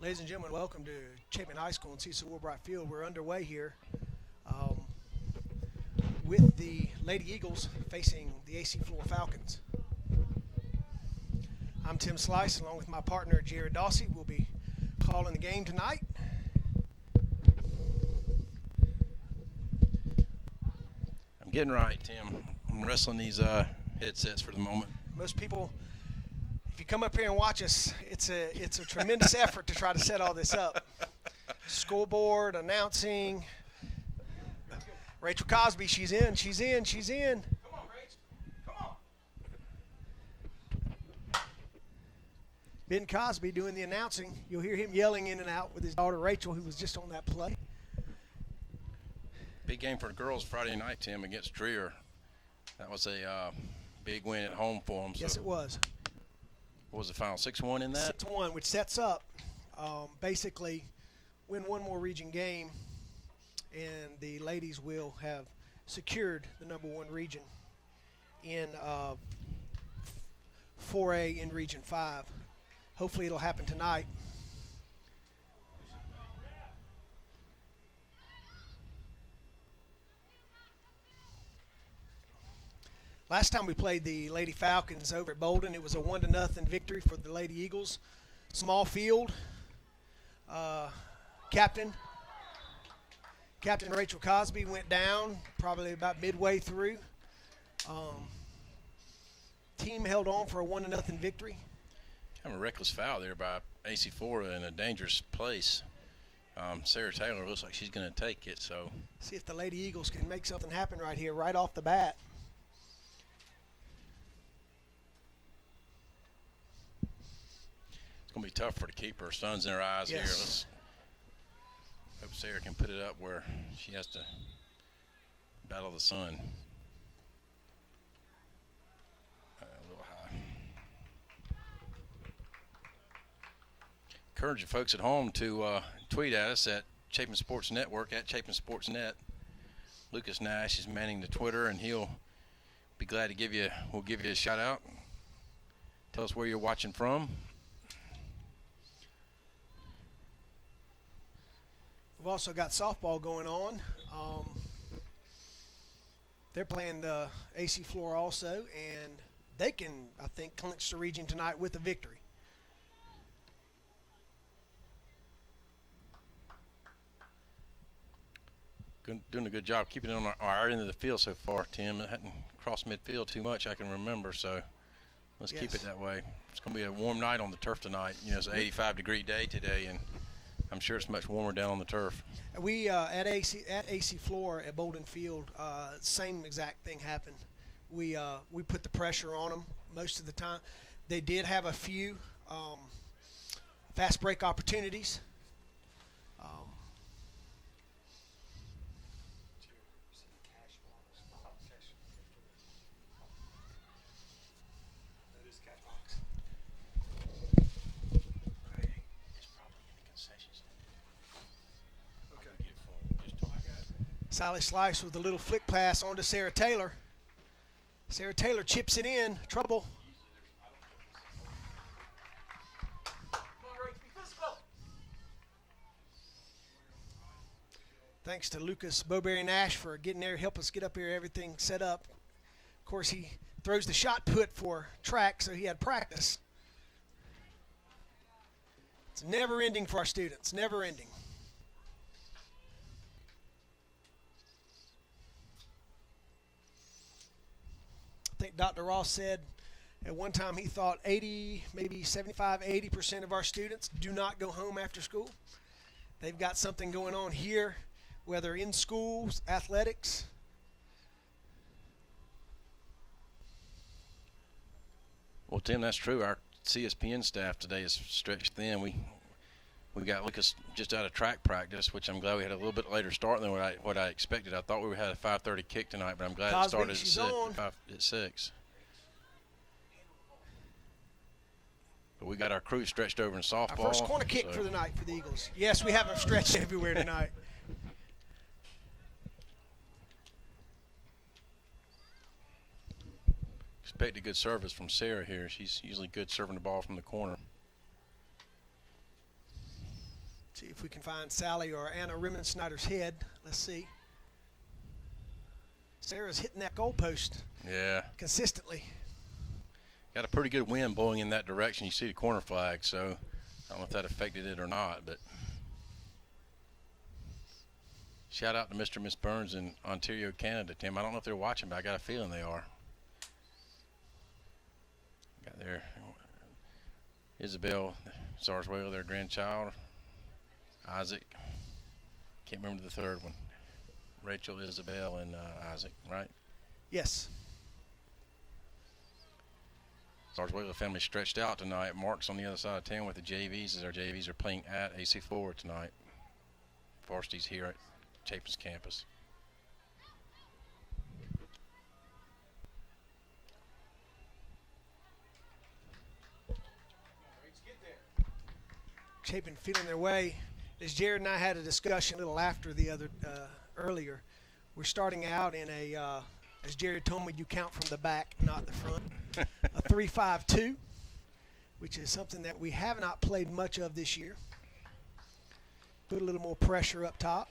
Ladies and gentlemen, welcome to Chapin High School in Cecil Wilbright Field. We're underway here um, with the Lady Eagles facing the AC Flora Falcons. I'm Tim Slice, along with my partner Jared Dawsey. We'll be calling the game tonight. I'm getting right, Tim. I'm wrestling these headsets for the moment. Most people, if you come up here and watch us, it's a tremendous effort to try to set all this up. Scoreboard, announcing. Rachel Cosby, she's in. Come on, Rachel. Come on. Ben Cosby doing the announcing. You'll hear him yelling in and out with his daughter Rachel, who was just on that play. Big game for the girls Friday night, Tim, against Dreer. That was a big win at home for them. Yes, it was. What was the final, 6-1 in that? 6-1, which sets up basically win one more region game, and the ladies will have secured the number one region in 4A in Region 5. Hopefully it'll happen tonight. Last time we played the Lady Falcons over at Bolden, it was a 1-0 victory for the Lady Eagles. Small field. Captain Rachel Cosby went down probably about midway through. Team held on for a 1-0 victory. Kind of a reckless foul there by AC Flora in a dangerous place. Sarah Taylor looks like she's going to take it. So see if the Lady Eagles can make something happen right here, right off the bat. It's going to be tough for the keeper. Sun's in her eyes here. Let's hope Sarah can put it up where she has to battle the sun. A little high. Encourage the folks at home to tweet at us at Chapin Sports Network, at Chapin Sports Net. Lucas Nash is manning the Twitter, and he'll be glad to we'll give you a shout out. Tell us where you're watching from. We've also got softball going on. They're playing the AC Flora also, and they can, I think, clinch the region tonight with a victory. Doing a good job keeping it on our end of the field so far, Tim. It hadn't crossed midfield too much I can remember, so let's keep it that way. It's going to be a warm night on the turf tonight. You know, it's an 85-degree day today, and I'm sure it's much warmer down on the turf. We at AC Flora at Bolden Field, same exact thing happened. We put the pressure on them most of the time. They did have a few fast break opportunities. Sally Slice with a little flick pass onto Sarah Taylor. Sarah Taylor chips it in. Trouble. Thanks to Lucas Bowberry Nash for getting there, help us get up here, everything set up. Of course, he throws the shot put for track, so he had practice. It's never ending for our students, never ending. I think Dr. Ross said at one time he thought 80, maybe 75, 80% of our students do not go home after school. They've got something going on here, whether in schools, athletics. Well, Tim, that's true. Our CSPN staff today is stretched thin. We got Lucas just out of track practice, which I'm glad we had a little bit later start than what I expected. I thought we had a 5:30 kick tonight, but I'm glad Cosby, it started at 6. But we got our crew stretched over in softball. Our first corner kick for the night for the Eagles. Yes, we have them stretched everywhere tonight. Expect a good service from Sarah here. She's usually good serving the ball from the corner. See if we can find Sally or Anna Rimmensnyder's head. Let's see. Sarah's hitting that goalpost. Yeah. Consistently. Got a pretty good wind blowing in that direction. You see the corner flag, so I don't know if that affected it or not, but shout out to Mr. and Miss Burns in Ontario, Canada, Tim. I don't know if they're watching, but I got a feeling they are. Got their Isabel Zarswell, their grandchild, Isaac. Can't remember the third one. Rachel, Isabel, and Isaac, right? Yes. Zarswell, the family stretched out tonight. Mark's on the other side of town with the JVs as our JVs are playing at AC Flora tonight. Varsity's here at Chapin's campus. Chapin feeling their way. As Jared and I had a discussion a little after the other earlier, we're starting out in a, as Jared told me, you count from the back, not the front, a 3-5-2, which is something that we have not played much of this year. Put a little more pressure up top.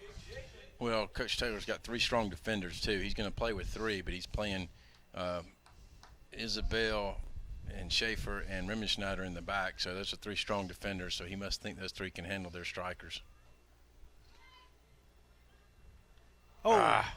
Well, Coach Taylor's got three strong defenders, too. He's going to play with three, but he's playing Isabel and Schaefer and Rimmensnyder in the back, so those are three strong defenders, so he must think those three can handle their strikers. Oh. Ah.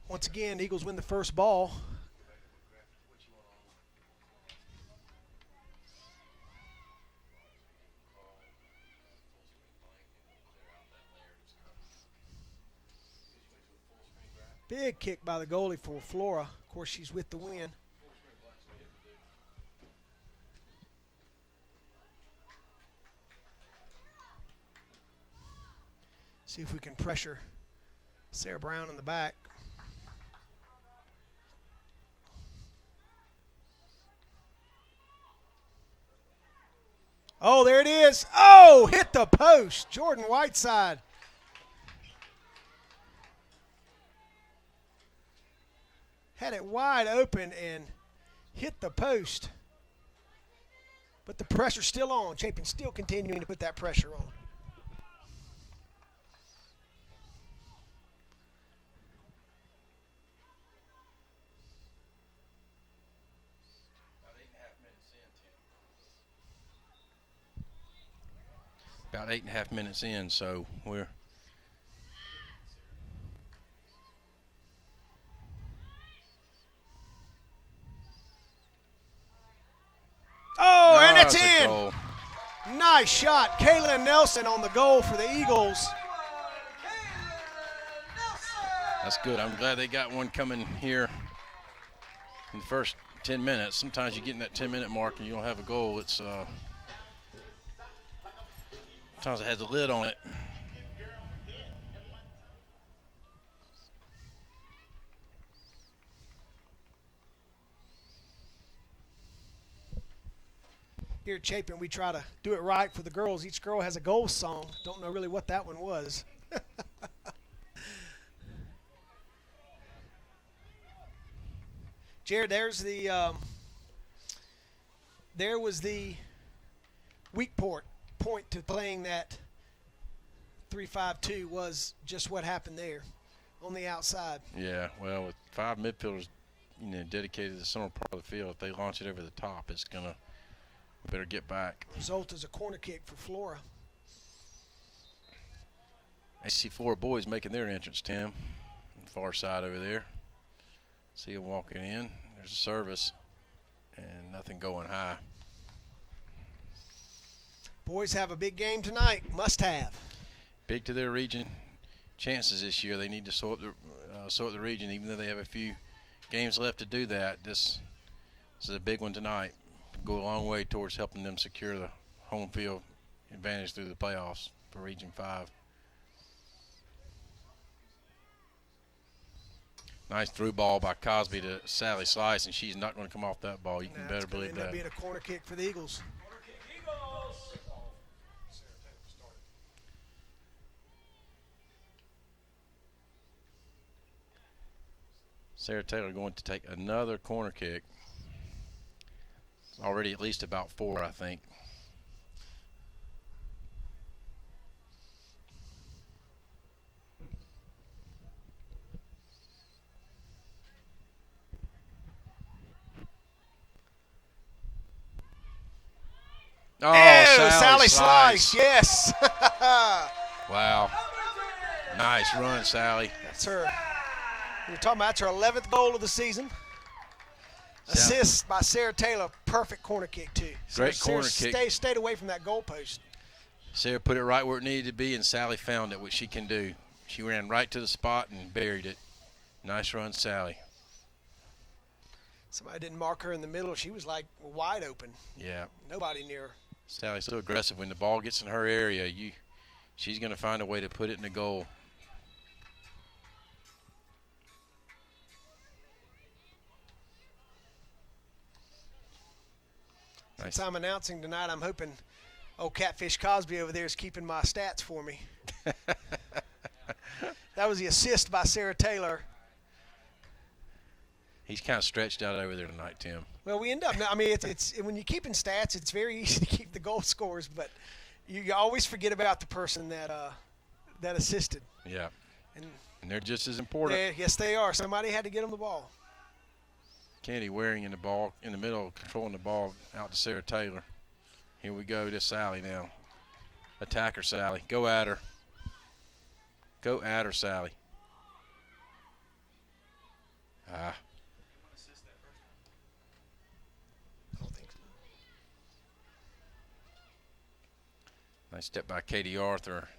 Once again, Eagles win the first ball. Big kick by the goalie for Flora. Of course, she's with the win. See if we can pressure Sarah Brown in the back. Oh, there it is. Oh, hit the post. Jordan Whiteside. Had it wide open and hit the post. But the pressure's still on. Chapin's still continuing to put that pressure on. About 8.5 minutes in, so we're oh, and it's that's a in. goal. Nice shot. Kaylin Nelson on the goal for the Eagles. That's good. I'm glad they got one coming here in the first 10 minutes. Sometimes you get in that 10-minute mark and you don't have a goal. It's sometimes it has a lid on it. Here at Chapin, we try to do it right for the girls. Each girl has a goal song. Don't know really what that one was. Jared, there's the there was the weak point to playing that 3-5-2 was just what happened there on the outside. Yeah, well, with five midfielders, dedicated to the center part of the field, if they launch it over the top, it's gonna. We better get back. Result is a corner kick for Flora. AC Flora boys making their entrance, Tim, on the far side over there. See them walking in. There's a service, and nothing going high. Boys have a big game tonight. Must have. Big to their region. chances this year. They need to sort the region, even though they have a few games left to do that. This is a big one tonight. Go a long way towards helping them secure the home field advantage through the playoffs for Region 5. Nice through ball by Cosby to Sally Slice, and she's not going to come off that ball. You can better believe that. It's going to be a corner kick for the Eagles. Sarah Taylor going to take another corner kick. It's already at least about 4, I think. Oh, Sally Slice, yes. Wow. Nice run, Sally. That's her. We're talking about that's her 11th goal of the season. Assist by Sarah Taylor. Perfect corner kick, too. Great corner kick. Stayed away from that goal post. Sarah put it right where it needed to be, and Sally found it, which she can do. She ran right to the spot and buried it. Nice run, Sally. Somebody didn't mark her in the middle. She was like wide open. Yeah. Nobody near her. Sally's so aggressive. When the ball gets in her area, she's going to find a way to put it in the goal. Since I'm announcing tonight, I'm hoping old Catfish Cosby over there is keeping my stats for me. That was the assist by Sarah Taylor. He's kind of stretched out over there tonight, Tim. Well, we end up. I mean, it's when you're keeping stats, it's very easy to keep the goal scores, but you always forget about the person that assisted. Yeah, and they're just as important. Yes, they are. Somebody had to get them the ball. Candy Waring in the middle, controlling the ball out to Sarah Taylor. Here we go to Sally now. Attacker Sally. Go at her. Go at her, Sally. Ah. Nice step by Katie Arthur.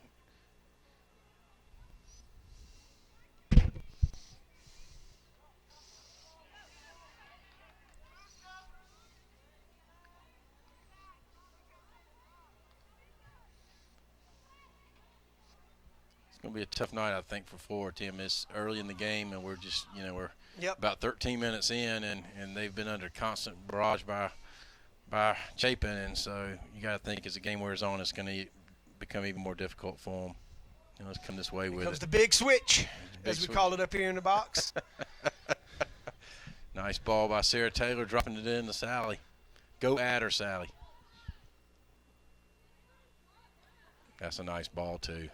It's going to be a tough night, I think, for Flora, Tim. It's early in the game, and we're just, we're about 13 minutes in, and they've been under constant barrage by Chapin, and so you got to think as the game wears on, it's going to become even more difficult for them. Let's come this way with it. Comes the big switch, as we call it up here in the box. Nice ball by Sarah Taylor, dropping it in to Sally. Go at her, Sally. That's a nice ball, too.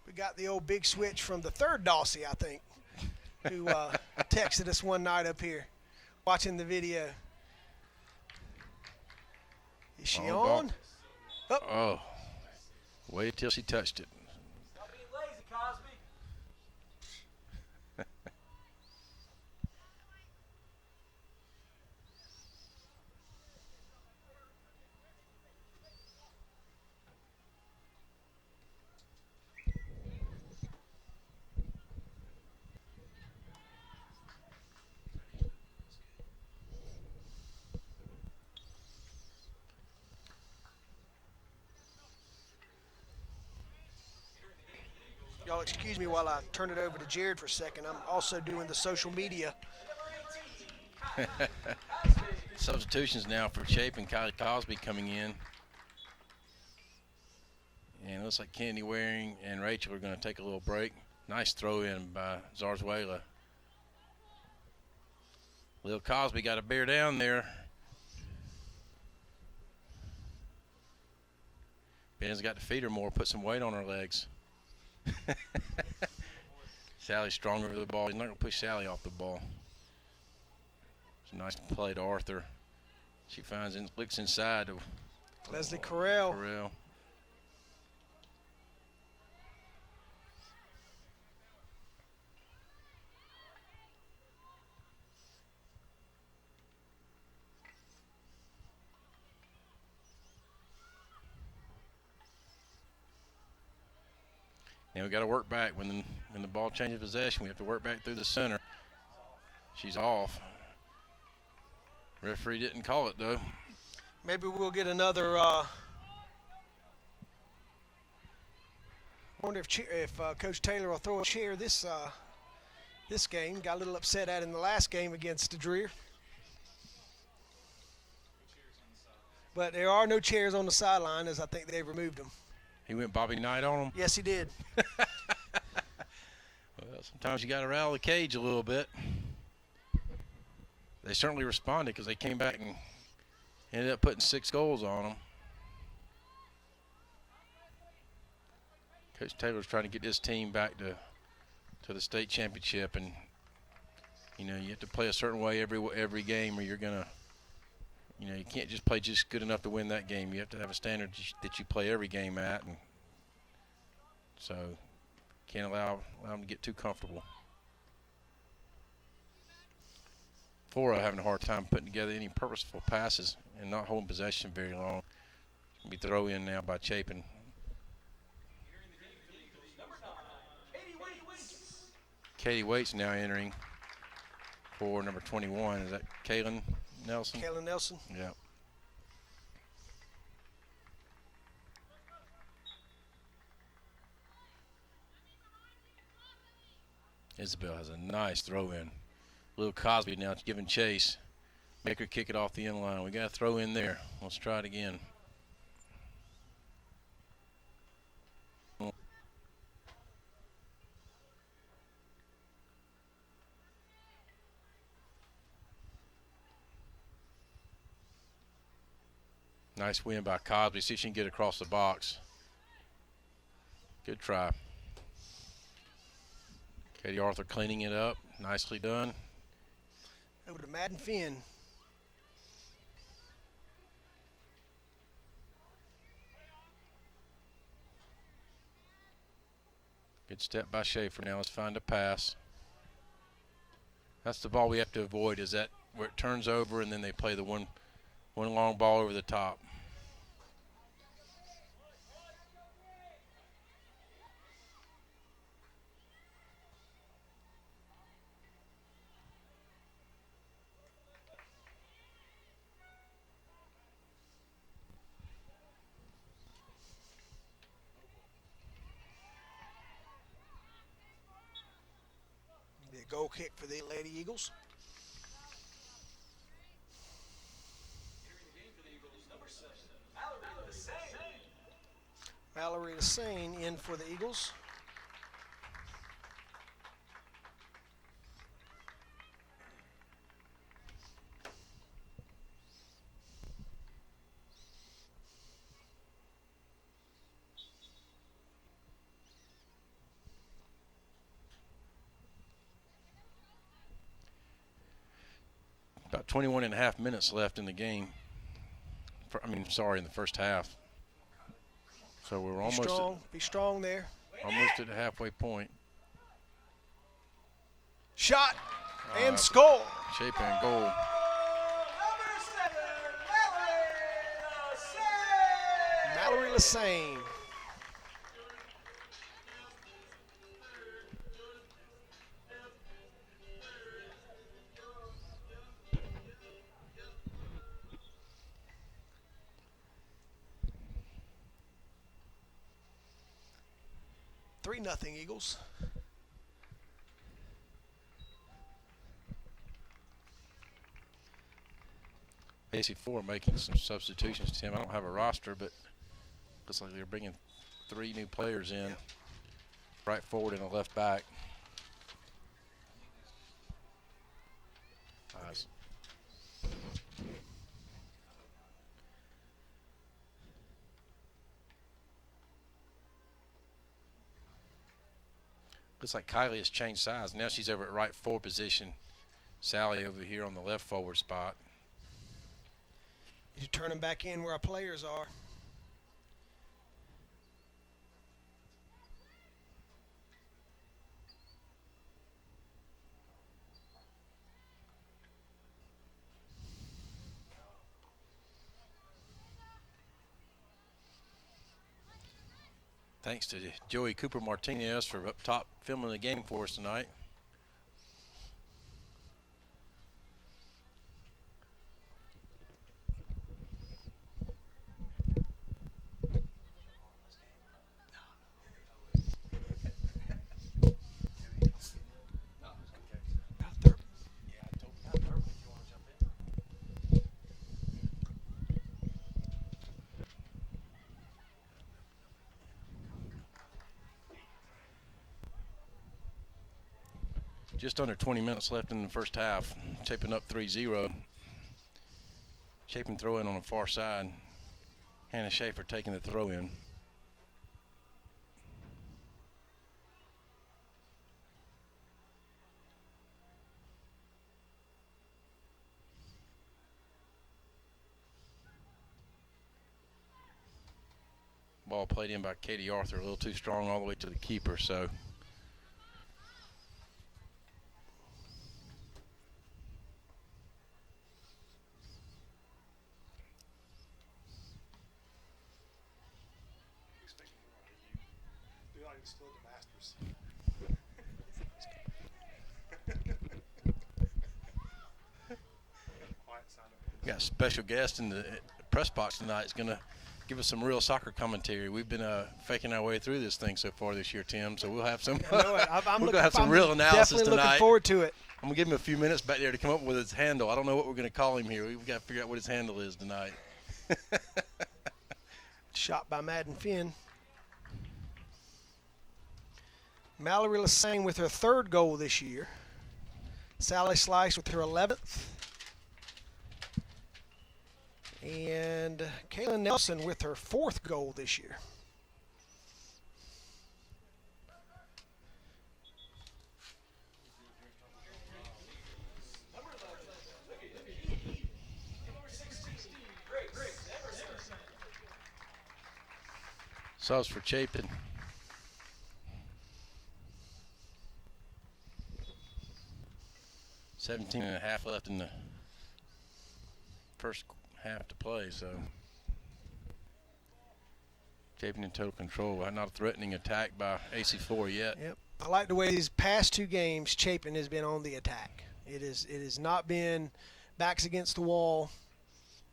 We got the old big switch from the third Dawsey, I think, who texted us one night up here watching the video. Is she on? Oh. Wait till she touched it. Stop being lazy, Cosby. Y'all excuse me while I turn it over to Jared for a second. I'm also doing the social media. Substitutions now for Chapin. Kylie Cosby coming in. And it looks like Candy Waring and Rachel are going to take a little break. Nice throw in by Zarzuela. Lil Cosby got a bear down there. Ben's got to feed her more, put some weight on her legs. Sally's stronger over the ball. He's not going to push Sally off the ball. It's a nice play to Arthur. She looks inside to Leslie Correll. And we got to work back when the ball changes possession. We have to work back through the center. She's off. Referee didn't call it though. Maybe we'll get another. Wonder if Coach Taylor will throw a chair this game. Got a little upset at in the last game against DeDreer. But there are no chairs on the sideline, as I think they removed them. He went Bobby Knight on him. Yes, he did. Well, sometimes you got to rattle the cage a little bit. They certainly responded because they came back and ended up putting 6 goals on them. Coach Taylor's trying to get this team back to the state championship, and you know you have to play a certain way every game, or you're gonna, you know, you can't just play just good enough to win that game. You have to have a standard that you play every game at, and so can't allow them to get too comfortable. Flora having a hard time putting together any purposeful passes and not holding possession very long. Be throw in now by Chapin. Katie Waits now entering for number 21. Is that Kaylin Nelson? Kaylin Nelson. Yeah. Isabel has a nice throw in. Lil Cosby now giving chase. Make her kick it off the end line. We got to throw in there. Let's try it again. Nice win by Cosby. See if she can get across the box. Good try. Katie Arthur cleaning it up. Nicely done. Over to Madden Finn. Good step by Schaefer. Now let's find a pass. That's the ball we have to avoid, is that where it turns over and then they play the one long ball over the top. Be a goal kick for the Lady Eagles. Mallory Lassane in for the Eagles. About 21 and a half minutes left in the game. In the first half. So we're Be strong there. almost at the halfway point. Shot and score. Chapin goal. Mallory Lassane. Nothing Eagles. AC Flora making some substitutions, Tim. I don't have a roster, but looks like they're bringing 3 new players in. Right forward and a left back. Nice. Looks like Kylie has changed sides. Now she's over at right forward position. Sally over here on the left forward spot. You turn them back in where our players are. Thanks to Joey Cooper Martinez for up top filming the game for us tonight. Just under 20 minutes left in the first half. Chapin up 3-0. Chapin throw in on the far side. Hannah Schaefer taking the throw in. Ball played in by Katie Arthur, a little too strong all the way to the keeper, so Still the Masters. we got a special guest in the press box tonight. Is going to give us some real soccer commentary. We've been faking our way through this thing so far this year, Tim, so we'll have some I know it. we're going to have some real analysis definitely tonight. Looking forward to it. I'm going to give him a few minutes back there to come up with his handle. I don't know what we're going to call him here. We've got to figure out what his handle is tonight. Shot by Madden Finn. Mallory Lassang with her third goal this year. Sally Slice with her 11th. And Kaylin Nelson with her fourth goal this year. Subs for Chapin. $17 and a half left in the first half to play, so Chapin in total control. Not a threatening attack by AC Flora yet. Yep. I like the way these past two games Chapin has been on the attack. It has not been backs against the wall.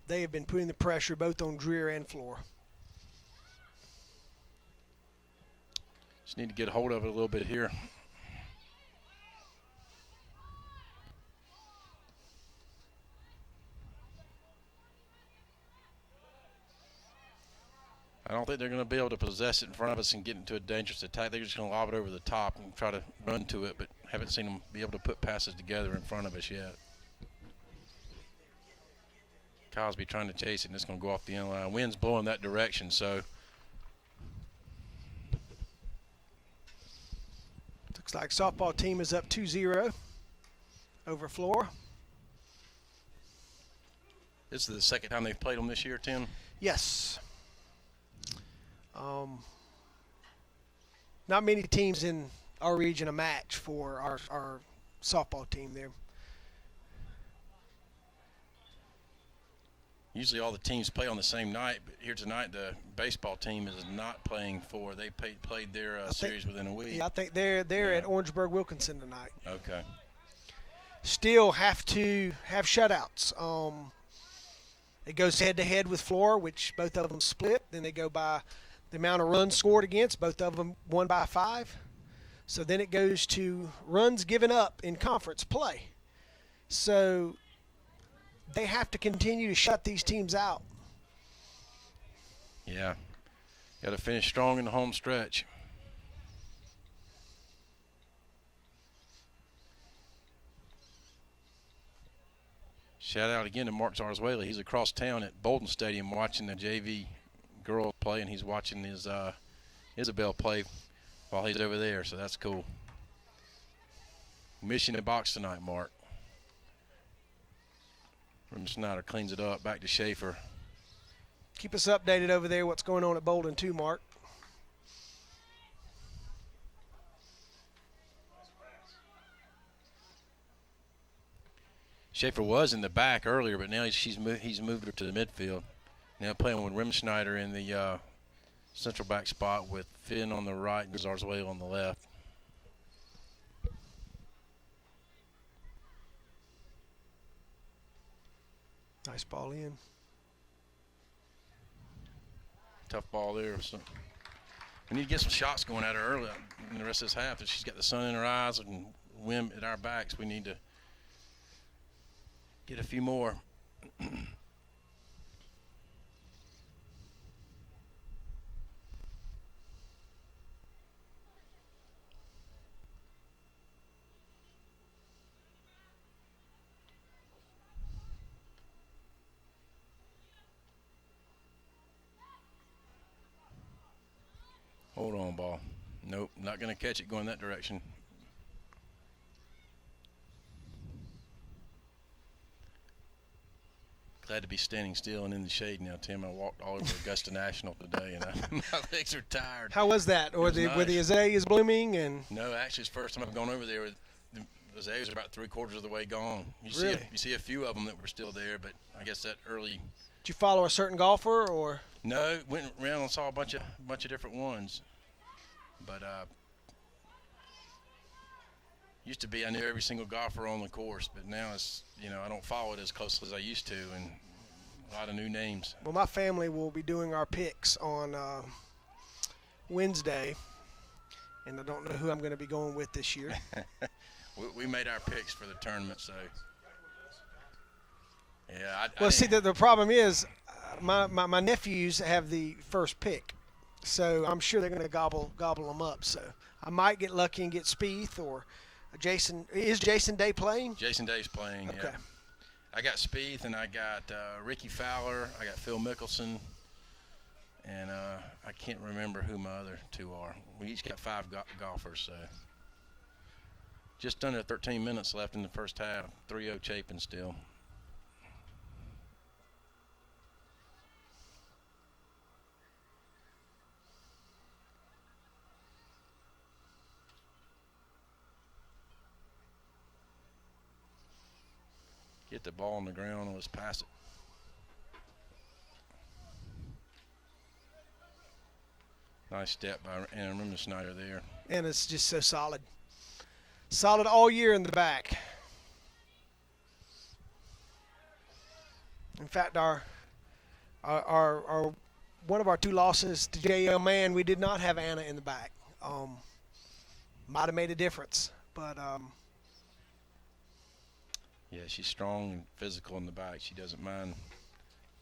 They have been putting the pressure both on Dreer and Flora. Just need to get a hold of it a little bit here. I don't think they're going to be able to possess it in front of us and get into a dangerous attack. They're just going to lob it over the top and try to run to it, but haven't seen them be able to put passes together in front of us yet. Cosby trying to chase it, and it's going to go off the end line. Wind's blowing that direction, so looks like softball team is up 2-0 over Flora. this is the second time they've played them this year, Tim? Yes. Not many teams in our region a match for our softball team there. Usually all the teams play on the same night, but here tonight the baseball team is not playing for. They played their series within a week. Yeah, I think they're at Orangeburg Wilkinson tonight. Okay. Still have to have shutouts. It goes head-to-head with Flora, which both of them split. Then they go by the amount of runs scored against. Both of them won by 5. So then it goes to runs given up in conference play. So they have to continue to shut these teams out. Yeah. Got to finish strong in the home stretch. Shout out again to Mark Zarzuela. He's across town at Bolden Stadium watching the JV girls play, and he's watching his Isabel play while he's over there, so that's cool. Mission in box tonight, Mark. Snyder cleans it up, back to Schaefer. Keep us updated over there what's going on at Bolden too, Mark. Schaefer was in the back earlier, but now he's moved her to the midfield. Now playing with Rimschneider in the central back spot with Finn on the right and Zarzwale on the left. Nice ball in. Tough ball there. So we need to get some shots going at her early in the rest of this half. If she's got the sun in her eyes and wind at our backs, we need to get a few more. Hold on, ball. Nope, not going to catch it going that direction. Glad to be standing still and in the shade now, Tim. I walked all over Augusta National today, and my legs are tired. How was that? Or nice. Were the azaleas blooming? And No, actually, it's the first time I've gone over there. The azaleas are about 3/4 of the way gone. You Really? you see a few of them that were still there, but I guess that early. did you follow a certain golfer or? No, went around and saw a bunch of different ones, but used to be I knew every single golfer on the course, but now it's I don't follow it as closely as I used to, and a lot of new names. Well, my family will be doing our picks on Wednesday, and I don't know who I'm going to be going with this year. we made our picks for the tournament, so yeah. Well, see, the problem is my nephews have the first pick, so I'm sure they're going to gobble them up. So I might get lucky and get Spieth or Jason. Is Jason Day playing? Jason Day's playing. Okay. Yeah. I got Spieth, and I got Ricky Fowler. I got Phil Mickelson, and I can't remember who my other two are. We each got 5 golfers, so just under 13 minutes left in the first half. 3-0 Chapin still. Get the ball on the ground and let's pass it. Nice step by Anna Snyder there. And it's just so solid. Solid all year in the back. In fact, our one of our 2 losses to JL Man, we did not have Anna in the back. Might have made a difference, but Yeah, she's strong and physical in the back. She doesn't mind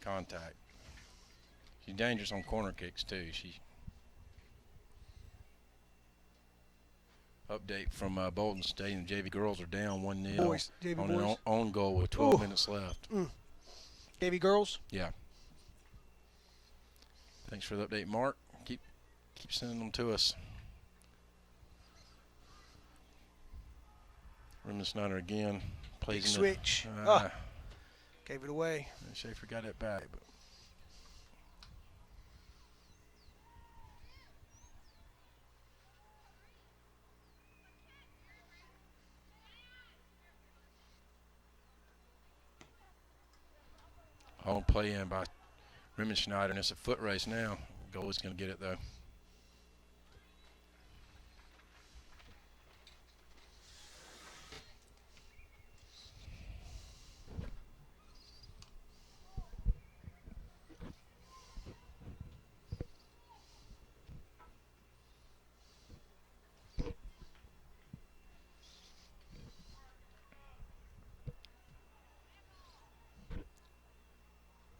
contact. She's dangerous on corner kicks too. She update from Bolton Stadium. JV girls are down 1-0 boys, JV on boys. an own goal with 12 Ooh. minutes left. JV girls. Yeah. Thanks for the update, Mark. Keep sending them to us. Rimman Snyder again. Plays Big in switch. The, Gave it away. Schaefer got it back. But home play in by Rimman Schneider, and it's a foot race now. Goalie's going to get it though.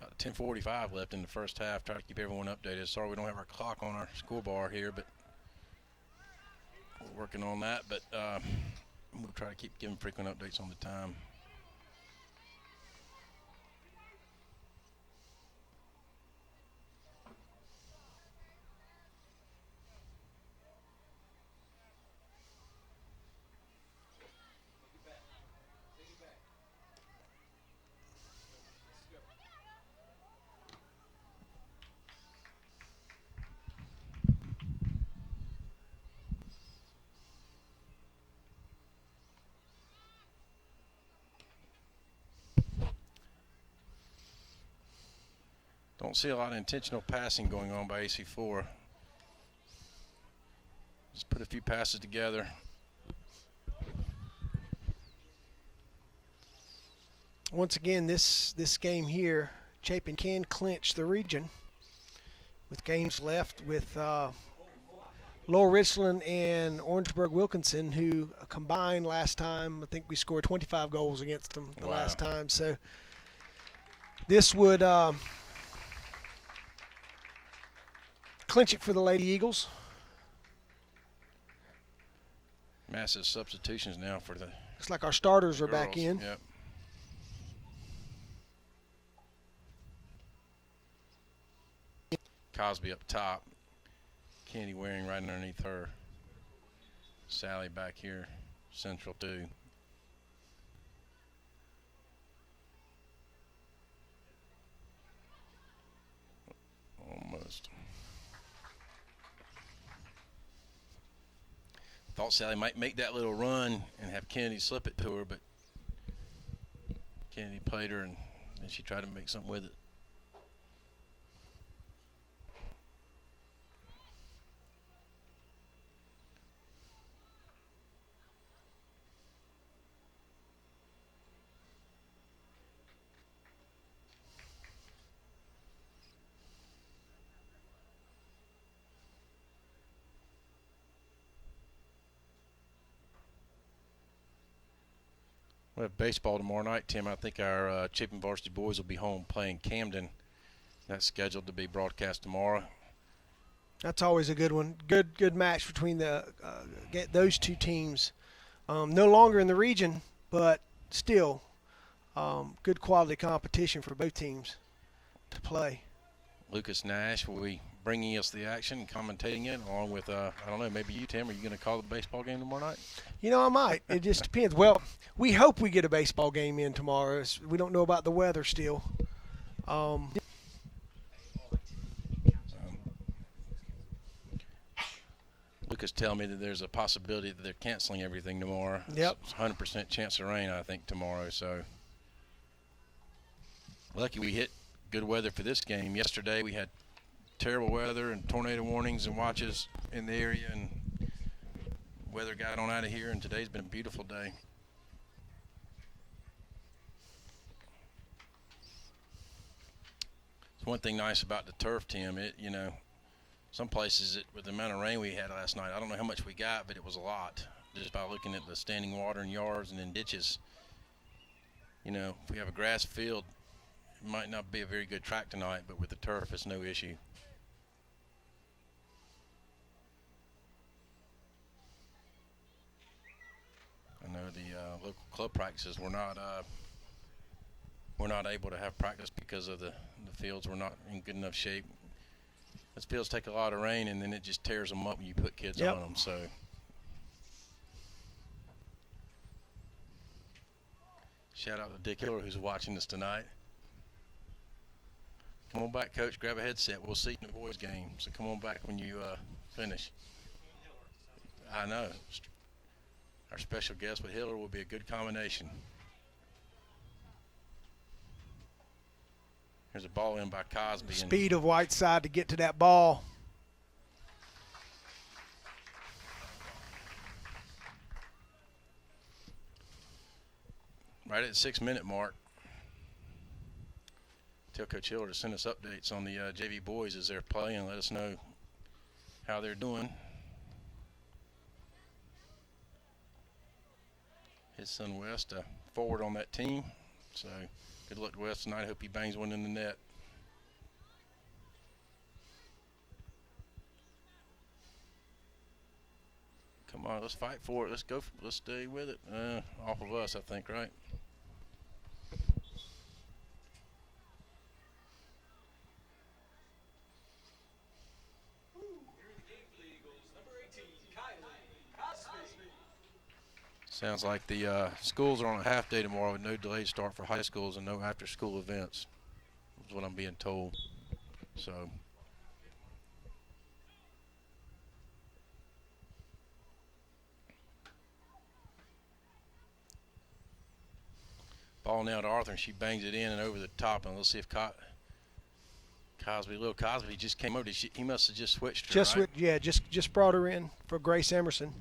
About 10:45 left in the first half. Try to keep everyone updated. Sorry we don't have our clock on our score bar here, but we're working on that. But we'll try to keep giving frequent updates on the time. Don't see a lot of intentional passing going on by AC Flora. Just put a few passes together. Once again, this game here, Chapin can clinch the region with games left with Lower Richland and Orangeburg-Wilkinson, who combined last time, I think we scored 25 goals against them the last time. So this would clinch it for the Lady Eagles. Massive substitutions now for the Looks like our starters are girls. back in. Yep. Cosby up top. Candy Waring right underneath her. Sally back here, central too. Almost. Thought Sally might make that little run and have Kennedy slip it to her, but Kennedy played her and then she tried to make something with it. We have baseball tomorrow night, Tim. I think our Chapin Varsity boys will be home playing Camden. That's scheduled to be broadcast tomorrow. That's always a good one. Good match between those two teams. No longer in the region, but still good quality competition for both teams to play. Lucas Nash will be bringing us the action and commentating it, along with, I don't know, maybe you, Tim. Are you going to call the baseball game tomorrow night? You know, I might. It just depends. Well, we hope we get a baseball game in tomorrow. We don't know about the weather still. Lucas tell me that there's a possibility that they're canceling everything tomorrow. Yep. It's 100% chance of rain, I think, tomorrow. So lucky we hit good weather for this game. Yesterday we had terrible weather and tornado warnings and watches in the area, and weather got on out of here, and today's been a beautiful day. It's one thing nice about the turf, Tim. Some places with the amount of rain we had last night, I don't know how much we got, but it was a lot. Just by looking at the standing water in yards and in ditches. If we have a grass field, it might not be a very good track tonight, but with the turf, it's no issue. I know the local club practices were not able to have practice because of the fields were not in good enough shape. Those fields take a lot of rain, and then it just tears them up when you put kids on them. So shout out to Dick Hiller, who's watching us tonight. Come on back, Coach. Grab a headset. We'll see you in the boys' game. So come on back when you finish. I know. Our special guest with Hiller will be a good combination. There's a ball in by Cosby. Speed of Whiteside to get to that ball. Right at the 6-minute mark. Tell Coach Hiller to send us updates on the JV boys as they're playing and let us know how they're doing. His son West, forward on that team. So good luck to West tonight. I hope he bangs one in the net. Come on, let's fight for it. Let's go. Let's stay with it. Off of us, I think, right? Sounds like the schools are on a half day tomorrow with no delayed start for high schools and no after-school events. Is what I'm being told. So ball now to Arthur, and she bangs it in and over the top. And let's see if Cosby, little Cosby just came over. He must have just switched her, Just right? just brought her in for Grace Emerson.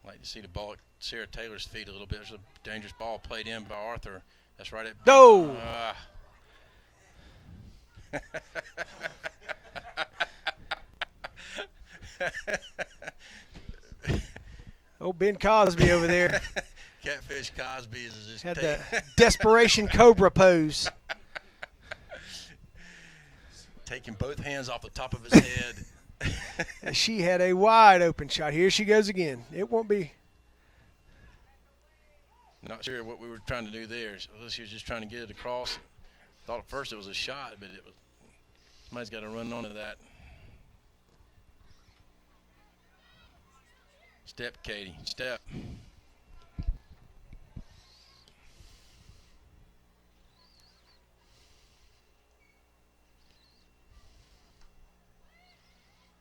Like to see the ball at Sarah Taylor's feet a little bit. There's a dangerous ball played in by Arthur. That's right at. No. Oh, Ben Cosby over there Catfish Cosby is just had the desperation cobra pose. taking both hands off the top of his head. And she had a wide open shot. Here she goes again. It won't be. Not sure what we were trying to do there. She was just trying to get it across. Thought at first it was a shot, but it was. Somebody's got to run onto that. Step, Katie. Step.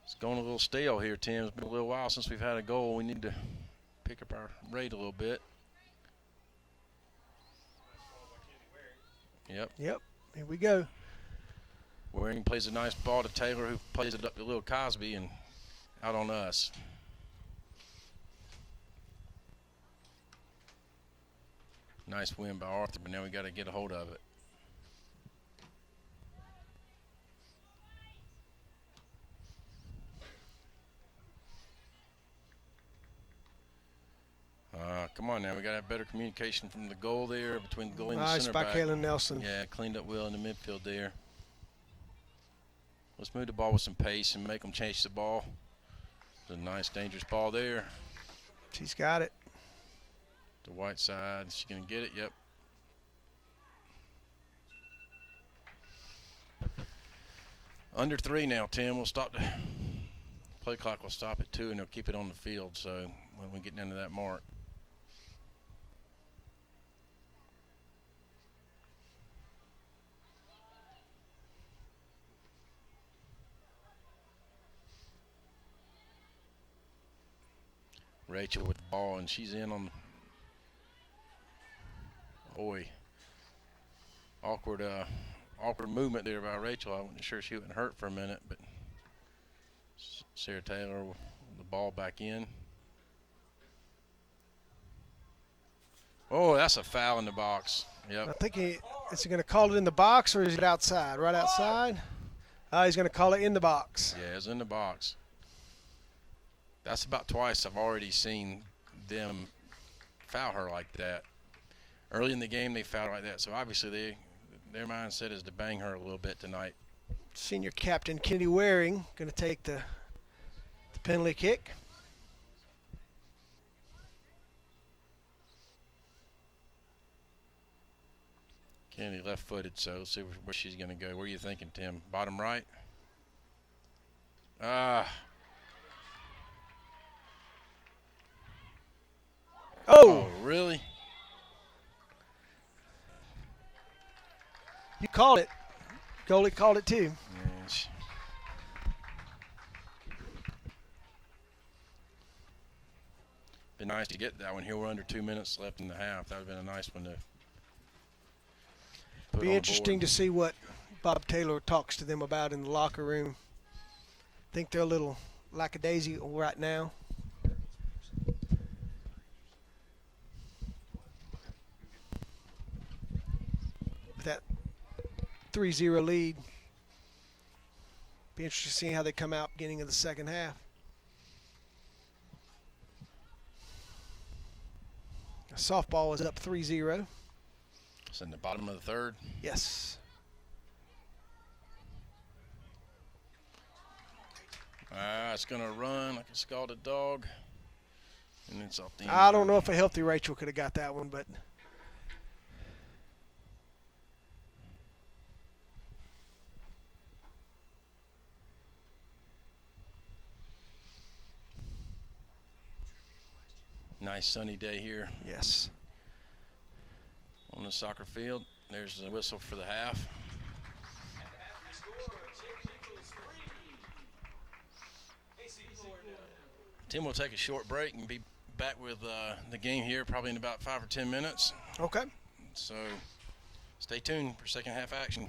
It's going a little stale here, Tim. It's been a little while since we've had a goal. We need to pick up our rate a little bit. Yep. Yep. Here we go. Waring plays a nice ball to Taylor, who plays it up to little Cosby and out on us. Nice win by Arthur, but now we got to get a hold of it. Come on now, we got to have better communication from the goal there between the goal and the Nice center by back. Kaylin Nelson. Yeah, cleaned up well in the midfield there. Let's move the ball with some pace and make them chase the ball. It's a nice, dangerous ball there. She's got it. The white side, she's going to get it, yep. Under 3 now, Tim. We'll stop the play clock. Will stop at 2, and they'll keep it on the field. So when we get down to that mark. Rachel with the ball, and she's in on. Boy, awkward movement there by Rachel. I wasn't sure she wasn't hurt for a minute, but Sarah Taylor with the ball back in. Oh, that's a foul in the box. Yep. I think is he going to call it in the box or is it outside? Right outside? He's going to call it in the box. Yeah, it's in the box. That's about twice I've already seen them foul her like that. Early in the game, they fouled her like that. So obviously, their mindset is to bang her a little bit tonight. Senior captain Kennedy Waring going to take the penalty kick. Kennedy left-footed, so let's see where she's going to go. Where are you thinking, Tim? Bottom right? Oh, really? You called it. Goalie called it too. Yes. Been nice to get that one here. We're under 2 minutes left in the half. That would have been a nice one to put Be on interesting board. to see what Bob Taylor talks to them about in the locker room. Think they're a little lackadaisical right now. With that 3-0 lead. Be interesting to see how they come out beginning of the second half. Softball is up 3-0. It's in the bottom of the third. Yes. It's going to run like a scalded dog. And it's off the end. I don't know if a healthy Rachel could have got that one, but nice sunny day here yes. on the soccer field. There's the whistle for the half. Tim will take a short break and be back with the game here probably in about 5 or 10 minutes. Okay. So stay tuned for second half action.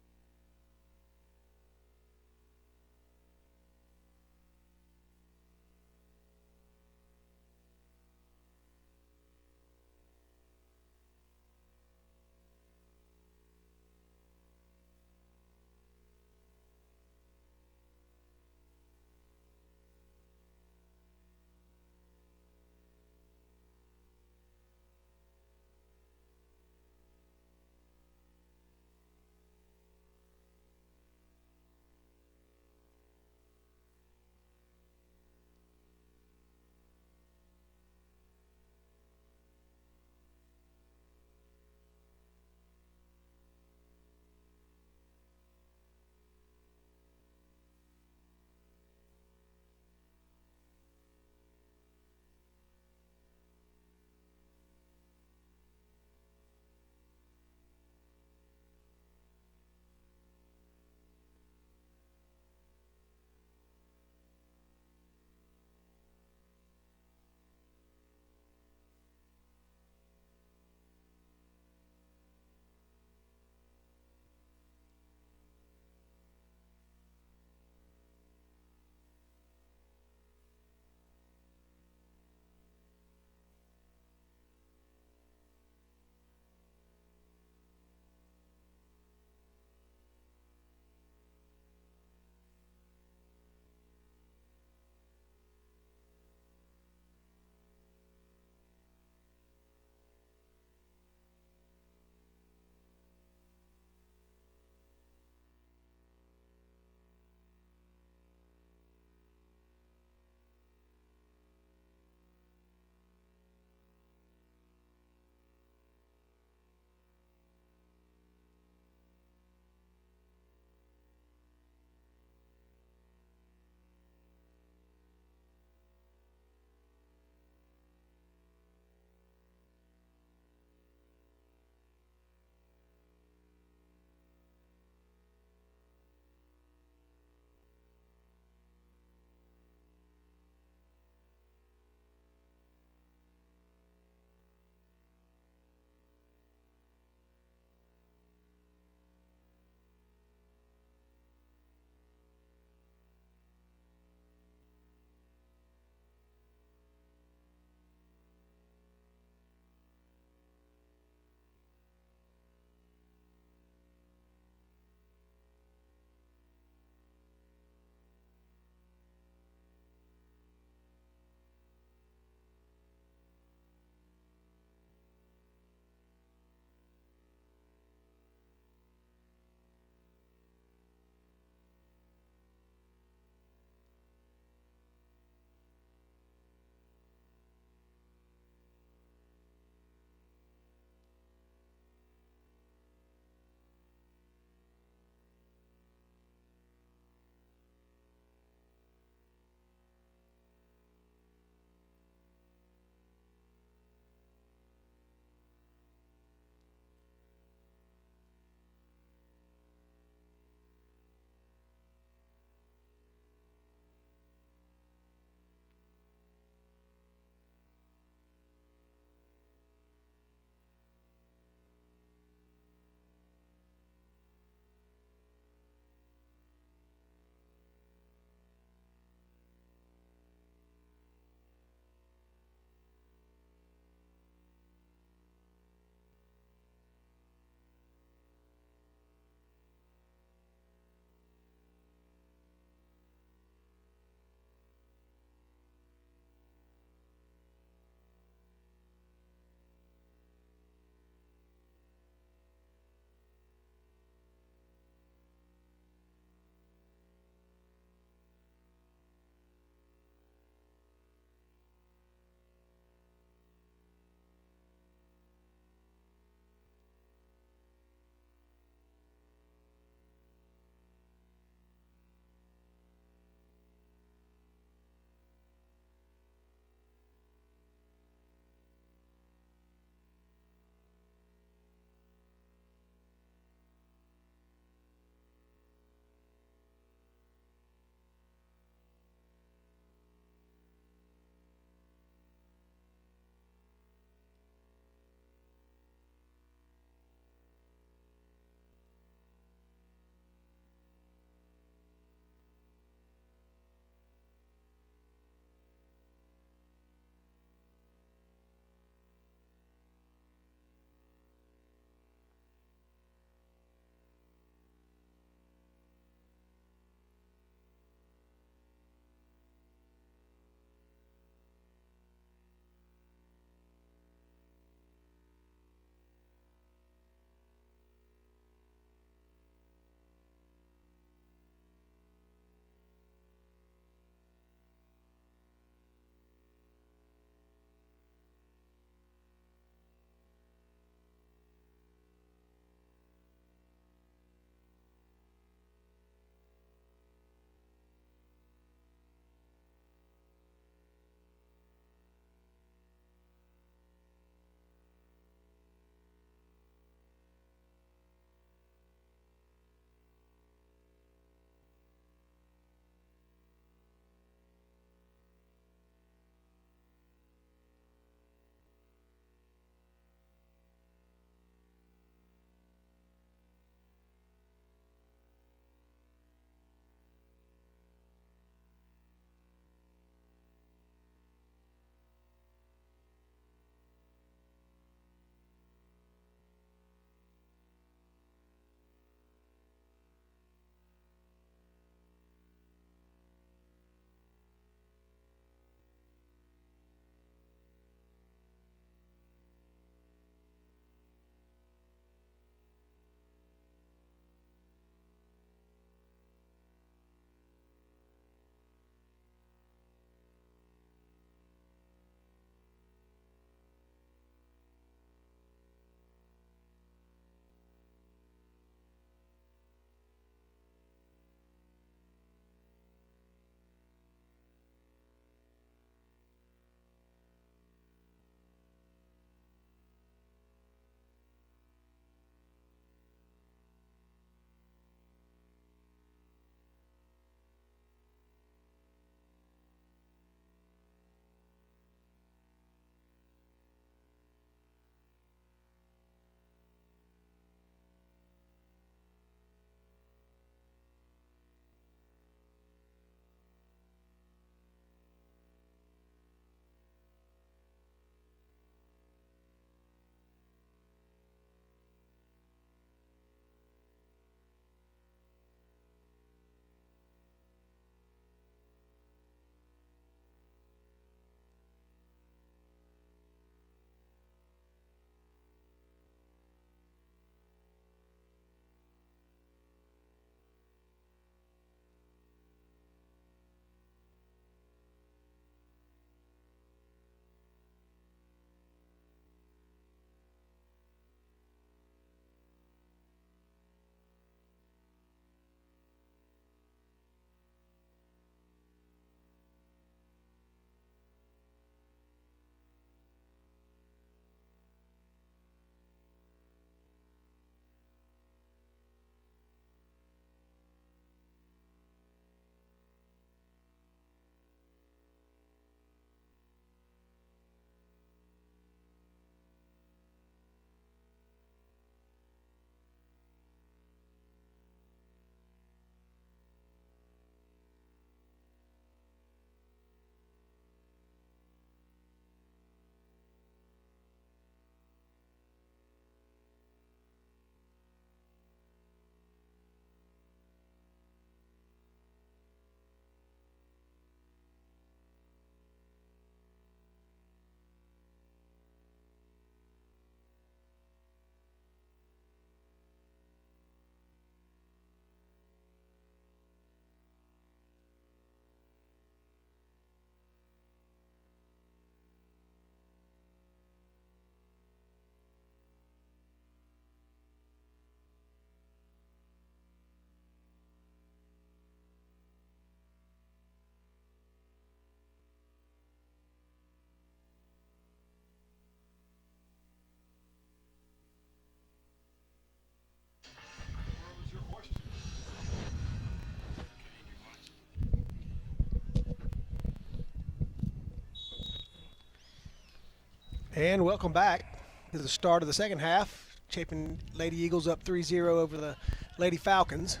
And welcome back to the start of the second half. Chapin Lady Eagles up 3-0 over the Lady Falcons.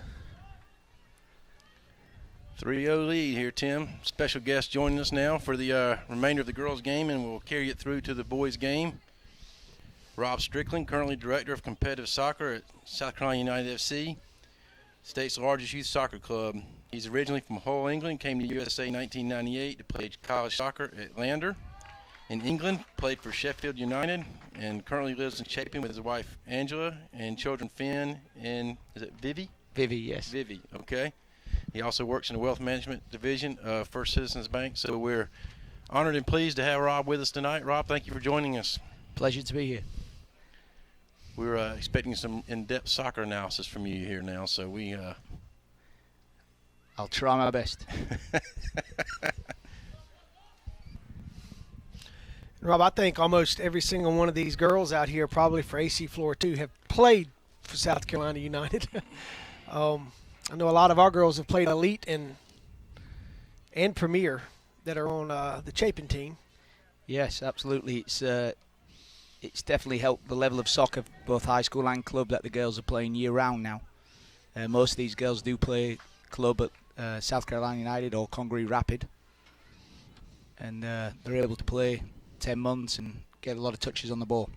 3-0 lead here, Tim. Special guest joining us now for the remainder of the girls' game, and we'll carry it through to the boys' game. Rob Strickland, currently Director of Competitive Soccer at South Carolina United FC, state's largest youth soccer club. He's originally from Hull, England, came to USA in 1998 to play college soccer at Lander. In England, played for Sheffield United, and currently lives in Chapin with his wife Angela and children Finn and, is it Vivi? Vivi, yes. Vivi, okay. He also works in the wealth management division of First Citizens Bank, so we're honored and pleased to have Rob with us tonight. Rob, thank you for joining us. Pleasure to be here. We were expecting some in-depth soccer analysis from you here now, so we... I'll try my best. Rob, I think almost every single one of these girls out here, probably for AC Flora too, have played for South Carolina United. I know a lot of our girls have played Elite and Premier that are on the Chapin team. Yes, absolutely. It's definitely helped the level of soccer, both high school and club, that the girls are playing year-round now. Most of these girls do play club at South Carolina United or Congaree Rapid, and they're able to play 10 months and get a lot of touches on the ball.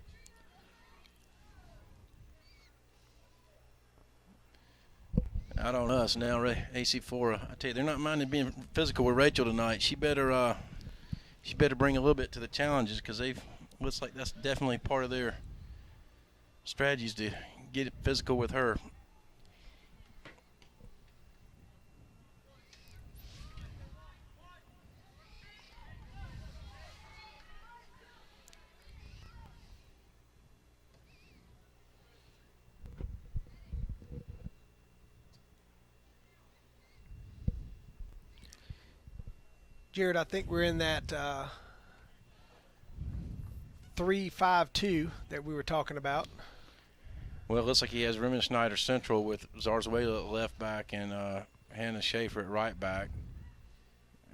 Out on us now, AC Flora. I tell you, they're not minding being physical with Rachel tonight. She better bring a little bit to the challenges, because looks like that's definitely part of their strategies to get physical with her. Jared, I think we're in that 3-5-2 that we were talking about. Well, it looks like he has Remy Schneider central with Zarzuela at left back and Hannah Schaefer at right back.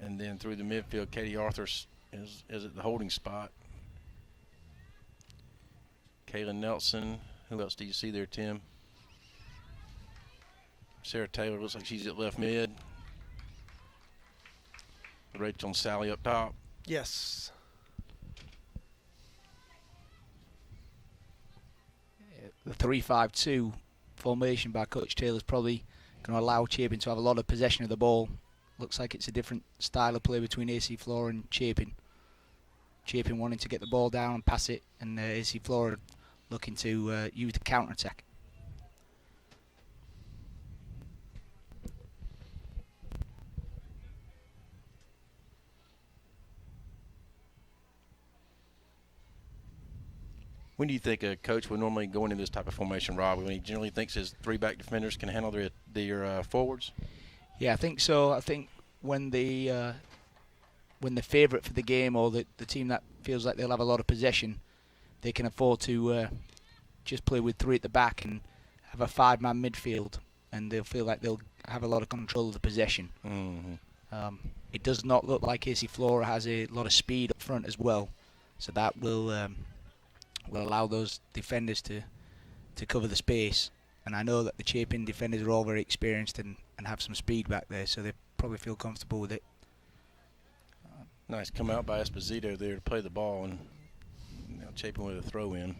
And then through the midfield, Katie Arthur is at the holding spot. Kaylin Nelson. Who else do you see there, Tim? Sarah Taylor looks like she's at left mid. Rachel and Sally up top. Yes. The 3-5-2 formation by Coach Taylor is probably going to allow Chapin to have a lot of possession of the ball. Looks like it's a different style of play between AC Flora and Chapin. Chapin wanting to get the ball down and pass it, and AC Flora looking to use the counter-attack. When do you think a coach would normally go into this type of formation, Rob? When he generally thinks his three-back defenders can handle their forwards? Yeah, I think so. I think when the favourite for the game, or the team that feels like they'll have a lot of possession, they can afford to just play with three at the back and have a five-man midfield, and they'll feel like they'll have a lot of control of the possession. Mm-hmm. It does not look like AC Flora has a lot of speed up front as well, so that will allow those defenders to cover the space. And I know that the Chapin defenders are all very experienced and have some speed back there, so they probably feel comfortable with it. Nice come out by Esposito there to play the ball, and Chapin with a throw in.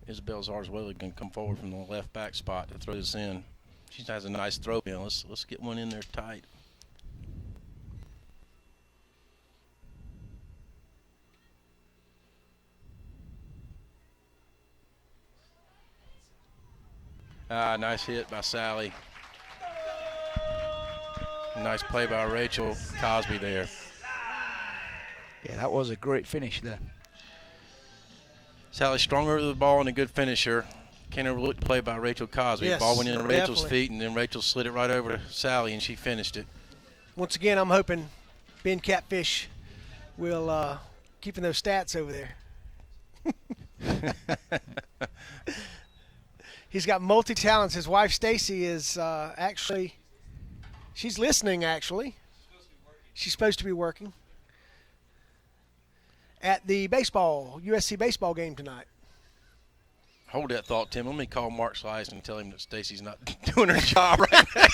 Isabel Zarzuela can come forward from the left back spot to throw this in. She has a nice throw in. Let's get one in there tight. Nice hit by Sally. Nice play by Rachel Cosby there. Yeah, that was a great finish there. Sally strong over the ball and a good finisher. Can't overlook the play by Rachel Cosby. Yes, The ball went in Rachel's definitely. feet, and then Rachel slid it right over to Sally, and she finished it. Once again, I'm hoping Ben Catfish will keeping those stats over there. He's got multi-talents. His wife, Stacy, is actually, she's listening, actually. She's supposed to be working. at the USC baseball game tonight. Hold that thought, Tim. Let me call Mark Slice and tell him that Stacy's not doing her job right now.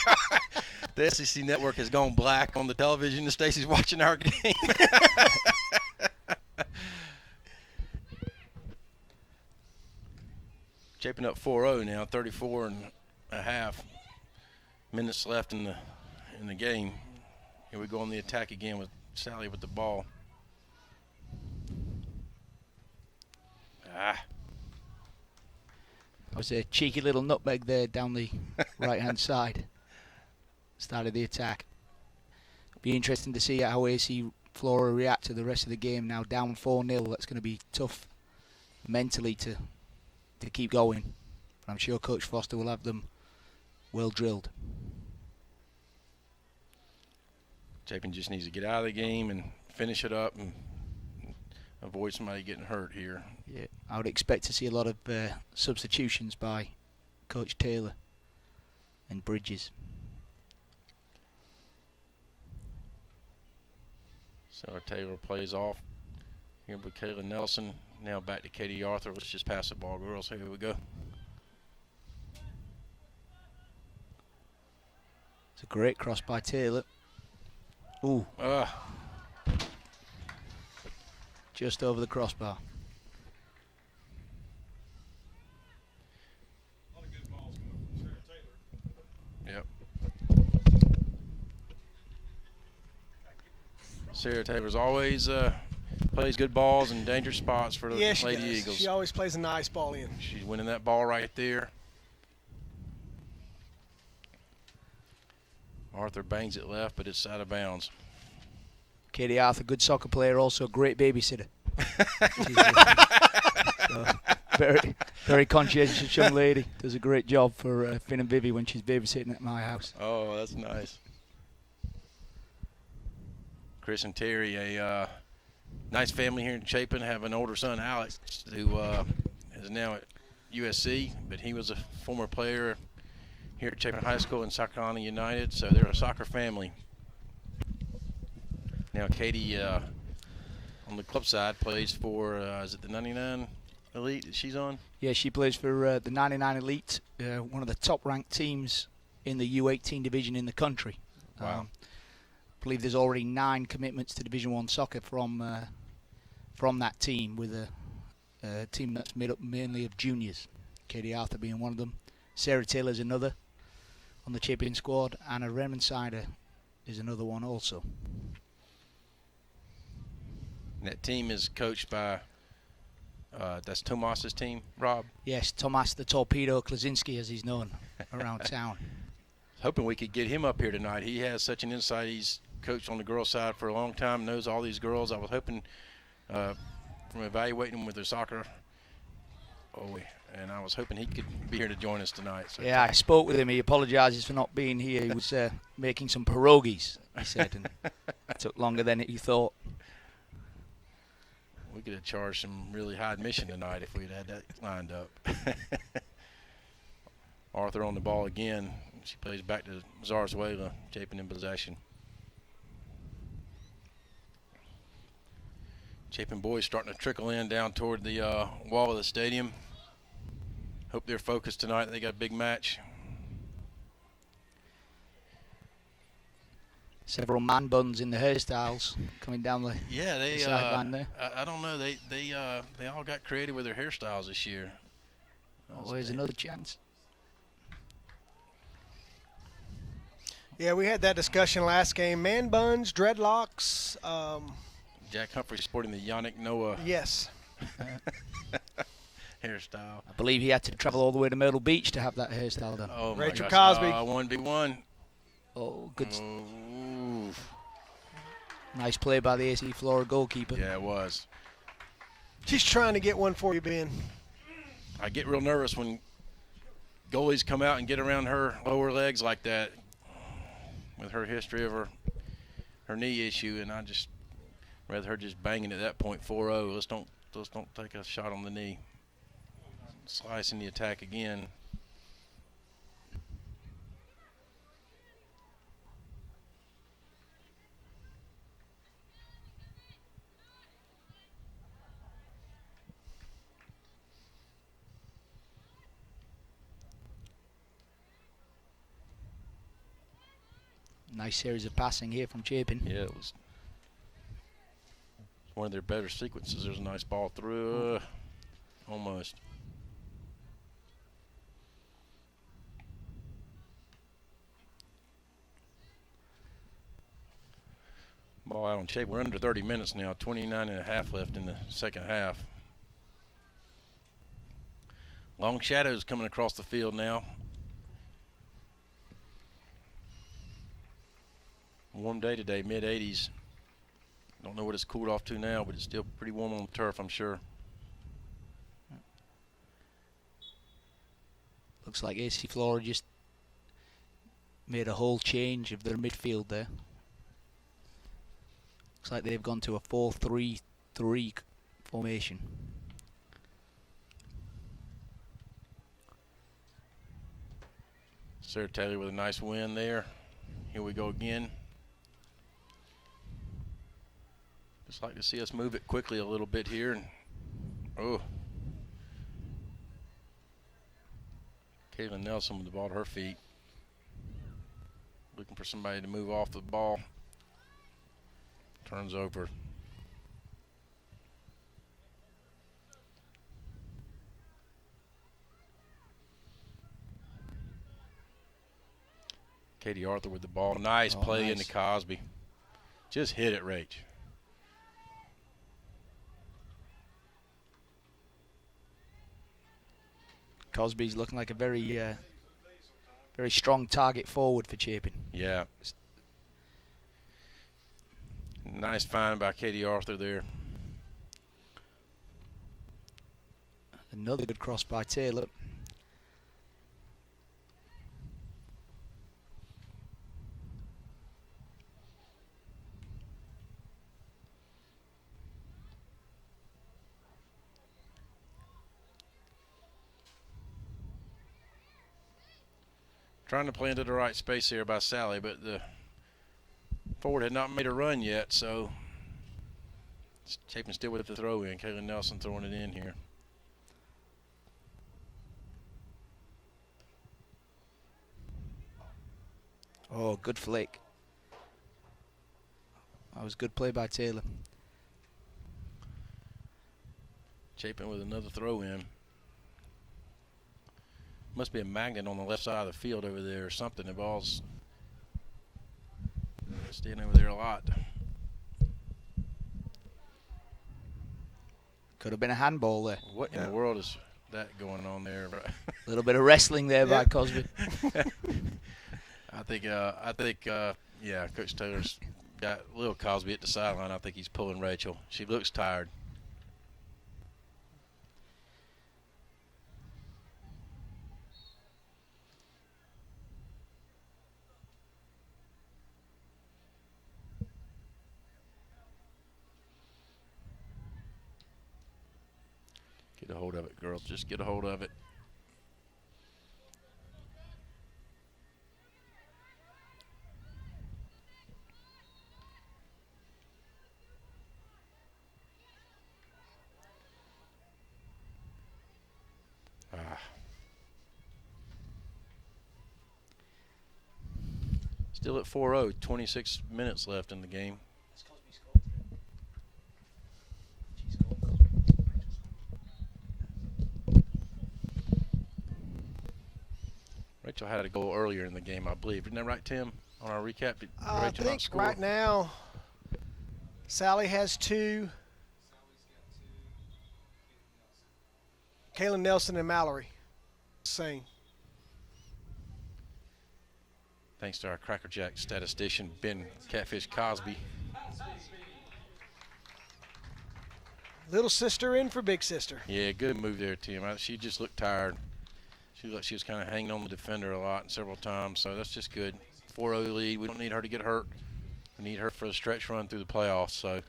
The SEC network has gone black on the television and Stacy's watching our game. Chapin up 4-0 now, 34 and a half minutes left in the game. Here we go on the attack again with Sally with the ball. That was a cheeky little nutmeg there down the right-hand side. Started the attack. Be interesting to see how AC Flora react to the rest of the game now. Down 4-0, that's going to be tough mentally to keep going. But I'm sure Coach Foster will have them well drilled. Chapin just needs to get out of the game and finish it up and avoid somebody getting hurt here. Yeah, I would expect to see a lot of substitutions by Coach Taylor and Bridges. Sarah Taylor plays off here with Kayla Nelson. Now back to Katie Arthur. Let's just pass the ball, girls. Here we go. It's a great cross by Taylor. Ooh. Just over the crossbar. Yep. Sarah Taylor's always plays good balls in dangerous spots for the Lady Eagles. She always plays a nice ball in. She's winning that ball right there. Arthur bangs it left, but it's out of bounds. Katie Arthur, good soccer player, also a great babysitter. Very, very conscientious young lady. Does a great job for Finn and Vivi when she's babysitting at my house. Oh, that's nice. Chris and Terry, a nice family here in Chapin, have an older son, Alex, who is now at USC, but he was a former player here at Chapin High School and Sacramento United, so they're a soccer family. Now Katie, on the club side, plays for, is it the 99 Elite that she's on? Yeah, she plays for the 99 Elite, one of the top-ranked teams in the U18 division in the country. Wow. I believe there's already 9 commitments to Division 1 soccer from that team, with a team that's made up mainly of juniors. Katie Arthur being one of them. Sarah Taylor's another on the Chapin squad. Anna Remensider is another one also. And that team is coached by, that's Tomas's team, Rob? Yes, Tomas the Torpedo Klasinski, as he's known around town. Hoping we could get him up here tonight. He has such an insight. He's coached on the girls' side for a long time, knows all these girls. I was hoping from evaluating them with their soccer, and I was hoping he could be here to join us tonight. So yeah, I spoke with him. He apologises for not being here. He was making some pierogies, he said, and it took longer than he thought. We could have charged some really high admission tonight if we'd had that lined up. Arthur on the ball again. She plays back to Zarzuela, Chapin in possession. Chapin boys starting to trickle in down toward the wall of the stadium. Hope they're focused tonight. They got a big match. Several man buns in the hairstyles coming down the sideline there. I don't know. They all got creative with their hairstyles this year. Always another chance. Yeah, we had that discussion last game. Man buns, dreadlocks. Jack Humphrey sporting the Yannick Noah Yes. hairstyle. I believe he had to travel all the way to Myrtle Beach to have that hairstyle done. Oh, my Rachel gosh. Cosby. 1v1. Oh, good. Ooh. Nice play by the AC Flora goalkeeper. Yeah, it was. She's trying to get one for you, Ben. I get real nervous when goalies come out and get around her lower legs like that with her history of her knee issue, and I just rather her just banging at that point 4-0. Let's don't take a shot on the knee. Slicing the attack again. Nice series of passing here from Chapin. Yeah, it was one of their better sequences. There's a nice ball through. Almost. Ball out on Chapin. We're under 30 minutes now. 29 and a half left in the second half. Long shadows coming across the field now. Warm day today, mid-80s. Don't know what it's cooled off to now, but it's still pretty warm on the turf, I'm sure. Looks like AC Flora just made a whole change of their midfield there. Looks like they've gone to a 4-3-3 formation. Sarah Taylor with a nice win there. Here we go again. Just like to see us move it quickly a little bit here. And Kaylin Nelson with the ball at her feet. Looking for somebody to move off the ball. Turns over. Katie Arthur with the ball. Nice play nice. into Cosby. Just hit it, Rach. Cosby's looking like a very strong target forward for Chapin. Yeah. Nice find by Katie Arthur there. Another good cross by Taylor. Trying to play into the right space here by Sally, but the forward had not made a run yet, so Chapin still with the throw in. Kaylin Nelson throwing it in here. Oh, good flick. That was good play by Taylor. Chapin with another throw in. Must be a magnet on the left side of the field over there or something. The ball's staying over there a lot. Could have been a handball there. What in the world is that going on there? A little bit of wrestling there by Cosby. I think, yeah, Coach Taylor's got little Cosby at the sideline. I think he's pulling Rachel. She looks tired. Get a hold of it, girls. Just get a hold of it. Still at 4-0, 26 minutes left in the game. Rachel had a goal earlier in the game, I believe. Isn't that right, Tim? On our recap, did I Rachel not think score? right now Sally has 2. Kaylin Nelson and Mallory. Same. Thanks to our Crackerjack statistician, Ben Catfish Cosby. Little sister in for big sister. Yeah, good move there, Tim. She just looked tired. She looked like she was kind of hanging on the defender a lot and several times, so that's just good. 4-0 lead. We don't need her to get hurt. We need her for the stretch run through the playoffs, so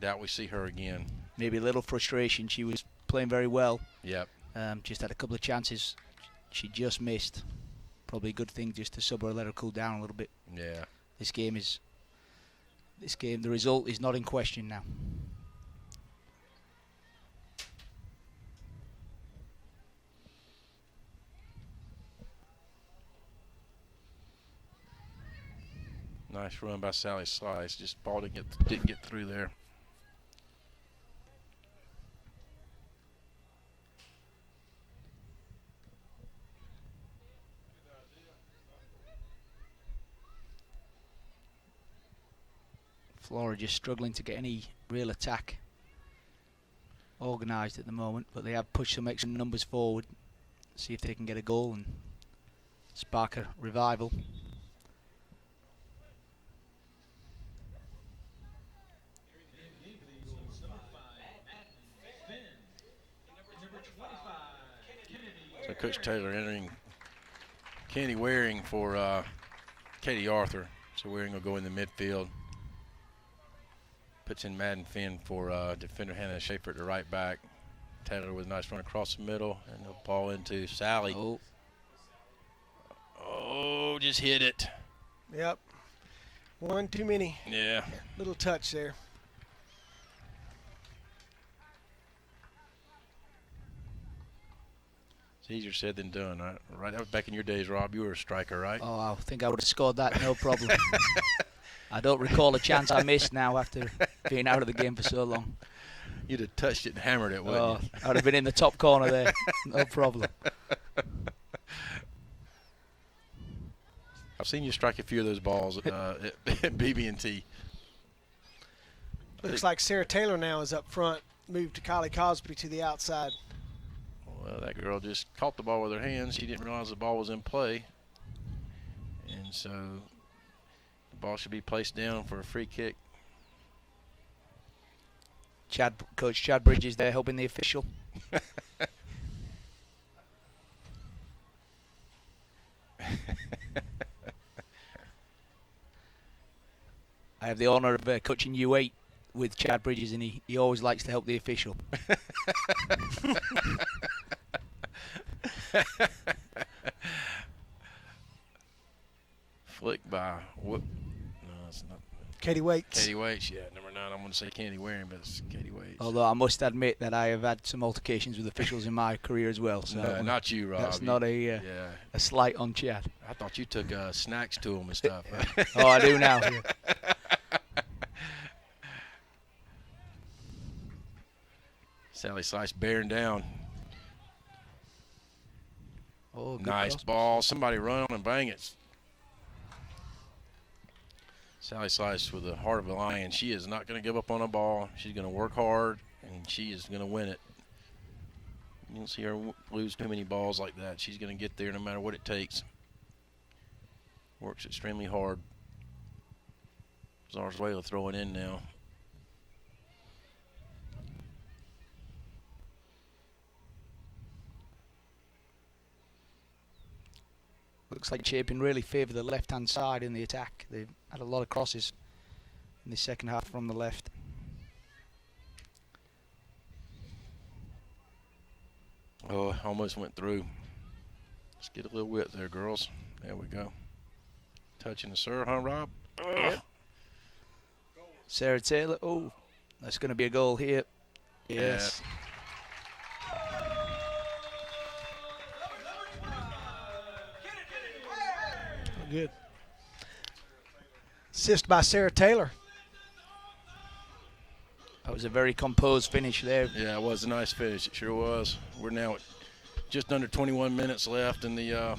doubt we see her again. Maybe a little frustration. She was playing very well. Yep. Just had a couple of chances she just missed. Probably a good thing just to sub her, let her cool down a little bit. Yeah. This game, the result is not in question now. Nice run by Sally Slice. Just ball didn't get through there. Flora just struggling to get any real attack organised at the moment, but they have pushed some extra numbers forward. See if they can get a goal and spark a revival. So Coach Taylor entering Kenny Waring for Katie Arthur. So Waring will go in the midfield. Puts in Madden Finn for defender Hannah Schaefer at the right back. Taylor with a nice run across the middle, and the ball into Sally. Oh, just hit it. Yep. One too many. Yeah. Little touch there. It's easier said than done, right? Right. That was back in your days, Rob. You were a striker, right? Oh, I think I would have scored that, no problem. I don't recall a chance I missed now after being out of the game for so long. You'd have touched it and hammered it, wouldn't you? I would have been in the top corner there, no problem. I've seen you strike a few of those balls at BB&T. Looks like Sarah Taylor now is up front. Moved to Kylie Cosby to the outside. Well, that girl just caught the ball with her hands. She didn't realize the ball was in play. And so the ball should be placed down for a free kick. Coach Chad Bridges there helping the official. I have the honour of coaching U8 with Chad Bridges, and he always likes to help the official. Flick by what? No, it's not. Katie Waits. Katie Waits, yeah, number 9. I'm going to say Candy Waring, but it's Katie Waits. Although I must admit that I have had some altercations with officials in my career as well. So No, not you, Rob. that's not a slight on Chad. I thought you took snacks to him and stuff. Oh, I do now. Yeah. Sally Slice bearing down. Oh, good Nice cross. ball. Somebody run on and bang it. Sally Slice with the heart of a lion. She is not going to give up on a ball. She's going to work hard, and she is going to win it. You don't see her lose too many balls like that. She's going to get there no matter what it takes. Works extremely hard. Zarzuela throwing in now. Looks like Chapin really favour the left-hand side in the attack. They've had a lot of crosses in the second half from the left. Oh, almost went through. Let's get a little width there, girls. There we go. Touching the serve, huh, Rob? Yep. Sarah Taylor. Oh, that's going to be a goal here. Yes. Good. Assist by Sarah Taylor. That was a very composed finish there. Yeah, it was a nice finish. It sure was. We're now at just under 21 minutes left in the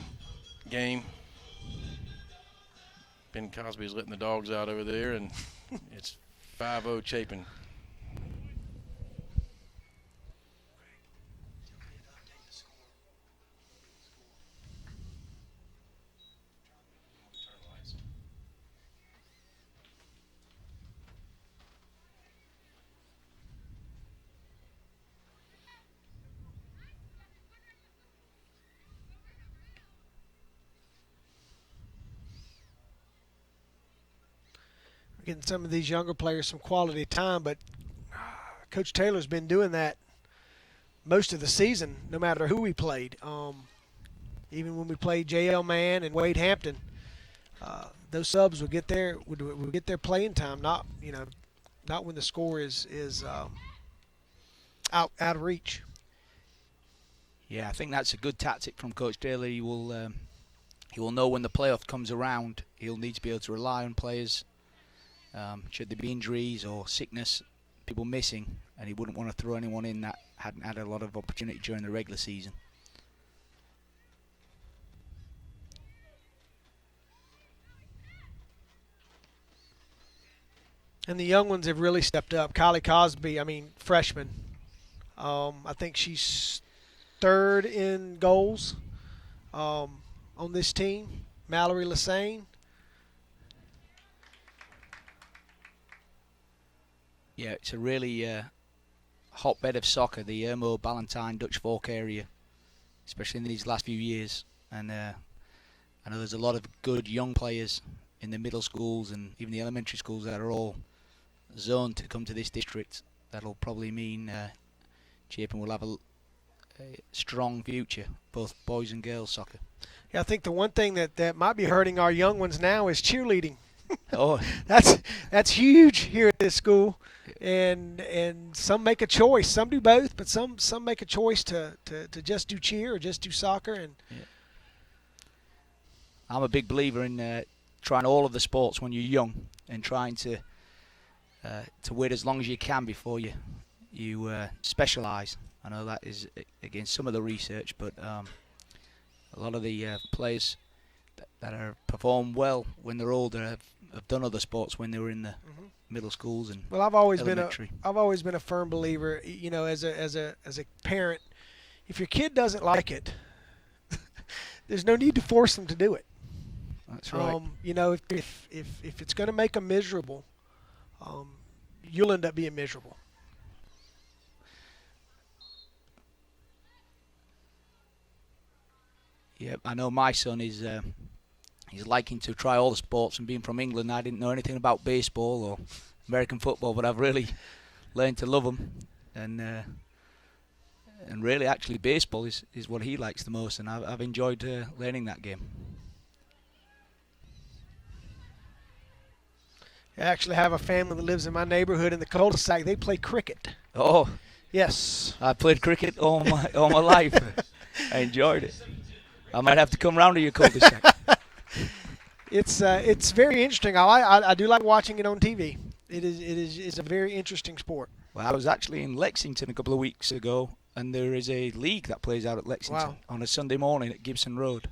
game. Ben Cosby's letting the dogs out over there, and it's 5-0 Chapin. Getting some of these younger players some quality time, but Coach Taylor's been doing that most of the season, no matter who we played. Even when we played J.L. Mann and Wade Hampton, those subs would get their playing time. Not when the score is out of reach. Yeah, I think that's a good tactic from Coach Taylor. he will know when the playoff comes around, he'll need to be able to rely on players. Should there be injuries or sickness, people missing, and he wouldn't want to throw anyone in that hadn't had a lot of opportunity during the regular season. And the young ones have really stepped up. Kylie Cosby, freshman. I think she's third in goals on this team. Mallory Lassane. Yeah, it's a really hotbed of soccer, the Irmo, Ballantine, Dutch Fork area, especially in these last few years. And I know there's a lot of good young players in the middle schools and even the elementary schools that are all zoned to come to this district. That'll probably mean Chapin will have a strong future, both boys and girls soccer. Yeah, I think the one thing that might be hurting our young ones now is cheerleading. Oh, that's huge here at this school, and some make a choice. Some do both, but some make a choice to just do cheer or just do soccer. And yeah. I'm a big believer in trying all of the sports when you're young and trying to wait as long as you can before you specialise. I know that is against some of the research, but a lot of the players that are perform well when they're older have done other sports when they were in the middle schools and well, I've always elementary. been a firm believer. As a parent, if your kid doesn't like it, there's no need to force them to do it. That's right. If it's going to make them miserable, you'll end up being miserable. Yeah, I know my son is he's liking to try all the sports, and being from England, I didn't know anything about baseball or American football, but I've really learned to love them, and really actually baseball is what he likes the most, and I've enjoyed learning that game. I actually have a family that lives in my neighborhood in the cul-de-sac. They play cricket. Oh, yes. I played cricket all my life. I enjoyed it. I might have to come round to your cul-de-sac. It's very interesting. I do like watching it on TV. It's a very interesting sport. Well, I was actually in Lexington a couple of weeks ago, and there is a league that plays out at Lexington on a Sunday morning at Gibson Road.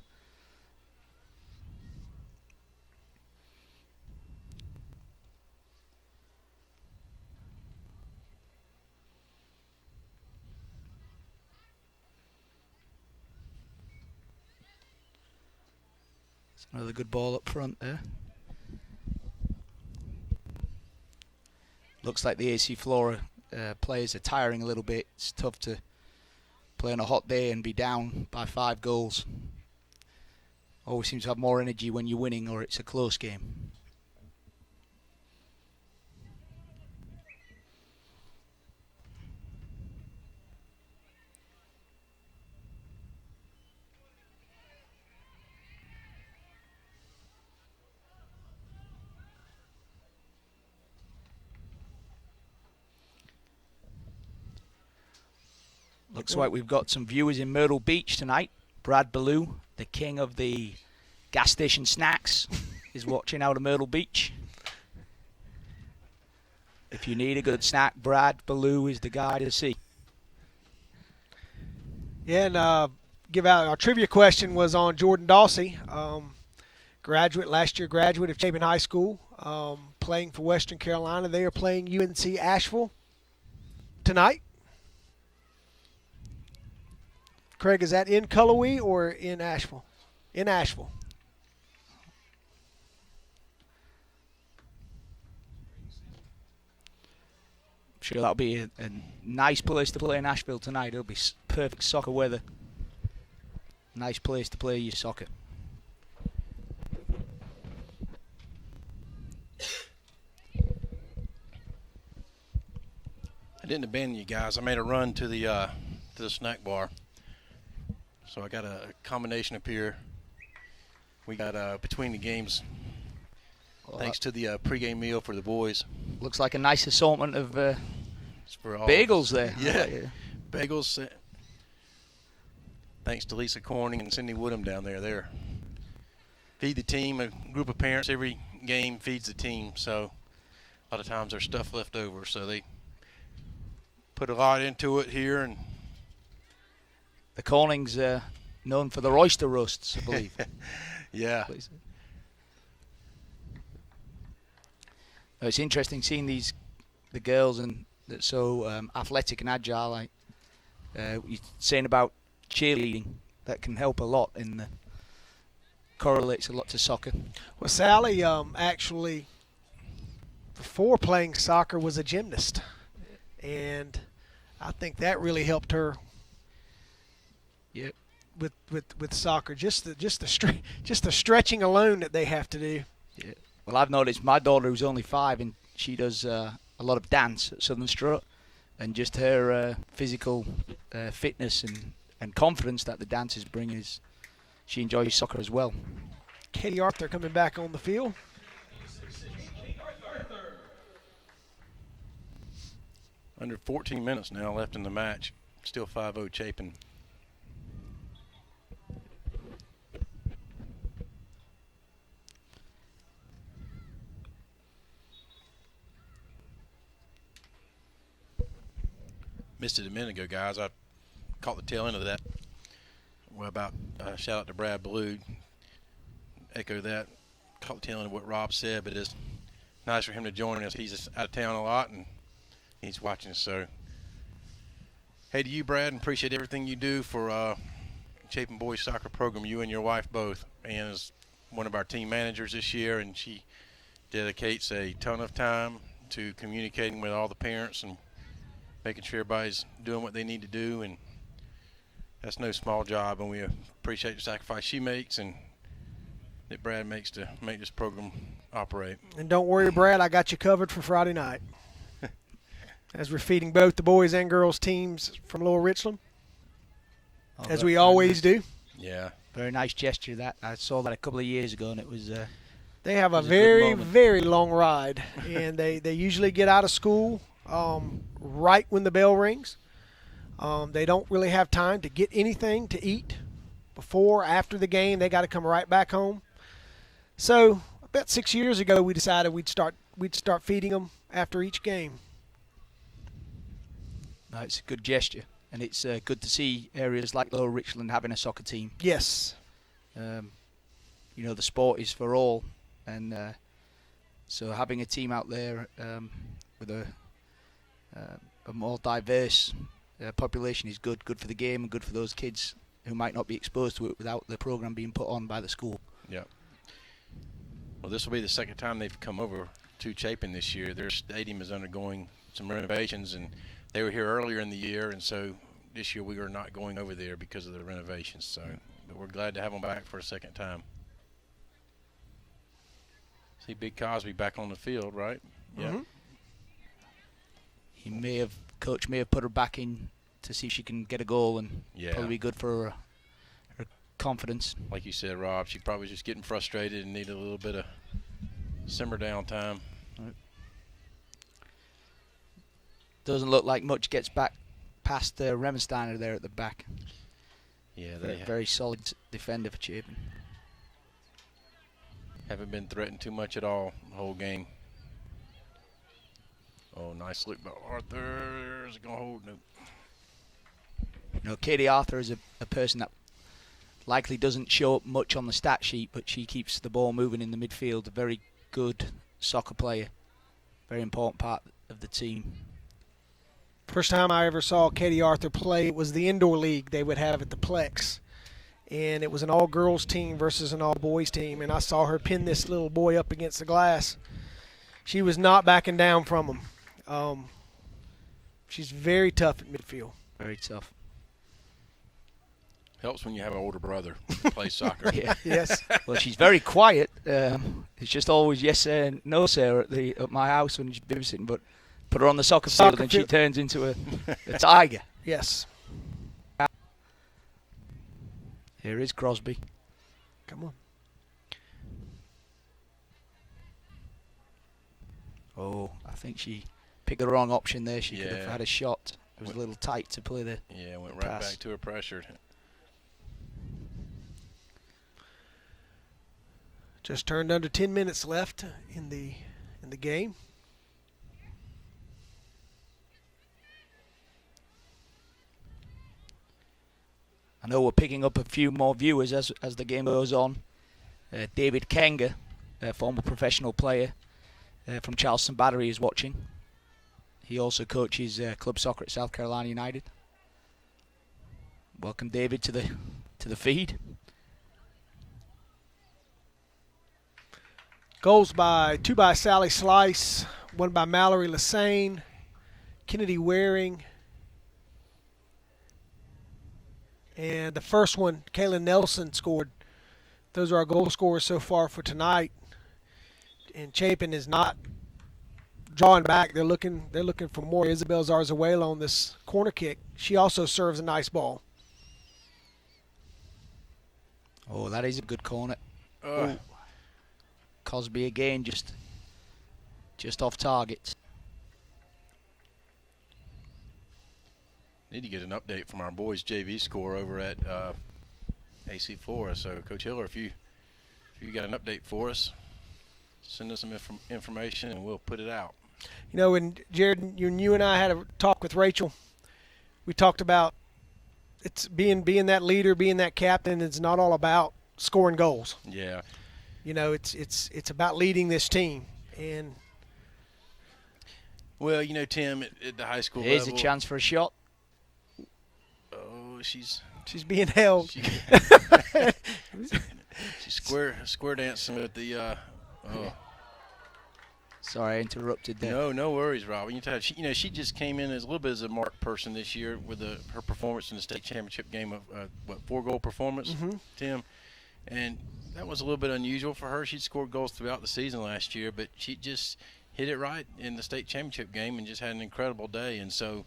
Another good ball up front there. Looks like the AC Flora players are tiring a little bit. It's tough to play on a hot day and be down by 5 goals. Always seems to have more energy when you're winning or it's a close game. Looks like we've got some viewers in Myrtle Beach tonight. Brad Ballou, the king of the gas station snacks, is watching out of Myrtle Beach. If you need a good snack, Brad Ballou is the guy to see. Yeah, and give out our trivia question was on Jordan Dawsey, last year graduate of Chapin High School, playing for Western Carolina. They are playing UNC Asheville tonight. Craig, is that in Cullowhee or in Asheville? In Asheville. I'm sure that'll be a nice place to play in Asheville tonight. It'll be perfect soccer weather. Nice place to play your soccer. I didn't abandon you guys. I made a run to the snack bar. So I got a combination up here. We got between the games, thanks to the pregame meal for the boys. Looks like a nice assortment of For all bagels there. Yeah, bagels. Thanks to Lisa Corning and Cindy Woodham down there. They're feed the team. A group of parents every game feeds the team, so a lot of times there's stuff left over. So they put a lot into it here. And the Corning's known for their oyster roasts, I believe. yeah. Please. It's interesting seeing the girls and that's so athletic and agile. Like you're saying about cheerleading, that can help a lot correlates a lot to soccer. Well, Sally actually, before playing soccer, was a gymnast, and I think that really helped her. Yep. With soccer, just the stretching alone that they have to do. Yeah. Well, I've noticed my daughter, who's only 5, and she does a lot of dance at Southern Strut, and just her physical fitness and confidence that the dances bring is she enjoys soccer as well. Katie Arthur coming back on the field. Under 14 minutes now left in the match. Still 5-0 Chapin. Missed it a minute ago, guys. I caught the tail end of that. Well, about shout out to Brad Blue. Echo that. Caught the tail end of what Rob said, but it's nice for him to join us. He's out of town a lot, and he's watching us. So, hey to you, Brad, and appreciate everything you do for Chapin Boys Soccer Program, you and your wife both. Ann is one of our team managers this year, and she dedicates a ton of time to communicating with all the parents and making sure everybody's doing what they need to do, and that's no small job, and we appreciate the sacrifice she makes and that Brad makes to make this program operate. And don't worry, Brad, I got you covered for Friday night. As we're feeding both the boys and girls teams from Lower Richland, as we always do. Yeah. Very nice gesture that. I saw that a couple of years ago, and it was they have a good very, moment. very long ride, and they usually get out of school right when the bell rings. They don't really have time to get anything to eat before, after the game. They got to come right back home. So about 6 years ago, we decided we'd start feeding them after each game. No, it's a good gesture, and it's good to see areas like Lower Richland having a soccer team. Yes. The sport is for all, and so having a team out there with a more diverse population is good for the game and good for those kids who might not be exposed to it without the program being put on by the school. Yeah. Well, this will be the second time they've come over to Chapin this year. Their stadium is undergoing some renovations, and they were here earlier in the year, and so this year we are not going over there because of the renovations. So, but we're glad to have them back for a second time. See Big Cosby back on the field, right? Yeah. Mm-hmm. Coach may have put her back in to see if she can get a goal, and probably be good for her confidence. Like you said, Rob, she probably was just getting frustrated and needed a little bit of simmer down time. Right. Doesn't look like much gets back past Remensteiner there at the back. Yeah, they very solid defender for Chapin. Haven't been threatened too much at all the whole game. Oh, nice look by Arthur. Is it going to hold? Nope. Katie Arthur is a person that likely doesn't show up much on the stat sheet, but she keeps the ball moving in the midfield. A very good soccer player. Very important part of the team. First time I ever saw Katie Arthur play, it was the indoor league they would have at the Plex. And it was an all-girls team versus an all-boys team, and I saw her pin this little boy up against the glass. She was not backing down from him. She's very tough at midfield. Very tough. Helps when you have an older brother who plays soccer. Yeah. Yes. Well, she's very quiet. It's just always yes sir and no sir at my house when she's babysitting, but put her on the soccer field and she turns into a tiger. Yes. Here is Crosby. Come on. Oh, I think she picked the wrong option there. She could have Yeah. had a shot. It was a little tight to play the Yeah, went right pass. back to her pressure. Just turned under 10 minutes left in the game. I know we're picking up a few more viewers as the game goes on. David Kenga, a former professional player from Charleston Battery, is watching. He also coaches club soccer at South Carolina United. Welcome, David, to the feed. Goals two by Sally Slice, one by Mallory Lassane, Kennedy Waring, and the first one, Kaylin Nelson scored. Those are our goal scorers so far for tonight. And Chapin is not drawing back. They're looking for more. Isabel Zarzuela on this corner kick. She also serves a nice ball. Oh, that is a good corner. Cosby again, just off target. Need to get an update from our boys JV score over at AC Flora. So, Coach Hiller, if you got an update for us, send us some information and we'll put it out. You know, when Jared, you and I had a talk with Rachel, we talked about it's being that leader, being that captain. It's not all about scoring goals. Yeah. You know, it's about leading this team. And well, you know, Tim, at the high school Here's level, a chance for a shot. Oh, she's being held. she's square dancing with the. Sorry, I interrupted there. No worries, Rob. She just came in as a little bit as a marked person this year with her performance in the state championship game of 4-goal performance, Tim, and that was a little bit unusual for her. She'd scored goals throughout the season last year, but she just hit it right in the state championship game and just had an incredible day. And so,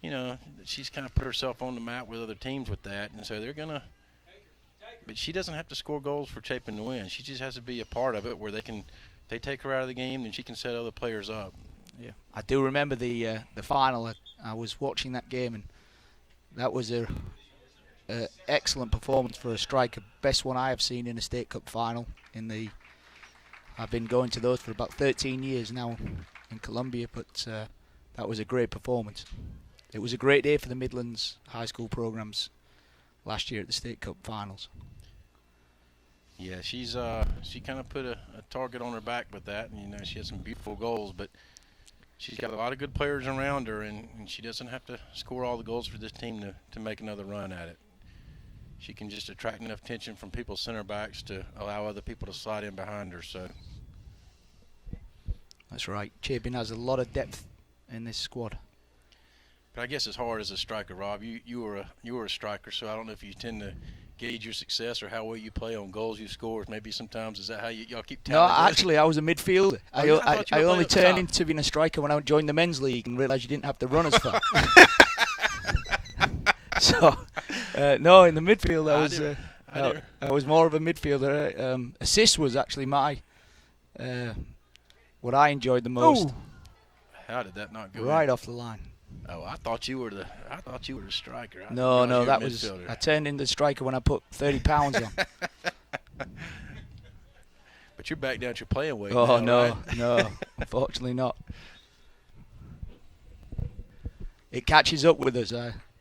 you know, she's kind of put herself on the map with other teams with that, and so they're gonna. But she doesn't have to score goals for Chapin to win. She just has to be a part of it where they take her out of the game, then she can set other players up. Yeah, I do remember the final. I was watching that game, and that was a excellent performance for a striker. Best one I have seen in a state cup final. I've been going to those for about 13 years now in Columbia, but that was a great performance. It was a great day for the Midlands high school programs last year at the state cup finals. Yeah, she kind of put a target on her back with that, and you know she had some beautiful goals, but she's got a lot of good players around her, and she doesn't have to score all the goals for this team to make another run at it. She can just attract enough attention from people's center backs to allow other people to slide in behind her. So that's right. Chapin has a lot of depth in this squad. But I guess it's hard as a striker, Rob. You were a striker, so I don't know if you tend to gauge your success or how well you play on goals you score. Maybe sometimes is that how y'all keep No, tallying? actually, I was a midfielder. I thought you I were only playing up turned top. into being a striker when I joined the men's league and realised you didn't have to run as far. So, no, in the midfield I was more of a midfielder. Assist was actually what I enjoyed the most. Ooh. How did that not go Right in? off the line. Oh, I thought you were the striker. I No, didn't realize you were a that was. midfielder. I turned into striker when I put 30 pounds on. But you're back down at your playing weight. Oh now, no, right? no, unfortunately not. It catches up with us.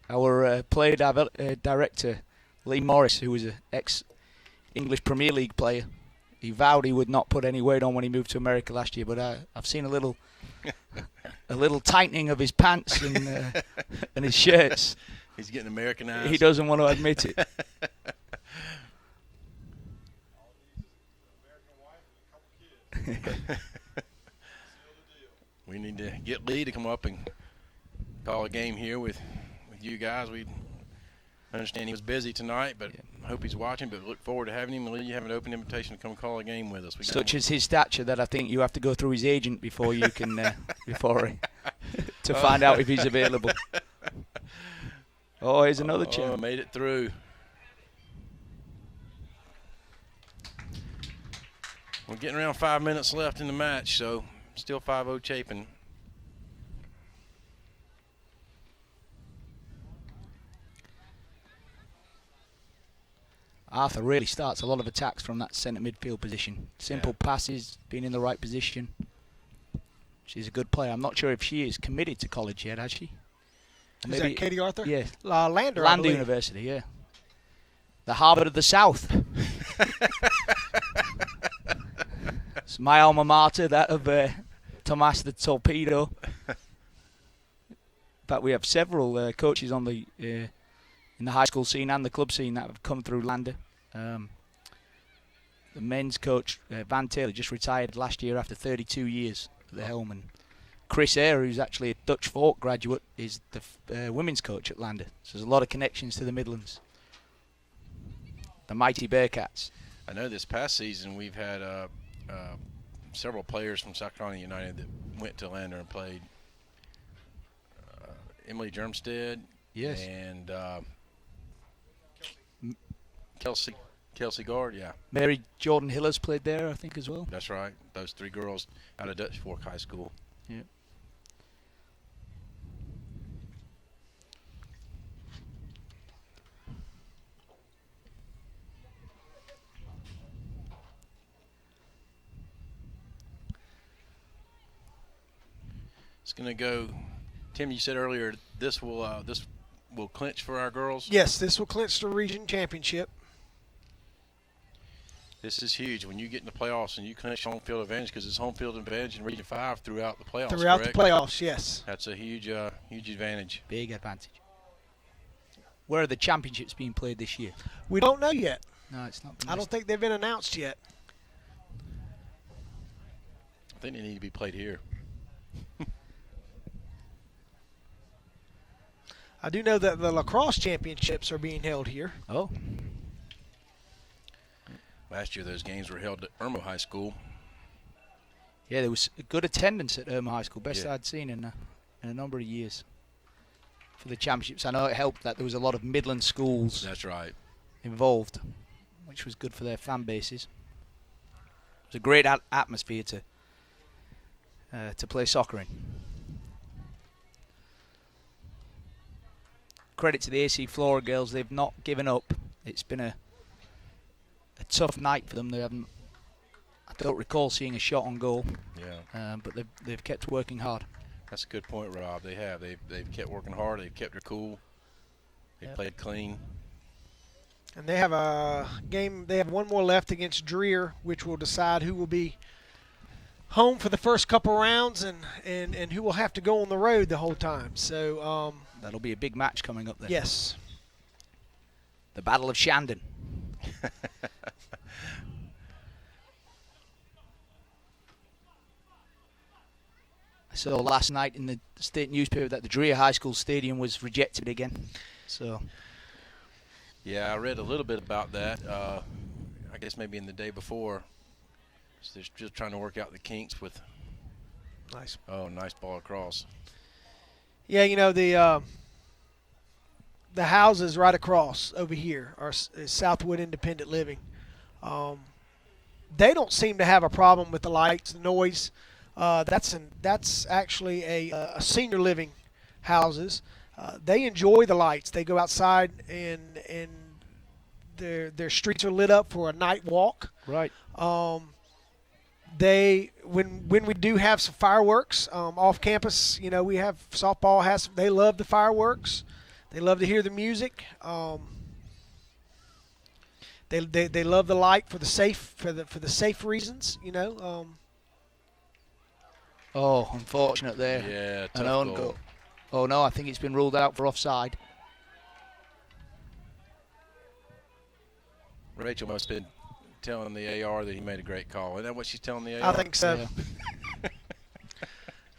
Our player director, Lee Morris, who was an ex-English Premier League player, he vowed he would not put any weight on when he moved to America last year. But I've seen a little tightening of his pants and his shirts. He's getting Americanized. He doesn't want to admit it. We need to get Lee to come up and call a game here with you guys. We understand he was busy tonight, but I hope he's watching. But look forward to having him. Lee, you have an open invitation to come call a game with us. Such as his stature that I think you have to go through his agent before you can to find out if he's available. Oh, here's another chance. Made it through. We're getting around 5 minutes left in the match, so still 5-0 Chapin. Arthur really starts a lot of attacks from that centre midfield position. Simple passes, being in the right position. She's a good player. I'm not sure if she is committed to college yet, has she? Is that Katie Arthur? Yeah. Lander, I Lander believe. University, yeah. The Harvard of the South. It's my alma mater, that of Tomas the Torpedo. In fact, we have several coaches on the in the high school scene and the club scene that have come through Lander. The men's coach, Van Taylor, just retired last year after 32 years at the helm. And Chris Eyre, who's actually a Dutch Fork graduate, is the women's coach at Lander. So there's a lot of connections to the Midlands. The mighty Bearcats. I know this past season we've had several players from South Carolina United that went to Lander and played. Emily Germstead. Yes. And Kelsey Gard, yeah. Mary Jordan Hillers played there, I think, as well. That's right. Those 3 girls out of Dutch Fork High School. Yeah. It's going to go. Tim, you said earlier this will clinch for our girls. Yes, this will clinch the region championship. This is huge when you get in the playoffs and you clinch home field advantage, because it's home field advantage in Region 5 throughout the playoffs. Throughout correct? the playoffs, yes. That's a huge advantage. Big advantage. Where are the championships being played this year? We don't know yet. No, it's not. I don't think they've been announced yet. I think they need to be played here. I do know that the lacrosse championships are being held here. Oh. Last year those games were held at Irmo High School. Yeah, there was a good attendance at Irma High School, best Yeah. I'd seen in a number of years for the championships. I know it helped that there was a lot of Midland schools That's right. involved, which was good for their fan bases. It was a great atmosphere to play soccer in. Credit to the AC Flora girls, they've not given up. It's been a tough night for them. They haven't. I don't recall seeing a shot on goal. Yeah. But they've kept working hard. That's a good point, Rob. They have. They've kept working hard. They've kept her cool. They played clean. And they have a game. They have one more left against Dreer, which will decide who will be home for the first couple rounds and who will have to go on the road the whole time. So That'll be a big match coming up there. yes, The Battle of Shandon. I saw last night in the state newspaper that the Dreer High School stadium was rejected again. So Yeah, I read a little bit about that. I guess maybe in the day before. So they're just trying to work out the kinks with. nice. Oh, nice ball across. Yeah, you know the houses right across over here are Southwood Independent Living. They don't seem to have a problem with the lights, the noise. That's actually a senior living houses. They enjoy the lights. They go outside and their streets are lit up for a night walk. right. They when we do have some fireworks off campus, you know, we have softball has. They love the fireworks. They love to hear the music. They love the light for the safe reasons, you know. Oh, unfortunate there. Yeah, tough An own goal. Oh no, I think it's been ruled out for offside. Rachel must have been telling the AR that he made a great call. Isn't that what she's telling the AR? I think so. Yeah.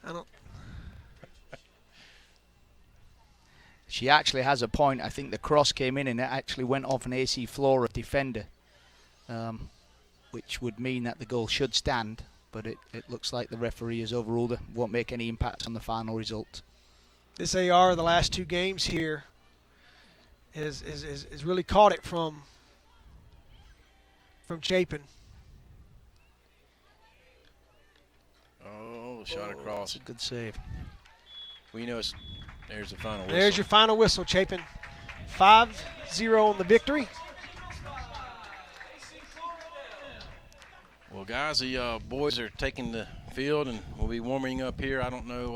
I don't. She actually has a point. I think the cross came in and it actually went off an AC Flora defender, which would mean that the goal should stand. But it looks like the referee has overruled it. Won't make any impact on the final result. This AR the last two games here is really caught it from Chapin. Oh, shot across. That's a good save. Well, you know, there's the final whistle. There's your final whistle, Chapin. 5-0 on the victory. Well, guys, the boys are taking the field, and we'll be warming up here. I don't know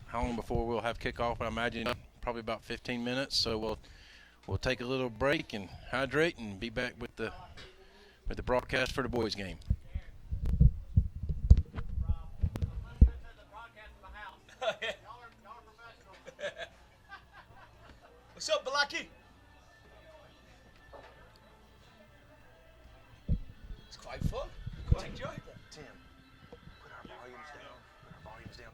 how long before we'll have kickoff. I imagine probably about 15 minutes. So we'll take a little break and hydrate, and be back with the broadcast for the boys' game. What's up, Balaki? It's quite fun. Quite enjoyable. Tim, put our volumes down. Put our volumes down.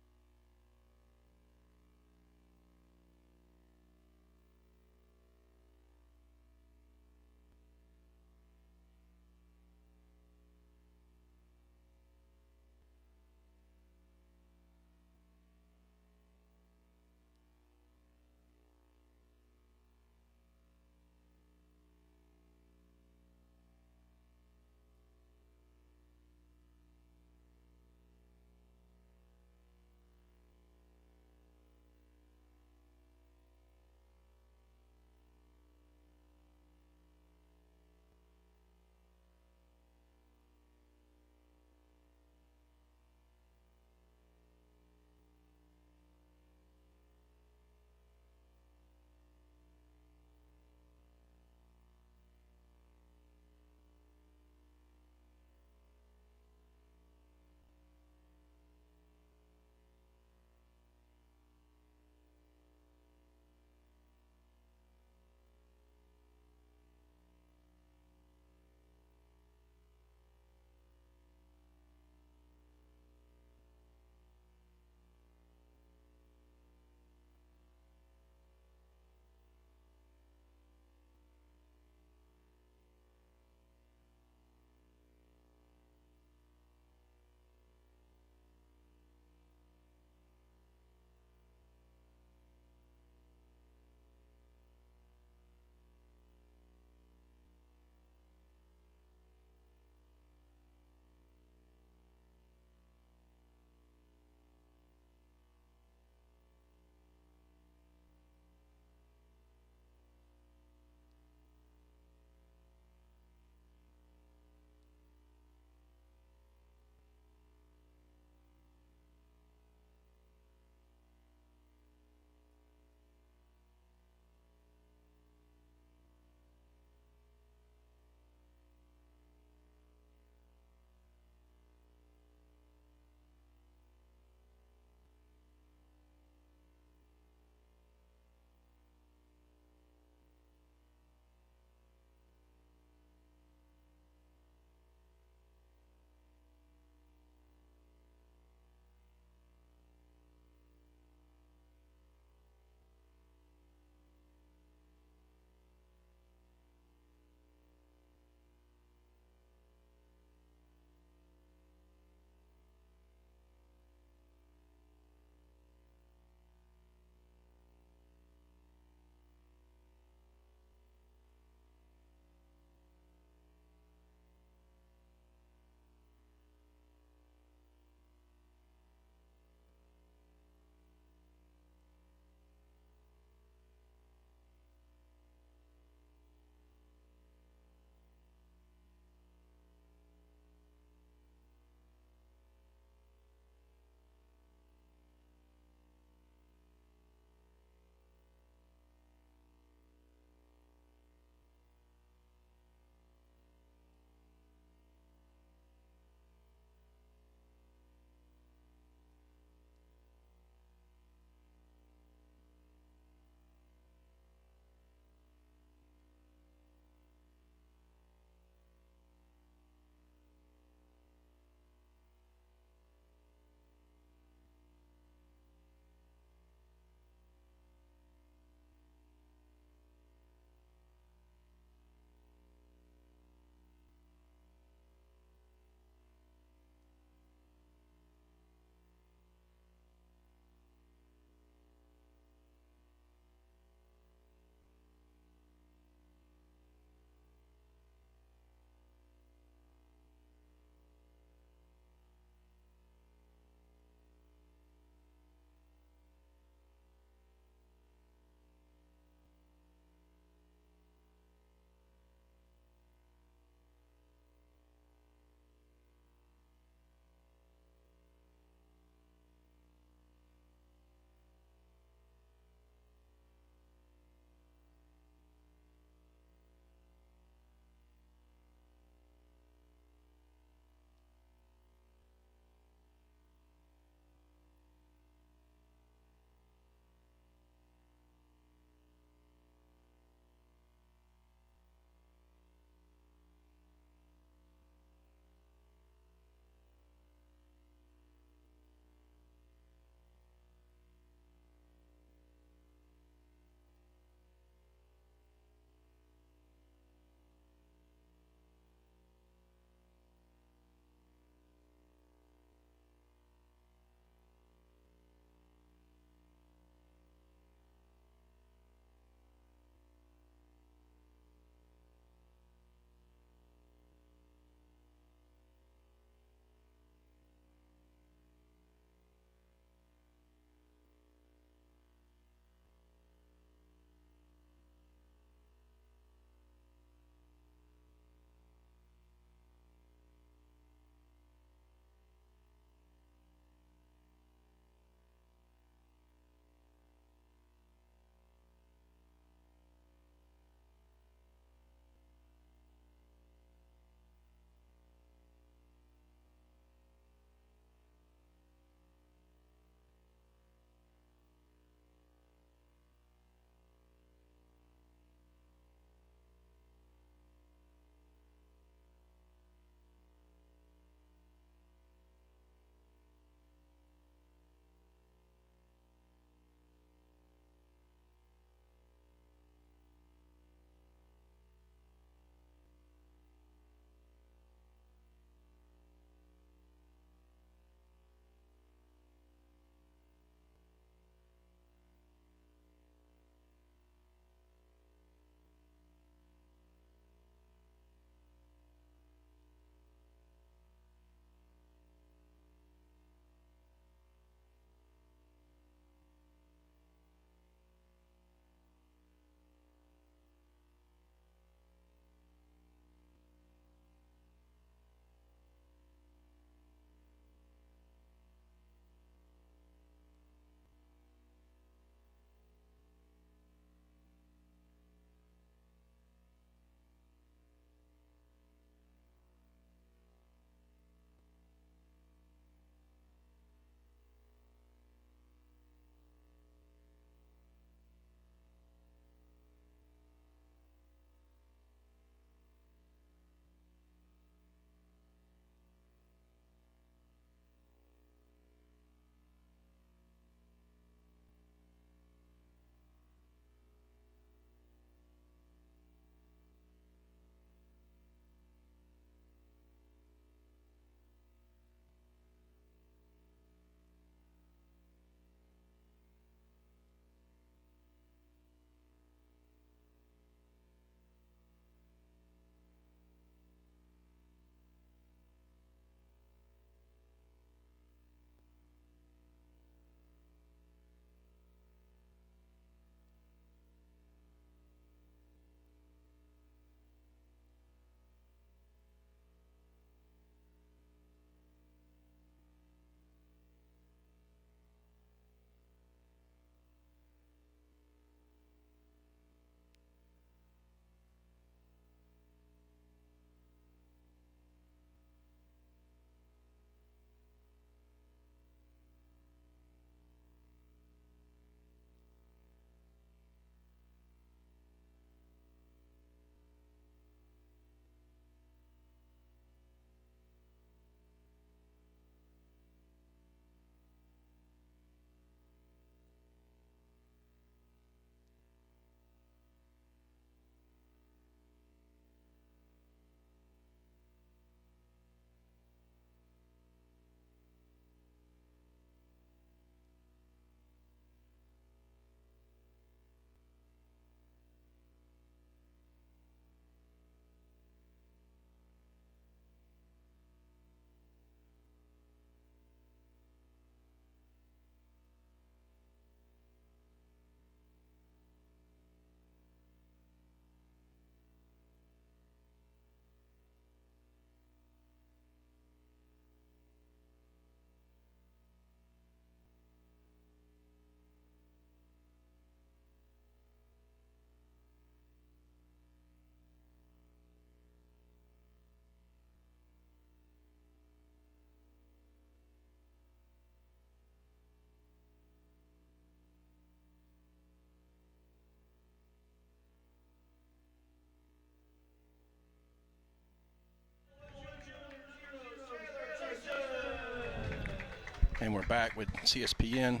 And we're back with CSPN.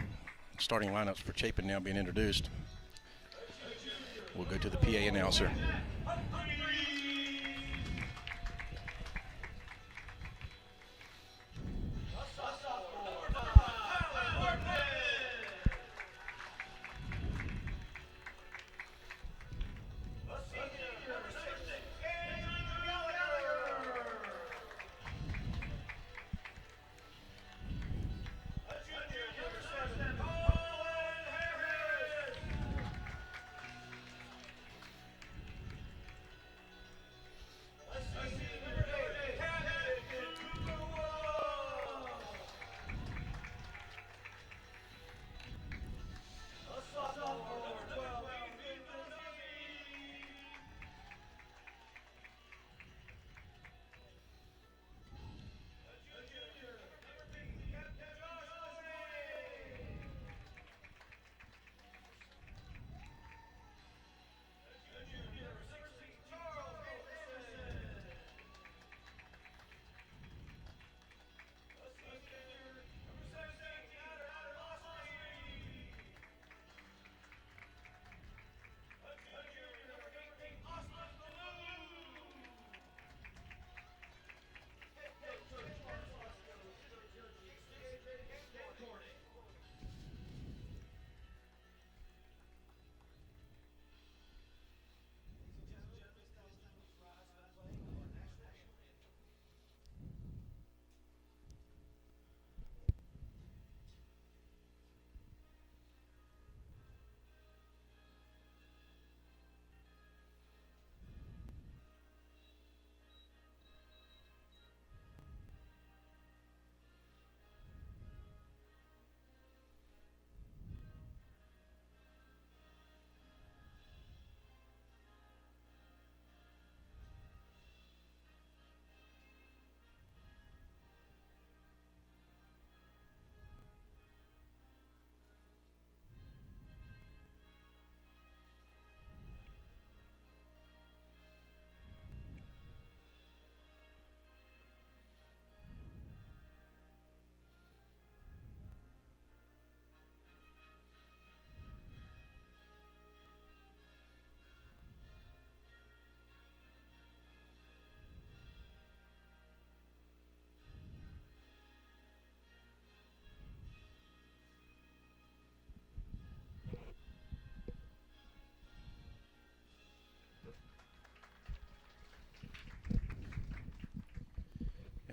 Starting lineups for Chapin now being introduced. We'll go to the PA announcer.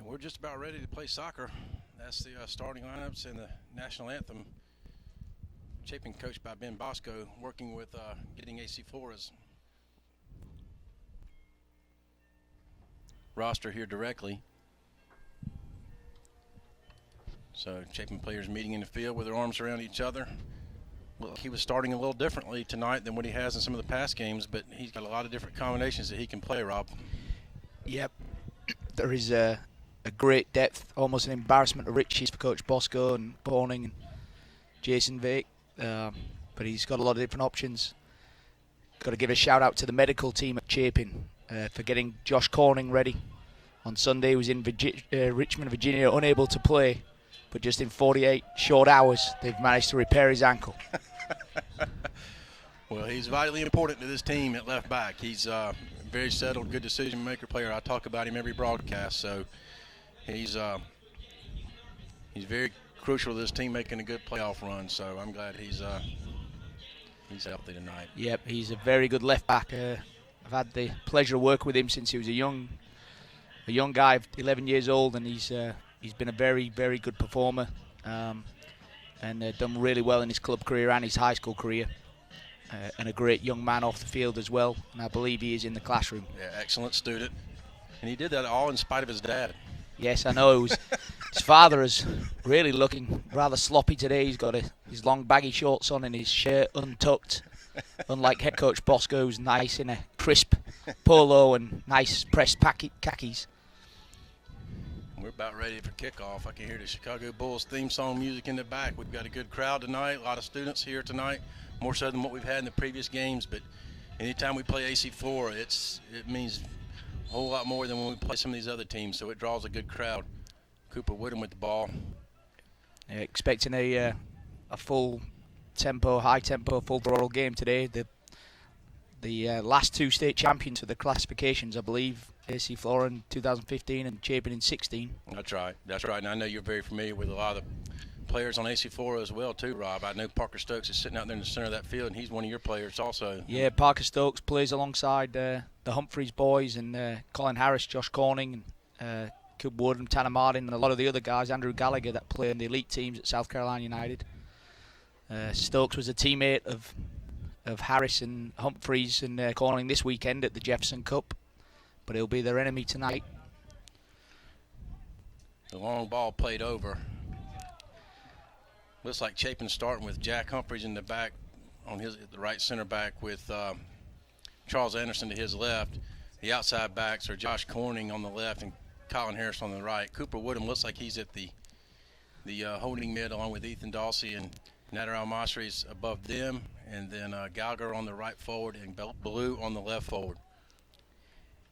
We're just about ready to play soccer. That's the starting lineups and the national anthem. Chapin coached by Ben Bosco, working with getting AC Flora's roster here directly. So Chapin players meeting in the field with their arms around each other. Well, he was starting a little differently tonight than what he has in some of the past games, but he's got a lot of different combinations that he can play, Rob. Yep. There is a great depth, almost an embarrassment of riches for Coach Bosco and Corning and Jason Vick. But he's got a lot of different options. Got to give a shout out to the medical team at Chapin for getting Josh Corning ready. On Sunday he was in Richmond, Virginia, unable to play, but just in 48 short hours they've managed to repair his ankle. Well, he's vitally important to this team at left back. He's a very settled, good decision maker player. I talk about him every broadcast, so he's very crucial to this team making a good playoff run. So I'm glad he's healthy tonight. Yep, he's a very good left back. I've had the pleasure of working with him since he was a young guy, 11 years old, and he's been a very, very good performer, and done really well in his club career and his high school career, and a great young man off the field as well. And I believe he is in the classroom. Yeah, excellent student, and he did that all in spite of his dad. Yes, I know. His father is really looking rather sloppy today. He's got his long baggy shorts on and his shirt untucked, unlike head coach Bosco, who's nice in a crisp polo and nice pressed khakis. We're about ready for kickoff. I can hear the Chicago Bulls theme song music in the back. We've got a good crowd tonight, a lot of students here tonight, more so than what we've had in the previous games. But anytime we play AC Flora, it means a whole lot more than when we play some of these other teams, so it draws a good crowd. Cooper Woodham with the ball. Expecting a full tempo, high tempo, full throttle game today. The last two state champions for the classifications, I believe, AC Flora in 2015 and Chapin in 16. That's right. And I know you're very familiar with a lot of the players on AC Flora as well, too, Rob. I know Parker Stokes is sitting out there in the center of that field, and he's one of your players also. Yeah, Parker Stokes plays alongside the Humphreys boys and Colin Harris, Josh Corning, and Cub Wood and Tanner Martin, and a lot of the other guys, Andrew Gallagher, that play in the elite teams at South Carolina United. Stokes was a teammate of Harris and Humphreys and Corning this weekend at the Jefferson Cup, but he'll be their enemy tonight. The long ball played over. Looks like Chapin starting with Jack Humphreys in the back on the right center back with Charles Anderson to his left. The outside backs are Josh Corning on the left and Colin Harris on the right. Cooper Woodham looks like he's at the holding mid along with Ethan Dawsey, and Nader Al-Masri's above them, and then Gallagher on the right forward and Ballou on the left forward.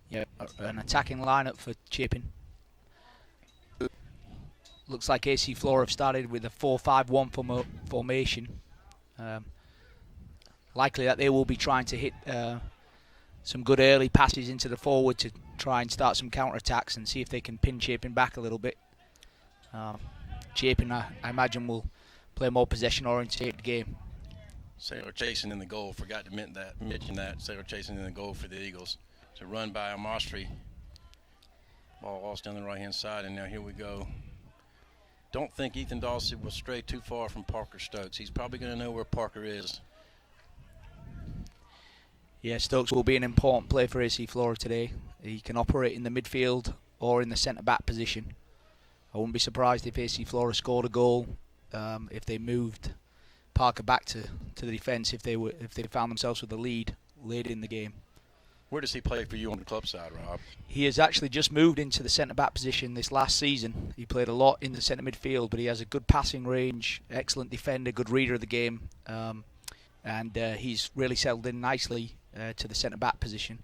Yeah, an attacking lineup for Chapin. Looks like AC Flora have started with a 4-5-1 formation. Likely that they will be trying to hit some good early passes into the forward to try and start some counter-attacks and see if they can pin Chapin back a little bit. Chapin, I imagine, will play a more possession-oriented game. Sailor chasing in the goal. Forgot to mention that. Sailor chasing in the goal for the Eagles. It's a run by Amastri. Ball lost down the right-hand side, and now here we go. Don't think Ethan Dawsey will stray too far from Parker Stokes. He's probably going to know where Parker is. Yeah, Stokes will be an important player for AC Flora today. He can operate in the midfield or in the centre-back position. I wouldn't be surprised if AC Flora scored a goal if they moved Parker back to the defence if they found themselves with the lead late in the game. Where does he play for you on the club side, Rob? He has actually just moved into the centre-back position this last season. He played a lot in the centre midfield, but he has a good passing range, excellent defender, good reader of the game, and he's really settled in nicely to the centre-back position.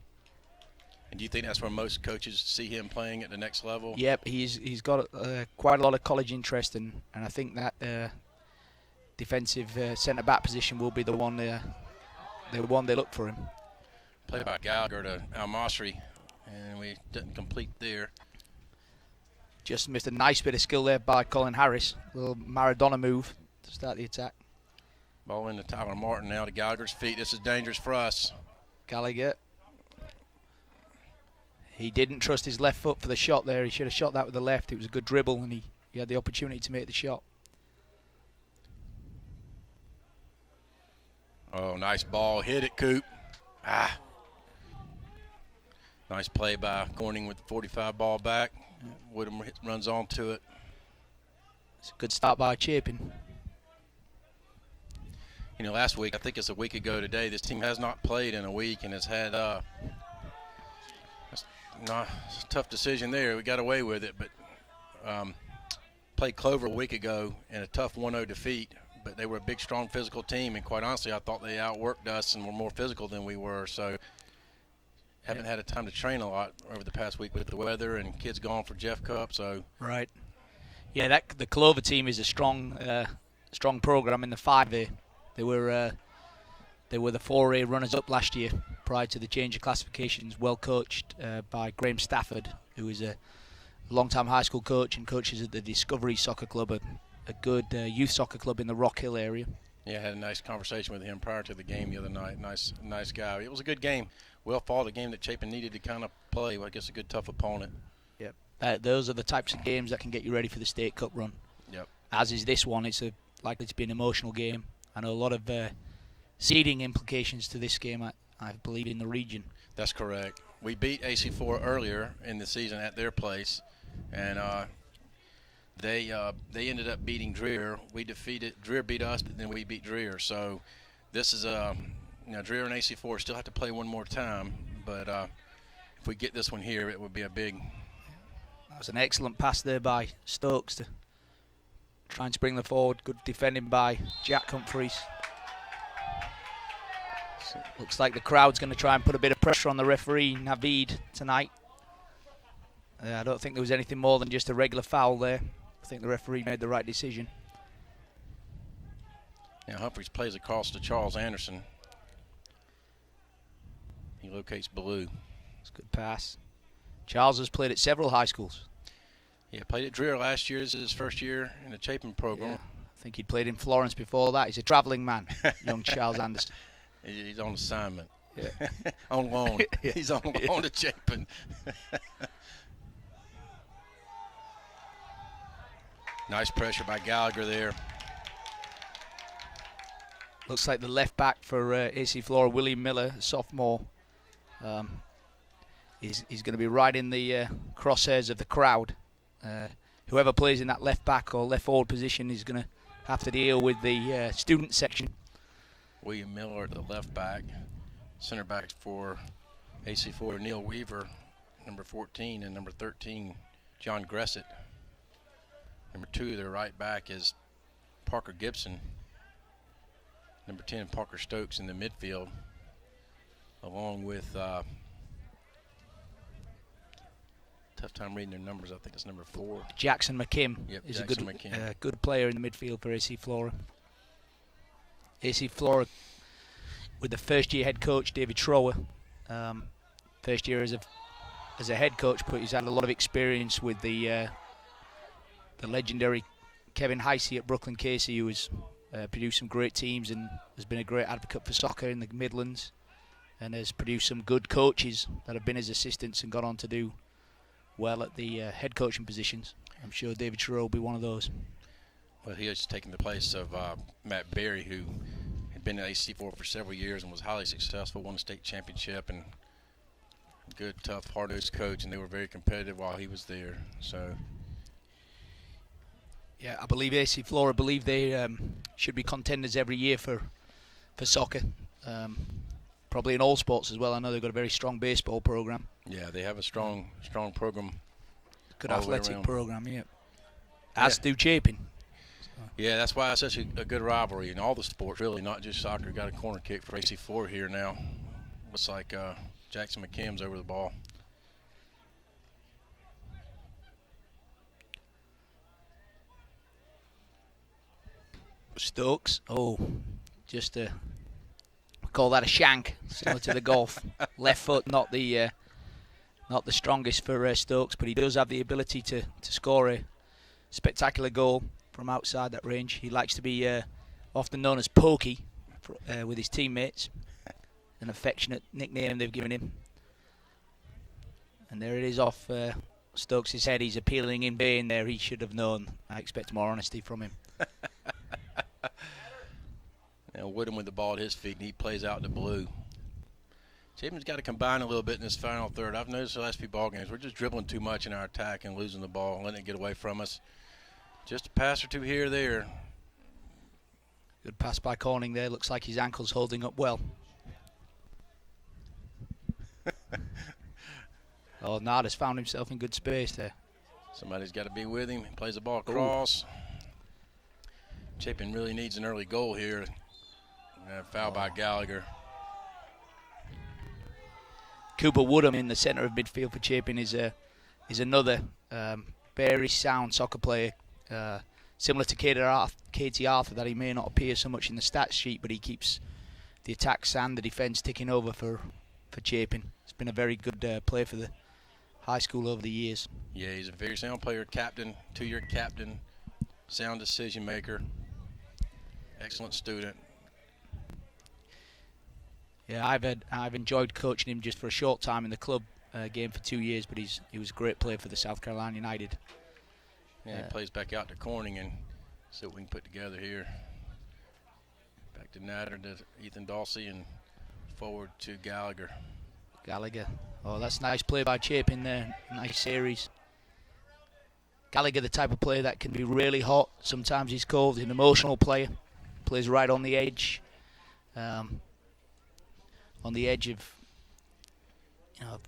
And do you think that's where most coaches see him playing at the next level? Yep, he's got quite a lot of college interest, and I think that defensive centre-back position will be the one they look for him. Play by Gallagher to Al-Masri, and we didn't complete there. Just missed a nice bit of skill there by Colin Harris. A little Maradona move to start the attack. Ball into Tyler Martin now to Gallagher's feet. This is dangerous for us. Gallagher. He didn't trust his left foot for the shot there. He should have shot that with the left. It was a good dribble, and he had the opportunity to make the shot. Oh, nice ball. Hit it, Coop. Nice play by Corning with the 45 ball back. Woodham runs on to it. It's a good start by Chapin. You know, last week, I think it's a week ago today, this team has not played in a week and has had it's a tough decision there. We got away with it, but played Clover a week ago in a tough 1-0 defeat. But they were a big, strong, physical team, and quite honestly, I thought they outworked us and were more physical than we were. So haven't had a time to train a lot over the past week with the weather and kids gone for Jeff Cup. So right, yeah, the Clover team is a strong program in the 5A. They were the 4A runners-up last year prior to the change of classifications. Well coached by Graham Stafford, who is a long-time high school coach and coaches at the Discovery Soccer Club, a good youth soccer club in the Rock Hill area. Yeah, I had a nice conversation with him prior to the game the other night. Nice guy. It was a good game. Well fought, a game that Chapin needed to kind of play. Well, I guess a good, tough opponent. Yep. Those are the types of games that can get you ready for the state cup run. Yep. As is this one. It's likely to be an emotional game. I know a lot of seeding implications to this game, I believe, in the region. That's correct. We beat AC Flora earlier in the season at their place, and they ended up beating Dreer. Dreer beat us, but then we beat Dreer. So this is Dreer and AC Flora still have to play one more time, but if we get this one here, it would be a big. That was an excellent pass there by Stokes to try and spring the forward. Good defending by Jack Humphreys. Looks like the crowd's going to try and put a bit of pressure on the referee, Naveed, tonight. I don't think there was anything more than just a regular foul there. I think the referee made the right decision. Now Humphreys plays across to Charles Anderson. He locates Blue. It's a good pass. Charles has played at several high schools. Yeah, played at Dreer last year. This is his first year in the Chapin program. Yeah. I think he'd played in Florence before that. He's a travelling man, young Charles Anderson. He's on assignment. Yeah. On loan. Yeah. He's on loan to Chapin. Nice pressure by Gallagher there. Looks like the left back for AC Flora, William Miller, a sophomore. He's going to be right in the crosshairs of the crowd. Whoever plays in that left back or left forward position is going to have to deal with the student section. William Miller at the left back. Center backs for AC Flora, Neil Weaver, number 14, and number 13, John Gressett. Number 2, their right back is Parker Gibson. Number 10, Parker Stokes in the midfield, along with tough time reading their numbers. I think it's number 4. Jackson McKim Yep, is Jackson a McKim. good player in the midfield for AC Flora. AC Flora with the first-year head coach David Schroer. First year as a head coach, but he's had a lot of experience with the legendary Kevin Heisey at Brooklyn Casey, who has produced some great teams and has been a great advocate for soccer in the Midlands, and has produced some good coaches that have been his assistants and gone on to do well at the head coaching positions. I'm sure David Schroer will be one of those. Well, he has taken the place of Matt Berry, who had been at AC4 for several years and was highly successful, won a state championship, and good, tough, hard-nosed coach, and they were very competitive while he was there. So, yeah, I believe AC Flora believe they should be contenders every year for soccer. Probably in all sports as well. I know they've got a very strong baseball program. yeah, they have a strong program. Good all the way athletic around. program, yeah. As do Chapin. Yeah, that's why it's such a good rivalry in all the sports, really, not just soccer. Got a corner kick for AC4 here now. Looks like Jackson McKim's over the ball. Stokes, just call that a shank, similar to the golf. Left foot, not the strongest for Stokes, but he does have the ability to score a spectacular goal from outside that range. He likes to be often known as Pokey with his teammates, an affectionate nickname they've given him. And there it is off Stokes' head. He's appealing in vain there. He should have known. I expect more honesty from him. Now Woodham with the ball at his feet, and he plays out to Blue. Chapin's got to combine a little bit in this final third. I've noticed the last few ball games, we're just dribbling too much in our attack and losing the ball and letting it get away from us. Just a pass or two here or there. Good pass by Corning there. Looks like his ankle's holding up well. Nada's found himself in good space there. Somebody's got to be with him. He plays the ball across. Chapin really needs an early goal here. Foul by Gallagher. Cooper Woodham in the centre of midfield for Chapin is another very sound soccer player, similar to Katie Arthur, that he may not appear so much in the stats sheet, but he keeps the attacks and the defence ticking over for Chapin. He's been a very good player for the high school over the years. Yeah, he's a very sound player, captain, 2-year captain, sound decision maker, excellent student. Yeah, I've enjoyed coaching him just for a short time in the club game for 2 years, but he was a great player for the South Carolina United. Yeah, he plays back out to Corning and see what we can put together here. Back to Natter to Ethan Dawsey and forward to Gallagher. That's a nice play by Chapin there. Nice series. Gallagher, the type of player that can be really hot. Sometimes he's cold. He's an emotional player. Plays right on the edge. On the edge of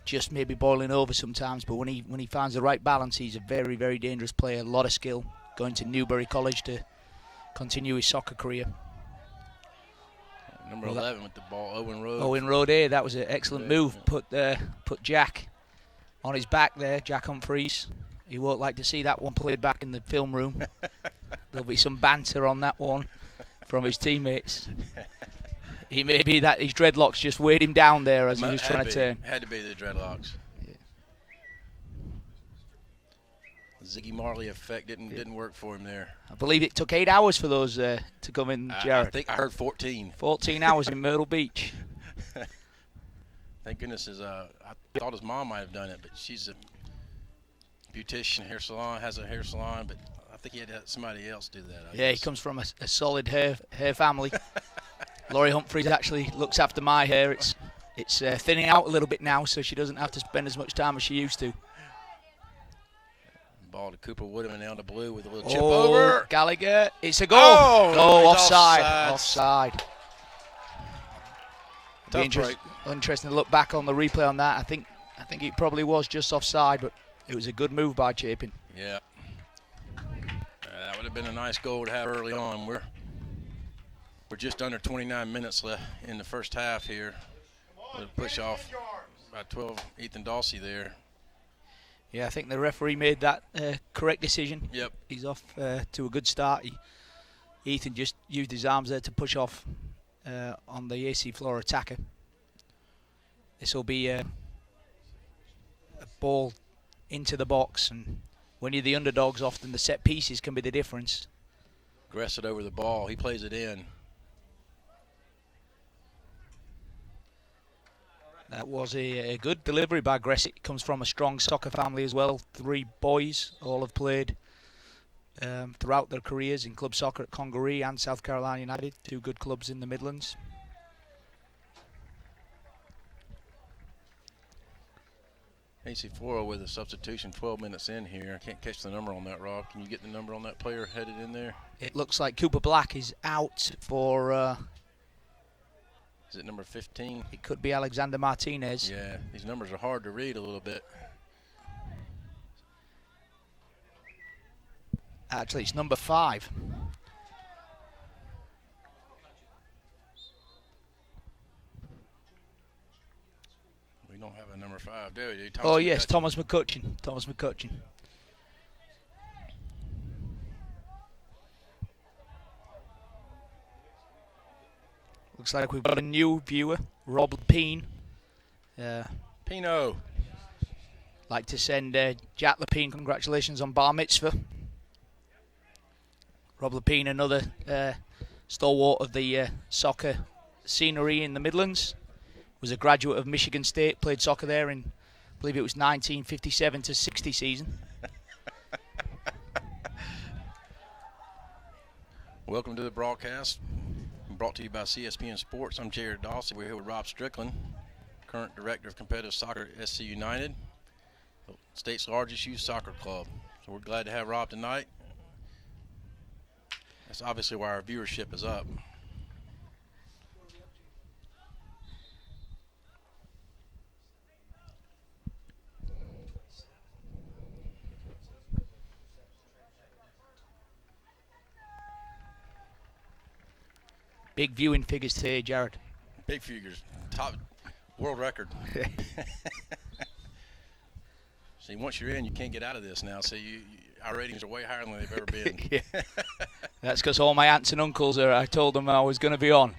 just maybe boiling over sometimes, but when he finds the right balance, he's a very, very dangerous player. A lot of skill. Going to Newbury College to continue his soccer career. Number 11 with the ball, Owen Rhodes. Owen Rhodes, that was an excellent move. Yeah. Put Jack on his back there, Jack Humphreys. He won't like to see that one played back in the film room. There'll be some banter on that one from his teammates. He may be that his dreadlocks just weighed him down there as he was trying to turn. Had to be the dreadlocks. Yeah. Ziggy Marley effect didn't work for him there. I believe it took 8 hours for those to come in, Jared. I think I heard 14. 14 hours in Myrtle Beach. Thank goodness I thought his mom might have done it, but she's a beautician, hair salon, has a hair salon, but I think he had to have somebody else do that. I Yeah, he guess. comes from a solid hair family. Laurie Humphreys actually looks after my hair. It's thinning out a little bit now, so she doesn't have to spend as much time as she used to. Ball to Cooper Woodham and down to Blue with a little chip over. Gallagher. It's a goal. Oh, he's offside. offside. Offside. Tough break. Interesting to look back on the replay on that. I think it probably was just offside, but it was a good move by Chapin. Yeah. That would have been a nice goal to have early on. We're just under 29 minutes left in the first half here. With a push off by 12, Ethan Dawsey there. Yeah, I think the referee made that correct decision. Yep. He's off to a good start. Ethan just used his arms there to push off on the AC Flora attacker. This will be a ball into the box, and when you're the underdogs, often the set pieces can be the difference. Gressed over the ball. He plays it in. That was a good delivery by Gressett. Comes from a strong soccer family as well. 3 boys, all have played throughout their careers in club soccer at Congaree and South Carolina United, 2 good clubs in the Midlands. AC Flora with a substitution 12 minutes in here. I can't catch the number on that, Rob. Can you get the number on that player headed in there? It looks like Cooper Black is out for... Is it number 15? it could be Alexander Martinez. Yeah, these numbers are hard to read a little bit. Actually, it's number 5. We don't have a number 5, do we? Oh, yes, Thomas McCutcheon. Thomas McCutcheon. Looks like we've got a new viewer, Rob Lepine. Pino. Like to send Jack Lepine congratulations on bar mitzvah. Rob Lepine, another stalwart of the soccer scenery in the Midlands. Was a graduate of Michigan State, played soccer there in, I believe it was 1957 to 60 season. Welcome to the broadcast. Brought to you by CSPN Sports. I'm Jared Dawson. We're here with Rob Strickland, current director of competitive soccer at SC United, the state's largest youth soccer club. So we're glad to have Rob tonight. That's obviously why our viewership is up. Big viewing figures today, Jared. Big figures, top world record. See, once you're in, you can't get out of this now. So our ratings are way higher than they've ever been. Yeah. That's because all my aunts and uncles I told them I was going to be on.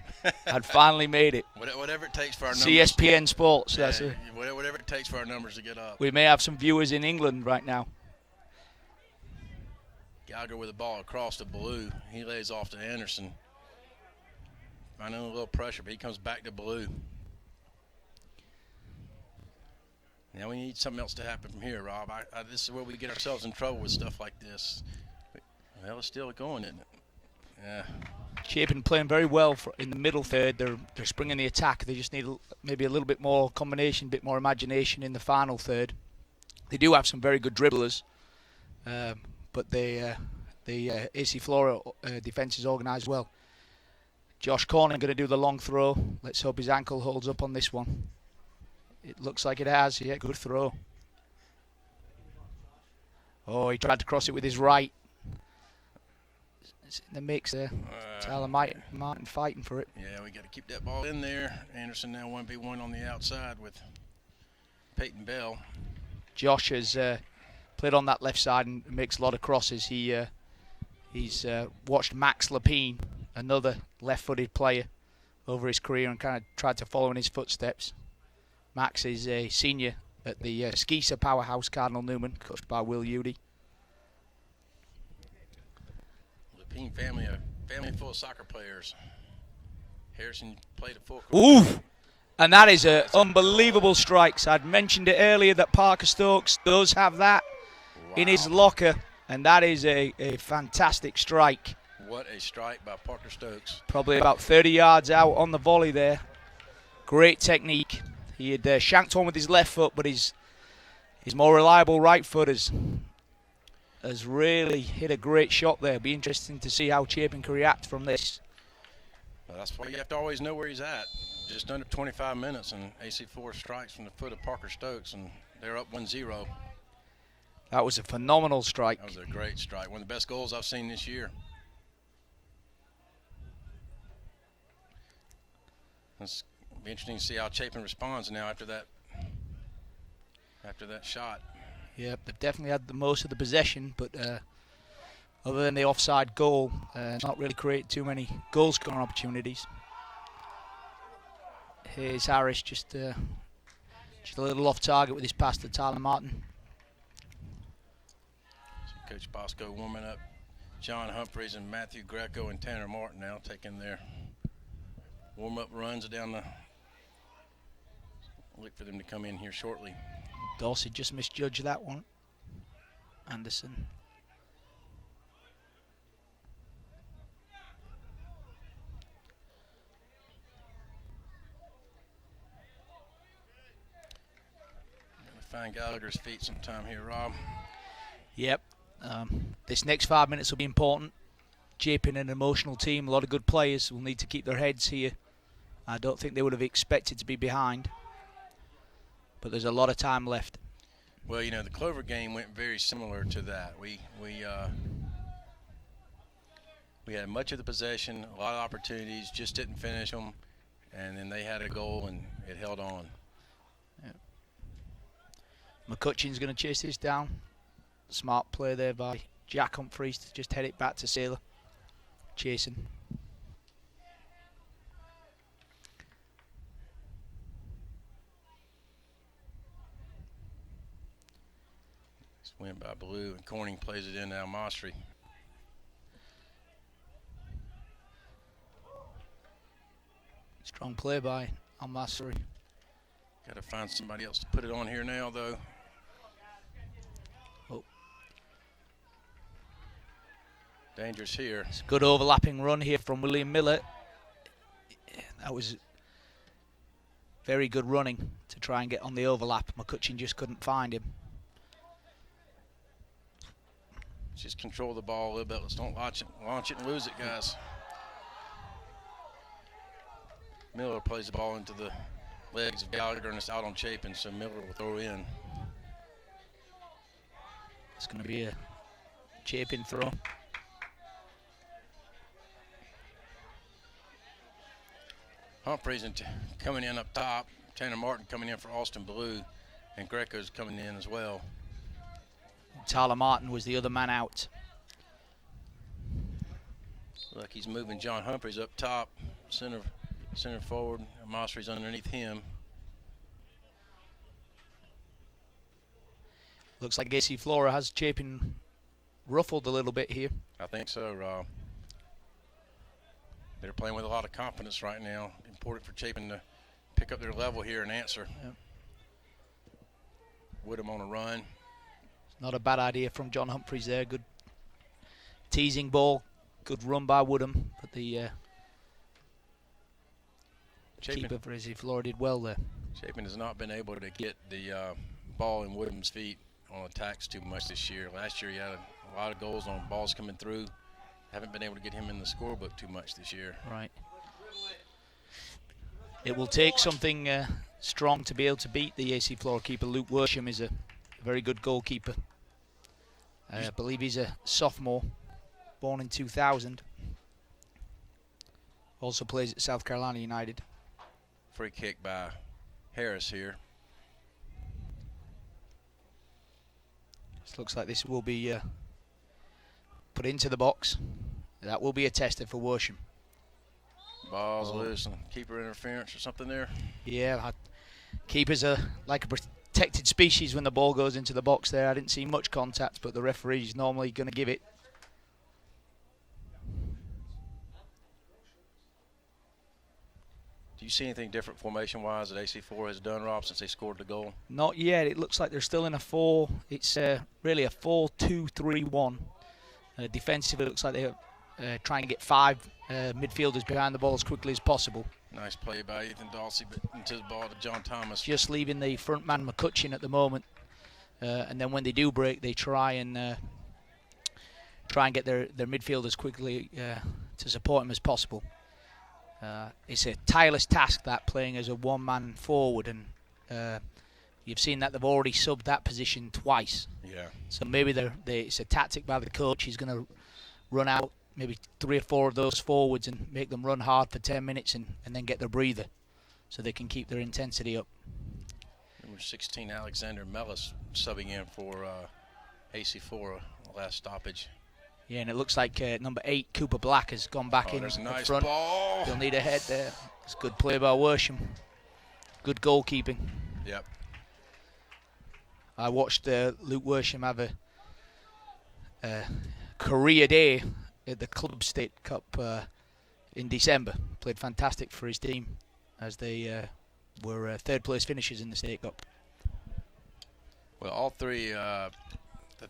I'd finally made it. Whatever it takes for our numbers. CSPN Sports. That's it. Whatever it takes for our numbers to get up. We may have some viewers in England right now. Gallagher with the ball across to Blue. He lays off to Anderson. Finding a little pressure, but he comes back to Blue. Now we need something else to happen from here, Rob. This is where we get ourselves in trouble with stuff like this. Well, it's still going, isn't it? Yeah. Chapin playing very well in the middle third. They're springing the attack. They just need maybe a little bit more combination, a bit more imagination in the final third. They do have some very good dribblers, but the AC Flora defence is organised well. Josh Corning going to do the long throw. Let's hope his ankle holds up on this one. It looks like it has. Yeah, good throw. Oh, he tried to cross it with his right. It's in the mix there. Tyler Martin fighting for it. Yeah, we got to keep that ball in there. Anderson now 1v1 on the outside with Peyton Bell. Josh has played on that left side and makes a lot of crosses. He's watched Max Lepine another left-footed player over his career and kind of tried to follow in his footsteps. Max is a senior at the Skeezer powerhouse Cardinal Newman, coached by Will Udy. Lapine family, a family full of soccer players. Harrison played a full Ooh! career. And that is an unbelievable strike. So I'd mentioned it earlier that Parker Stokes does have that in his locker, and that is a fantastic strike. What a strike by Parker Stokes. Probably about 30 yards out on the volley there. Great technique. He had shanked one with his left foot, but his more reliable right foot has really hit a great shot there. Be interesting to see how Chapin can react from this. Well, that's why you have to always know where he's at. Just under 25 minutes, and AC Flora strikes from the foot of Parker Stokes, and they're up 1-0. That was a phenomenal strike. That was a great strike. One of the best goals I've seen this year. It's be interesting to see how Chapin responds now after that shot. Yeah, they've definitely had the most of the possession, but other than the offside goal, not really created too many goal-scoring opportunities. Here's Harris just a little off target with his pass to Tyler Martin. So Coach Bosco warming up John Humphreys and Matthew Greco and Tanner Martin now taking their warm-up runs down the. Look for them to come in here shortly. Dorsey just misjudged that one. Anderson. Find Gallagher's feet sometime here, Rob. Yep. This next 5 minutes will be important. Chapin, an emotional team, a lot of good players will need to keep their heads here. I don't think they would have expected to be behind, but there's a lot of time left. Well, you know, the Clover game went very similar to that. We had much of the possession, a lot of opportunities, just didn't finish them, and then they had a goal and it held on. McCutcheon's going to chase this down. Smart play there by Jack Humphreys to just head it back to Saylor. Chasing. It's win by Blue, and Corning plays it in now, Mostry. Strong play by Al-Masri. Got to find somebody else to put it on here now, though. Dangerous here. It's a good overlapping run here from William Miller. That was very good running to try and get on the overlap. McCutcheon just couldn't find him. Just control the ball a little bit. Let's don't launch it and lose it, guys. Miller plays the ball into the legs of Gallagher, and it's out on Chapin, so Miller will throw in. It's going to be a Chapin throw. Humphreys coming in up top. Tanner Martin coming in for Austin Blue, and Greco's coming in as well. Tyler Martin was the other man out. Look, he's moving John Humphreys up top, center forward. Mostry's underneath him. Looks like AC Flora has Chapin ruffled a little bit here. I think so, Rob. They're playing with a lot of confidence right now. Important for Chapin to pick up their level here and answer. Yep. Woodham on a run. Not a bad idea from John Humphreys there. Good teasing ball. Good run by Woodham. But the keeper for AC Flora did well there. Chapin has not been able to get the ball in Woodham's feet on attacks too much this year. Last year he had a lot of goals on balls coming through. Haven't been able to get him in the scorebook too much this year. Right. It will take something strong to be able to beat the AC Flora keeper. Luke Worsham is a very good goalkeeper. I believe he's a sophomore, born in 2000. Also plays at South Carolina United. Free kick by Harris here. This looks like this will be put into the box. That will be a tester for Worsham. Ball's loose and keeper interference or something there. Yeah, keepers are like a protected species when the ball goes into the box there. I didn't see much contact, but the referee's normally going to give it. Do you see anything different formation-wise that AC4 has done, Rob, since they scored the goal? Not yet. It looks like they're still in a 4. It's really a 4-2-3-1. Defensively, it looks like they're trying to get 5 midfielders behind the ball as quickly as possible. Nice play by Ethan Dawsey, but into the ball to John Thomas. Just leaving the front man McCutcheon at the moment, and then when they do break, they try and get their midfielders quickly to support him as possible. It's a tireless task, that, playing as a one-man forward, and you've seen that they've already subbed that position twice. Yeah. So maybe it's a tactic by the coach. He's going to run out maybe 3 or 4 of those forwards and make them run hard for 10 minutes and then get their breather so they can keep their intensity up. Number 16, Alexander Mellis, subbing in for AC Flora, last stoppage. Yeah, and it looks like number 8, Cooper Black, has gone back in There's a up nice front. ball. They'll need a head there. It's good play by Worsham. Good goalkeeping. Yep. I watched Luke Worsham have a career day at the Club State Cup in December. Played fantastic for his team as they were third place finishers in the State Cup. Well, all three, the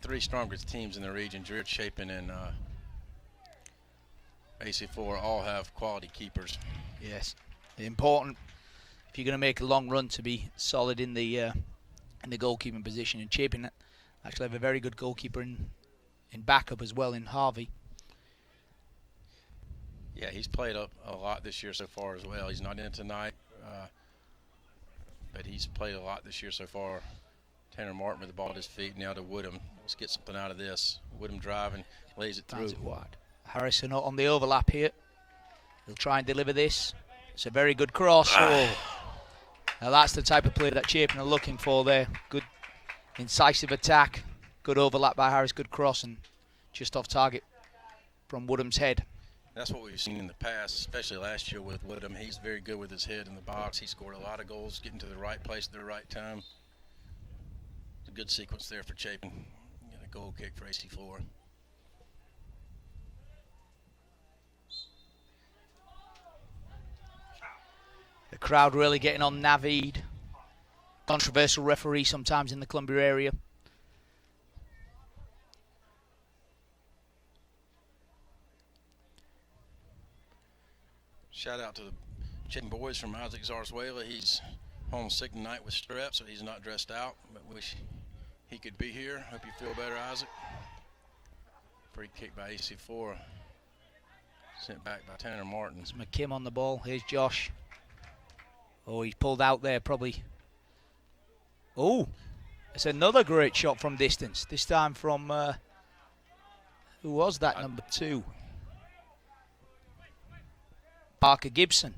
3 strongest teams in the region, Drew, Chapin, and AC4, all have quality keepers. Yes, important if you're going to make a long run to be solid in the goalkeeping position. And Chapin actually have a very good goalkeeper in backup as well in Harvey. Yeah, he's played up a lot this year so far as well. He's not in tonight, but he's played a lot this year so far. Tanner Martin with the ball at his feet, now to Woodham. Let's get something out of this. Woodham driving, lays it through. Finds it wide. Harrison on the overlap here. He'll try and deliver this. It's a very good cross. Oh. Now that's the type of play that Chapin are looking for there. Good incisive attack. Good overlap by Harris. Good cross and just off target from Woodham's head. That's what we've seen in the past, especially last year with Woodham. He's very good with his head in the box. He scored a lot of goals, getting to the right place at the right time. It's a good sequence there for Chapin. Got a goal kick for AC Flora. The crowd really getting on Naveed. Controversial referee sometimes in the Columbia area. Shout out to the Chapin boys from Isaac Zarzuela. He's homesick tonight with strep, so he's not dressed out, but wish he could be here. Hope you feel better, Isaac. Free kick by AC4. Sent back by Tanner Martin. It's McKim on the ball. Here's Josh. Oh, he's pulled out there probably. Oh, it's another great shot from distance. This time from, who was that, number 2? Parker Gibson.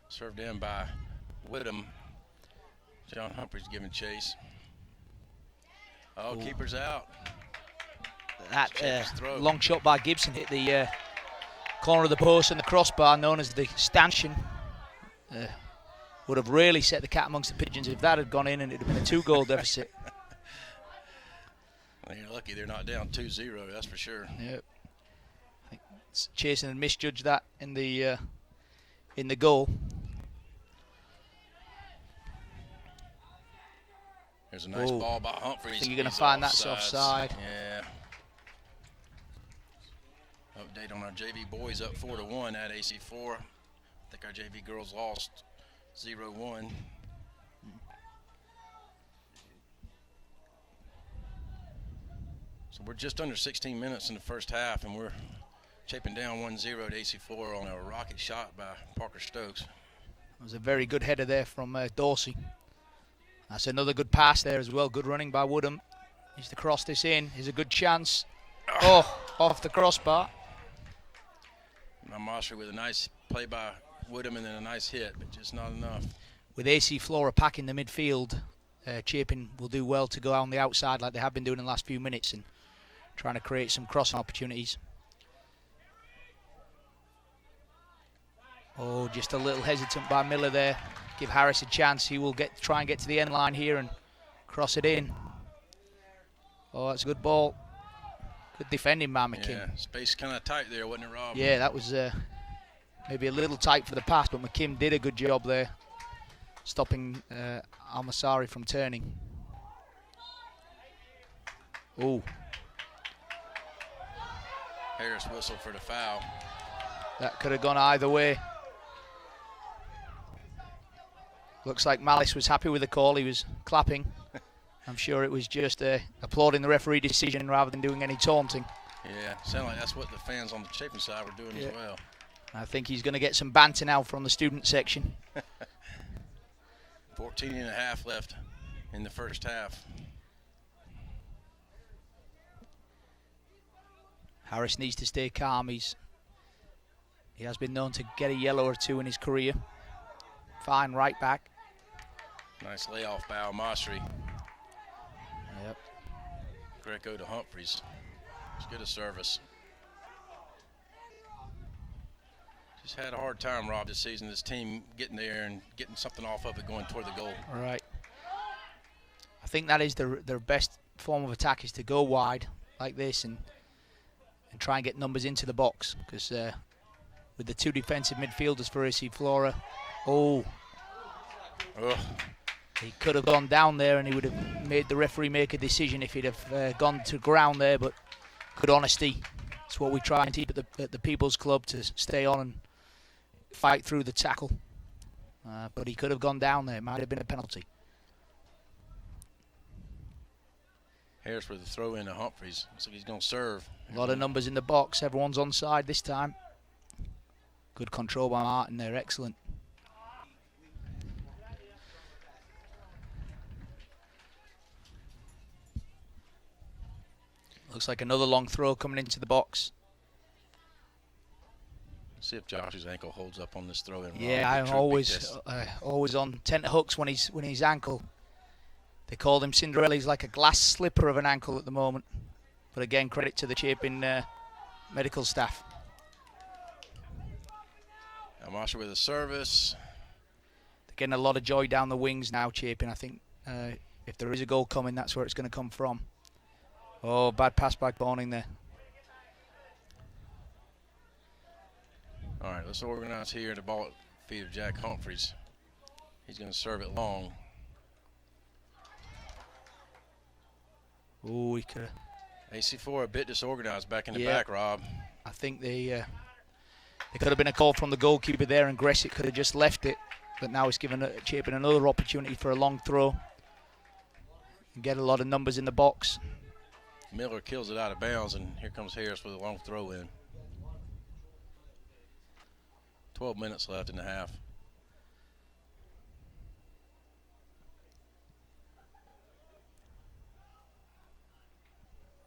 Served in by Whittam. John Humphrey's giving chase. Oh, Ooh. keeper's out. That Check his throat. long shot by Gibson hit the corner of the post and the crossbar, known as the stanchion. Would have really set the cat amongst the pigeons if that had gone in, and it would have been a 2-goal deficit. Well, you're lucky they're not down 2-0, that's for sure. Yep. I think Chasen had misjudged that in the goal. There's a nice Ooh. ball by Humphrey. I think you're going to He's find that's offsides. offside. Yeah. Update on our JV boys up 4-1 at AC4. I think our JV girls lost 0-1. So we're just under 16 minutes in the first half, and we're Chapin down 1-0 to AC4 on a rocket shot by Parker Stokes. It was a very good header there from Dorsey. That's another good pass there as well. Good running by Woodham. He's to cross this in. Here's a good chance. Oh, off the crossbar. Mastri with a nice play by Woodham and then a nice hit, but just not enough. With AC Flora packing the midfield, Chapin will do well to go on the outside like they have been doing in the last few minutes and trying to create some crossing opportunities. Oh, just a little hesitant by Miller there. Give Harris a chance. He will try and get to the end line here and cross it in. Oh, that's a good ball. Good defending by McKim. Yeah, space kind of tight there, wasn't it, Rob? Yeah, that was maybe a little tight for the pass, but McKim did a good job there, stopping Almasari from turning. Oh. Harris whistled for the foul. That could have gone either way. Looks like Malice was happy with the call. He was clapping. I'm sure it was just applauding the referee decision rather than doing any taunting. Yeah, sounded like that's what the fans on the Chapin side were doing as well. I think he's going to get some banter now from the student section. 14 and a half left in the first half. Harris needs to stay calm. He has been known to get a yellow or two in his career. Fine right back. Nice layoff by Al-Masri. Yep. Greco to Humphreys. It's good a service. Just had a hard time, Rob, this season. This team getting there and getting something off of it going toward the goal. All right. I think that is their best form of attack, is to go wide like this and try and get numbers into the box. Because with the two defensive midfielders for AC Flora, ugh. He could have gone down there and he would have made the referee make a decision if he'd have gone to ground there, but good honesty. It's what we try and keep at the People's Club, to stay on and fight through the tackle. But he could have gone down there. It might have been a penalty. Harris with the throw in to Humphreys. Looks like he's going to serve. A lot of numbers in the box. Everyone's onside this time. Good control by Martin there. Excellent. Looks like another long throw coming into the box. See if Josh's ankle holds up on this throw in. Yeah, I'm always on tenterhooks when his ankle. They called him Cinderella. He's like a glass slipper of an ankle at the moment. But again, credit to the Chapin medical staff. Amasha with a service. They're getting a lot of joy down the wings now, Chapin. I think if there is a goal coming, that's where it's going to come from. Oh, bad pass by Corning there. All right, let's organize here. The ball at the feet of Jack Humphreys. He's going to serve it long. Oh, he could have. AC Flora a bit disorganized back in the Yeah. back, Rob. I think they could have been a call from the goalkeeper there, and Gressick could have just left it. But now it's given Chapin another opportunity for a long throw and get a lot of numbers in the box. Miller kills it out of bounds, and here comes Harris with a long throw in. 12 minutes left in the half.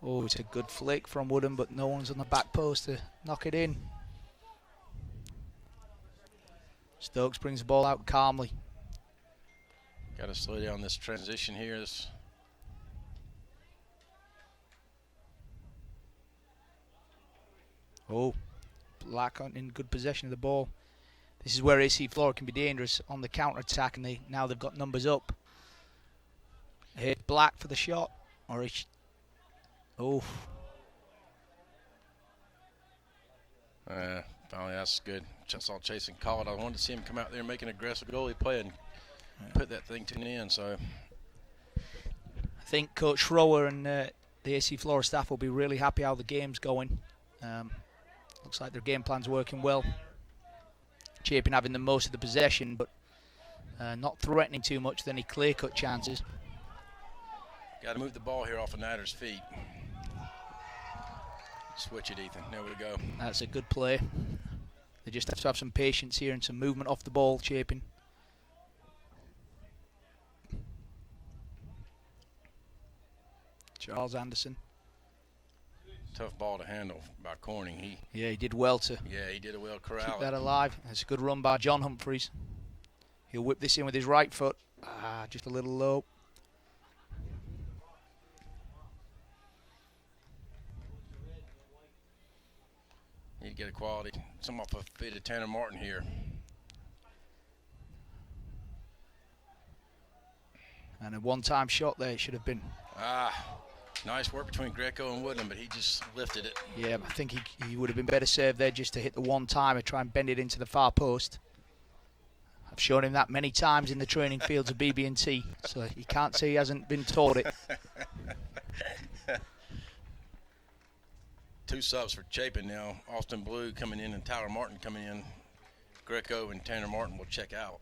Oh, it's a good flick from Woodham, but no one's on the back post to knock it in. Stokes brings the ball out calmly. Got to slow down this transition here. Oh, Black in good possession of the ball. This is where AC Flora can be dangerous on the counter-attack, and now they've got numbers up. Hit Black for the shot. Oh. Finally, that's good. Just saw Chasing call it. I wanted to see him come out there and make an aggressive goalie play and put that thing to an end. So I think Coach Schroer and the AC Flora staff will be really happy how the game's going. Looks like their game plan's working well. Chapin having the most of the possession, but not threatening too much with any clear-cut chances. got to move the ball here off of Nider's feet. Switch it, Ethan. There we go. That's a good play. They just have to have some patience here and some movement off the ball, Chapin. Charles Anderson. Tough ball to handle by Corning. He did well to He did a well keep corral. that alive. That's a good run by John Humphreys. He'll whip this in with his right foot. Just a little low. Need to get a quality. Some off a feet of Tanner Martin here. And a one-time shot there, it should have been. Nice work between Greco and Woodland, but he just lifted it. Yeah, I think he would have been better served there just to hit the one-timer, try and bend it into the far post. I've shown him that many times in the training fields of BB&T, so he can't say he hasn't been taught it. 2 subs for Chapin now. Austin Blue coming in and Tyler Martin coming in. Greco and Tanner Martin will check out.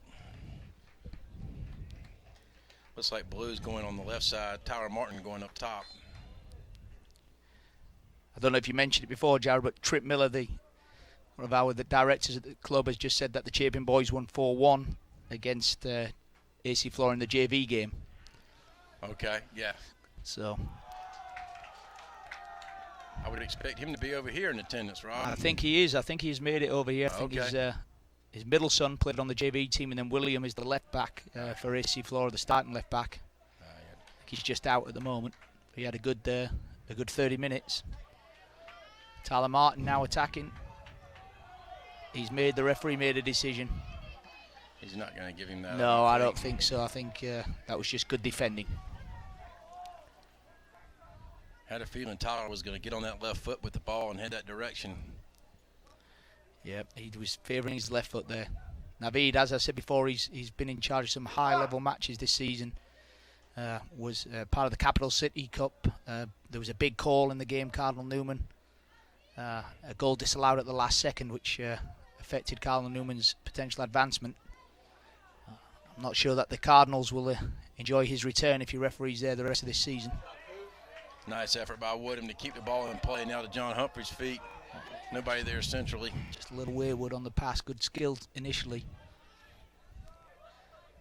Looks like Blue's going on the left side, Tyler Martin going up top. I don't know if you mentioned it before, Jared, but Trip Miller, one of our directors at the club, has just said that the Chapin boys won 4-1 against AC Flora in the JV game. Okay, yeah. So I would expect him to be over here in attendance, Rob. I think he is. I think he's made it over here. I think his middle son played on the JV team, and then William is the left back for AC Flora, the starting left back. Yeah. He's just out at the moment. He had a good 30 minutes. Tyler Martin now attacking. The referee made a decision. He's not going to give him that. No, I don't think so. I think that was just good defending. Had a feeling Tyler was going to get on that left foot with the ball and head that direction. Yeah, he was favouring his left foot there. Naveed, as I said before, he's been in charge of some high-level matches this season. Was part of the Capital City Cup. There was a big call in the game, Cardinal Newman. A goal disallowed at the last second, which affected Cardinal Newman's potential advancement. I'm not sure that the Cardinals will enjoy his return if he referees there the rest of this season. Nice effort by Woodham to keep the ball in play now to John Humphrey's feet. Nobody there centrally. Just a little wayward on the pass. Good skill initially.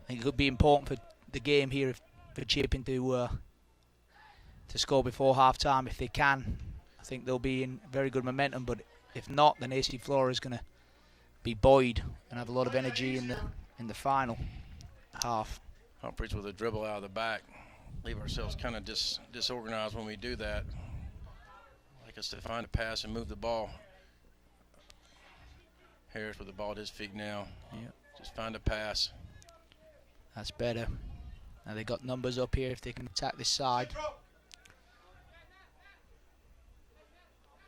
I think it could be important for the game here for Chapin to score before half-time if they can. I think they'll be in very good momentum, but if not, then AC Flora is going to be buoyed and have a lot of energy in the final half. Humphreys with a dribble out of the back. Leave ourselves kind of disorganized when we do that. Like us to find a pass and move the ball. Harris with the ball at his feet now. Yeah. Just find a pass. That's better. Now they got numbers up here if they can attack this side.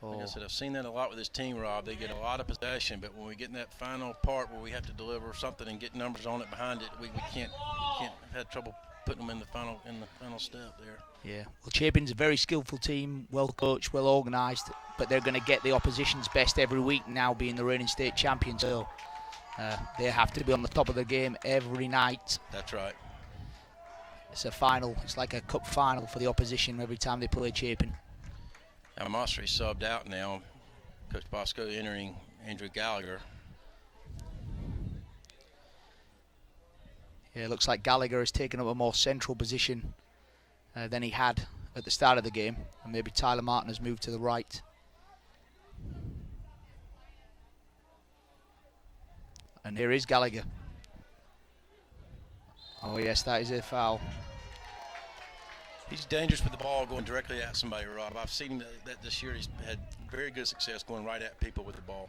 Like I said, I've seen that a lot with this team, Rob. They get a lot of possession, but when we get in that final part where we have to deliver something and get numbers on it behind it, we can't have had trouble putting them in the final step there. Yeah, well, Chapin's a very skillful team, well coached, well organised, but they're going to get the opposition's best every week now, being the reigning state champions. So they have to be on the top of the game every night. That's right. It's a final. It's like a cup final for the opposition every time they play Chapin. Now Mosseri subbed out now. Coach Bosco entering Andrew Gallagher. Yeah, it looks like Gallagher has taken up a more central position than he had at the start of the game. And maybe Tyler Martin has moved to the right. And here is Gallagher. Oh yes, that is a foul. He's dangerous with the ball going directly at somebody, Rob. I've seen that this year. He's had very good success going right at people with the ball.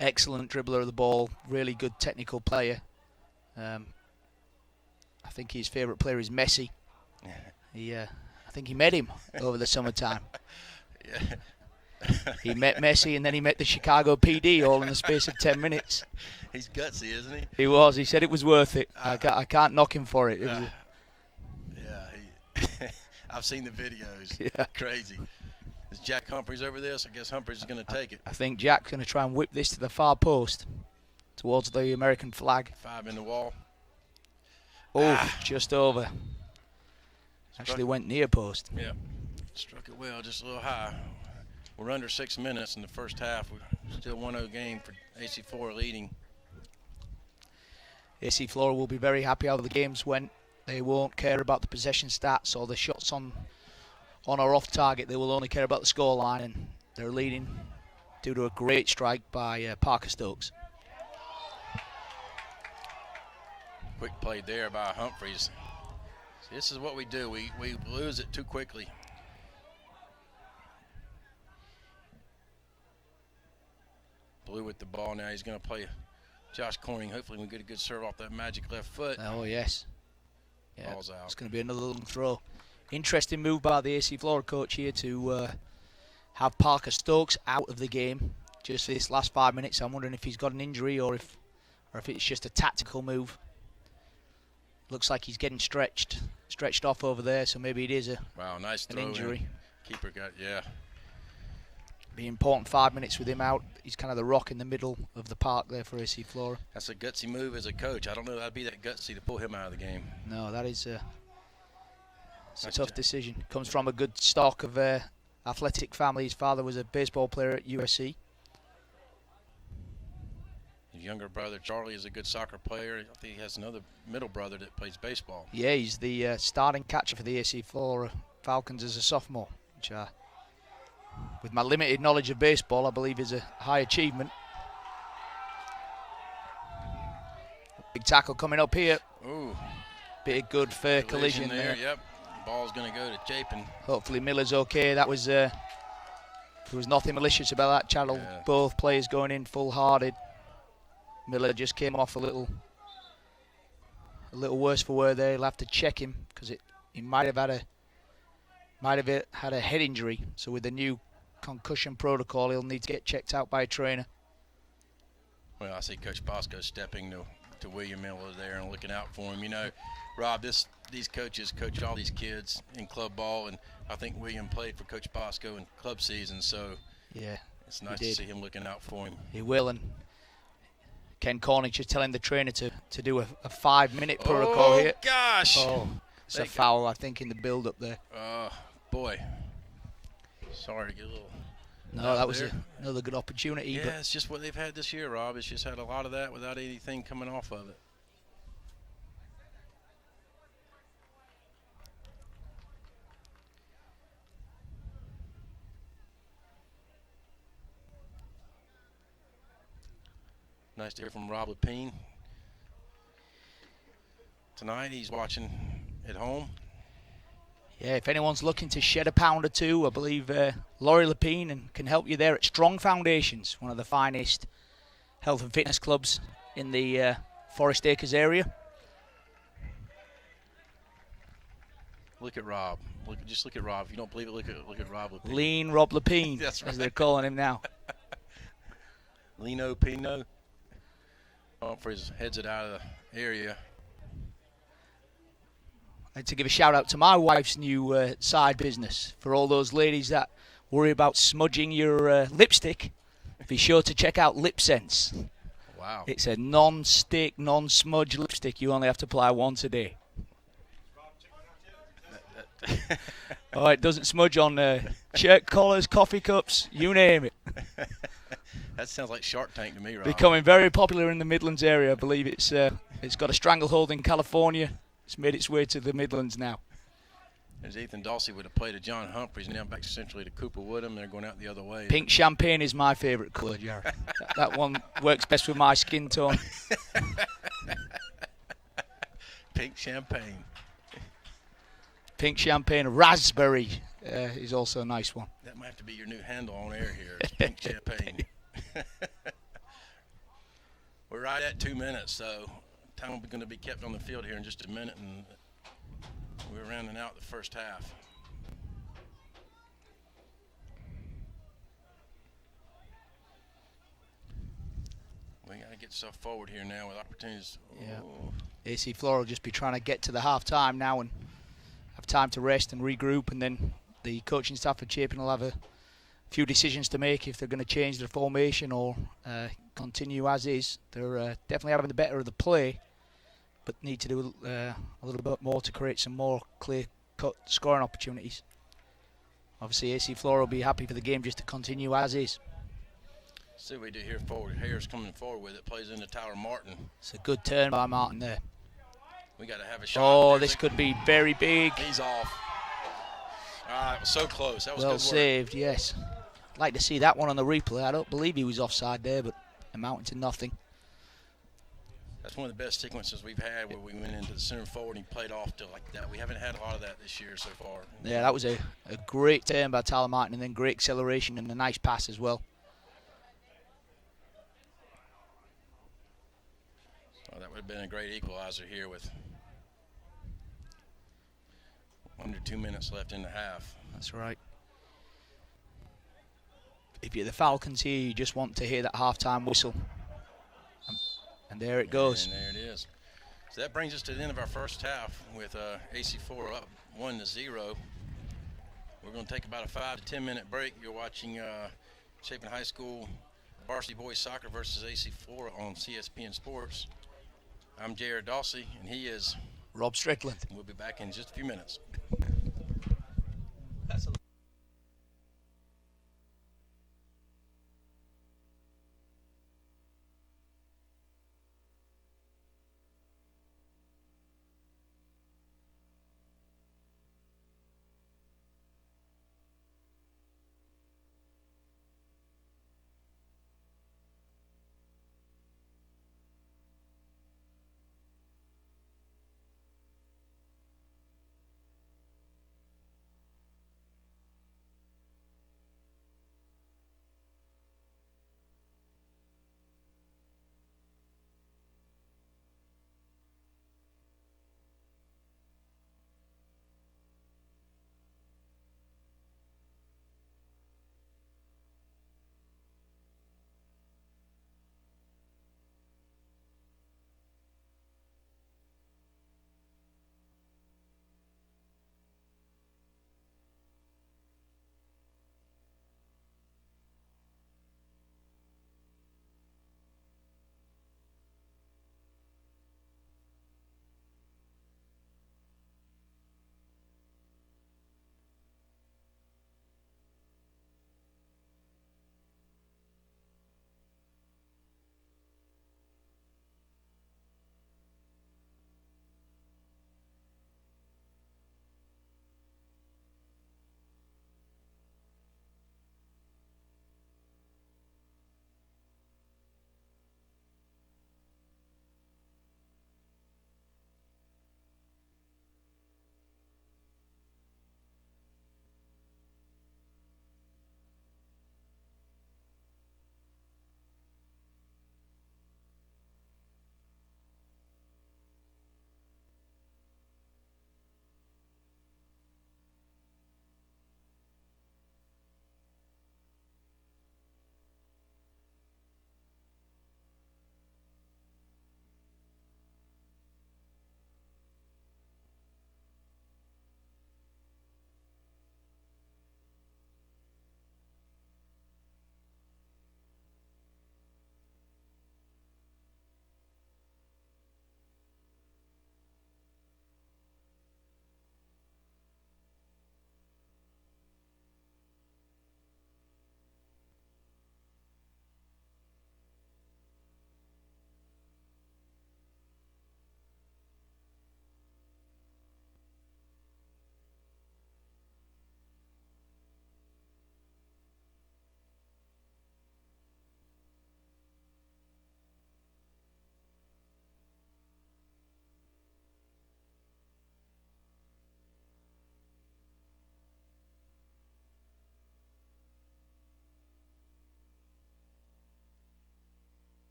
Excellent dribbler of the ball, really good technical player. I think his favourite player is Messi. I think he met him over the summertime. Yeah. He met Messi and then he met the Chicago PD all in the space of 10 minutes. He's gutsy, isn't he? He was. He said it was worth it. I can't knock him for it. I've seen the videos. Yeah. Crazy. Is Jack Humphreys over this? I guess Humphreys is going to take it. I think Jack's going to try and whip this to the far post towards the American flag. 5 in the wall. Oh, just over. Actually went near post. Yeah. Struck it well, just a little high. We're under 6 minutes in the first half. We're still 1-0 game for AC Flora leading. AC Flora will be very happy how the games went. They won't care about the possession stats or the shots on or off target. They will only care about the scoreline, and they're leading due to a great strike by Parker Stokes. Quick play there by Humphreys. See, this is what we do. We lose it too quickly. Blue with the ball now. He's going to play Josh Corning. Hopefully we get a good serve off that magic left foot. Oh, yes. Yeah, Ball's out. it's going to be another long throw. Interesting move by the AC Flora coach here to have Parker Stokes out of the game just for this last 5 minutes. I'm wondering if he's got an injury or if it's just a tactical move. Looks like he's getting stretched off over there, so maybe it is an Nice throw. injury. Keeper got, yeah. Be important 5 minutes with him out. He's kind of the rock in the middle of the park there for AC Flora. That's a gutsy move as a coach. I don't know if that'd be that gutsy to pull him out of the game. No, that is it's a Nice tough job. decision. Comes from a good stock of athletic family. His father was a baseball player at USC. His younger brother, Charlie, is a good soccer player. I think he has another middle brother that plays baseball. Yeah, he's the starting catcher for the AC Flora Falcons as a sophomore, which with my limited knowledge of baseball, I believe is a high achievement. Big tackle coming up here. Ooh. Bit of good fair collision there. Yep. Ball's going to go to Chapin. Hopefully Miller's okay. That was there was nothing malicious about that channel. Yeah. Both players going in full-hearted. Miller just came off a little worse for wear there. He'll have to check him because he might have had a head injury. So with the new concussion protocol, he'll need to get checked out by a trainer. Well, I see Coach Bosco stepping to William Miller there and looking out for him. You know, Rob, these coaches coach all these kids in club ball, and I think William played for Coach Bosco in club season, so Yeah, it's nice he to did. see him looking out for him. He will, and Ken Cornish just telling the trainer to do a 5-minute protocol here. Gosh! Oh, it's a They- foul, I think, in the build-up there. Boy. Sorry to get a little. No, out that was there. another good opportunity. Yeah, But it's just what they've had this year, Rob. It's just had a lot of that without anything coming off of it. Nice to hear from Rob Lepine. Tonight he's watching at home. yeah, if anyone's looking to shed a pound or two, I believe Laurie Lepine can help you there at Strong Foundations, one of the finest health and fitness clubs in the Forest Acres area. Look at Rob. Just look at Rob. If you don't believe it, look at Rob Lepine. Lean Rob Lepine, That's as right. they're calling him now. Lino Pino. For his heads it out of the area. And to give a shout out to my wife's new side business. For all those ladies that worry about smudging your lipstick, be sure to check out Lip Sense. Wow. It's a non-stick, non-smudge lipstick. You only have to apply once a day. Oh, it doesn't smudge on shirt collars, coffee cups, you name it. That sounds like Shark Tank to me, Rob. Becoming very popular in the Midlands area. I believe it's got a stranglehold in California. It's made its way to the Midlands now. As Ethan Dawsey would have played at John Humphreys, now back essentially to Cooper Woodham. They're going out the other way. Pink champagne is my favourite colour, Jared. that one works best with my skin tone. Pink champagne. Pink champagne, raspberry is also a nice one. That might have to be your new handle on air here. It's Pink champagne. We're right at 2 minutes, so time will be going to be kept on the field here in just a minute, and we're rounding out the first half. We got to get stuff forward here now with opportunities. Yeah. Oh. AC Flora will just be trying to get to the half time now and have time to rest and regroup, and then the coaching staff at Chapin will have a few decisions to make if they're going to change their formation or continue as is. They're definitely having the better of the play, but need to do a little bit more to create some more clear-cut scoring opportunities. Obviously, AC Flora will be happy for the game just to continue as is. See what we do here forward. Harris coming forward with it, plays into Tyler Martin. It's a good turn by Martin there. We got to have a shot. Oh, There's this a- could be very big. He's off. All right, it was so close. That was Well good work. saved, yes. I'd like to see that one on the replay. I don't believe he was offside there, but amounting to nothing. That's one of the best sequences we've had where we went into the center forward and he played off to like that. We haven't had a lot of that this year so far. Yeah, that was a great turn by Tyler Martin, and then great acceleration and a nice pass as well. Oh, that would have been a great equalizer here with Under 2 minutes left in the half. That's right. If you're the Falcons here, you just want to hear that halftime whistle. And there it goes. And there it is. So that brings us to the end of our first half with AC Flora up 1-0. We're going to take about a 5 to 10 minute break. You're watching Chapin High School Varsity Boys Soccer versus AC Flora on CSPN Sports. I'm Jared Dawsey, and he is Rob Strickland. We'll be back in just a few minutes.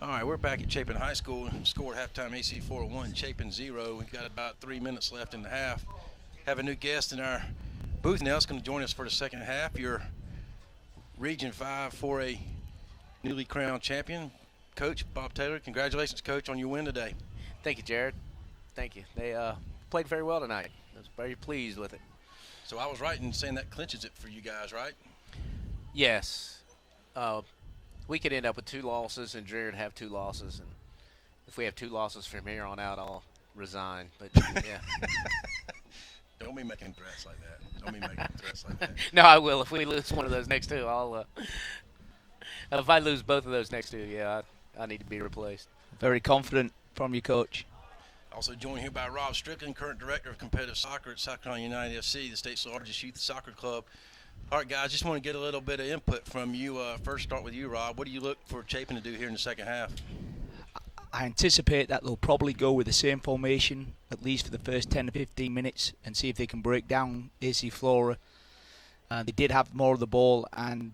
All right, we're back at Chapin High School. Score at halftime, AC Flora 1, Chapin 0. We've got about 3 minutes left in the half. Have a new guest in our booth now. It's going to join us for the second half. Your Region 5 4A newly crowned champion, Coach Bob Taylor. Congratulations, Coach, on your win today. Thank you, Jared. Thank you. They played very well tonight. I was very pleased with it. So I was right in saying that clinches it for you guys, right? Yes. We could end up with 2 losses, and Jared have 2 losses. And if we have 2 losses from here on out, I'll resign. But, yeah. Don't be making threats like that. Don't be making threats like that. No, I will. If we lose one of those next 2, I'll if I lose both of those next 2, yeah, I need to be replaced. Very confident from your coach. Also joined here by Rob Strickland, current director of competitive soccer at South Carolina United FC, the state's largest youth soccer club. All right, guys, just want to get a little bit of input from you. First, start with you, Rob. What do you look for Chapin to do here in the second half? I anticipate that they'll probably go with the same formation, at least for the first 10 to 15 minutes, and see if they can break down AC Flora. They did have more of the ball and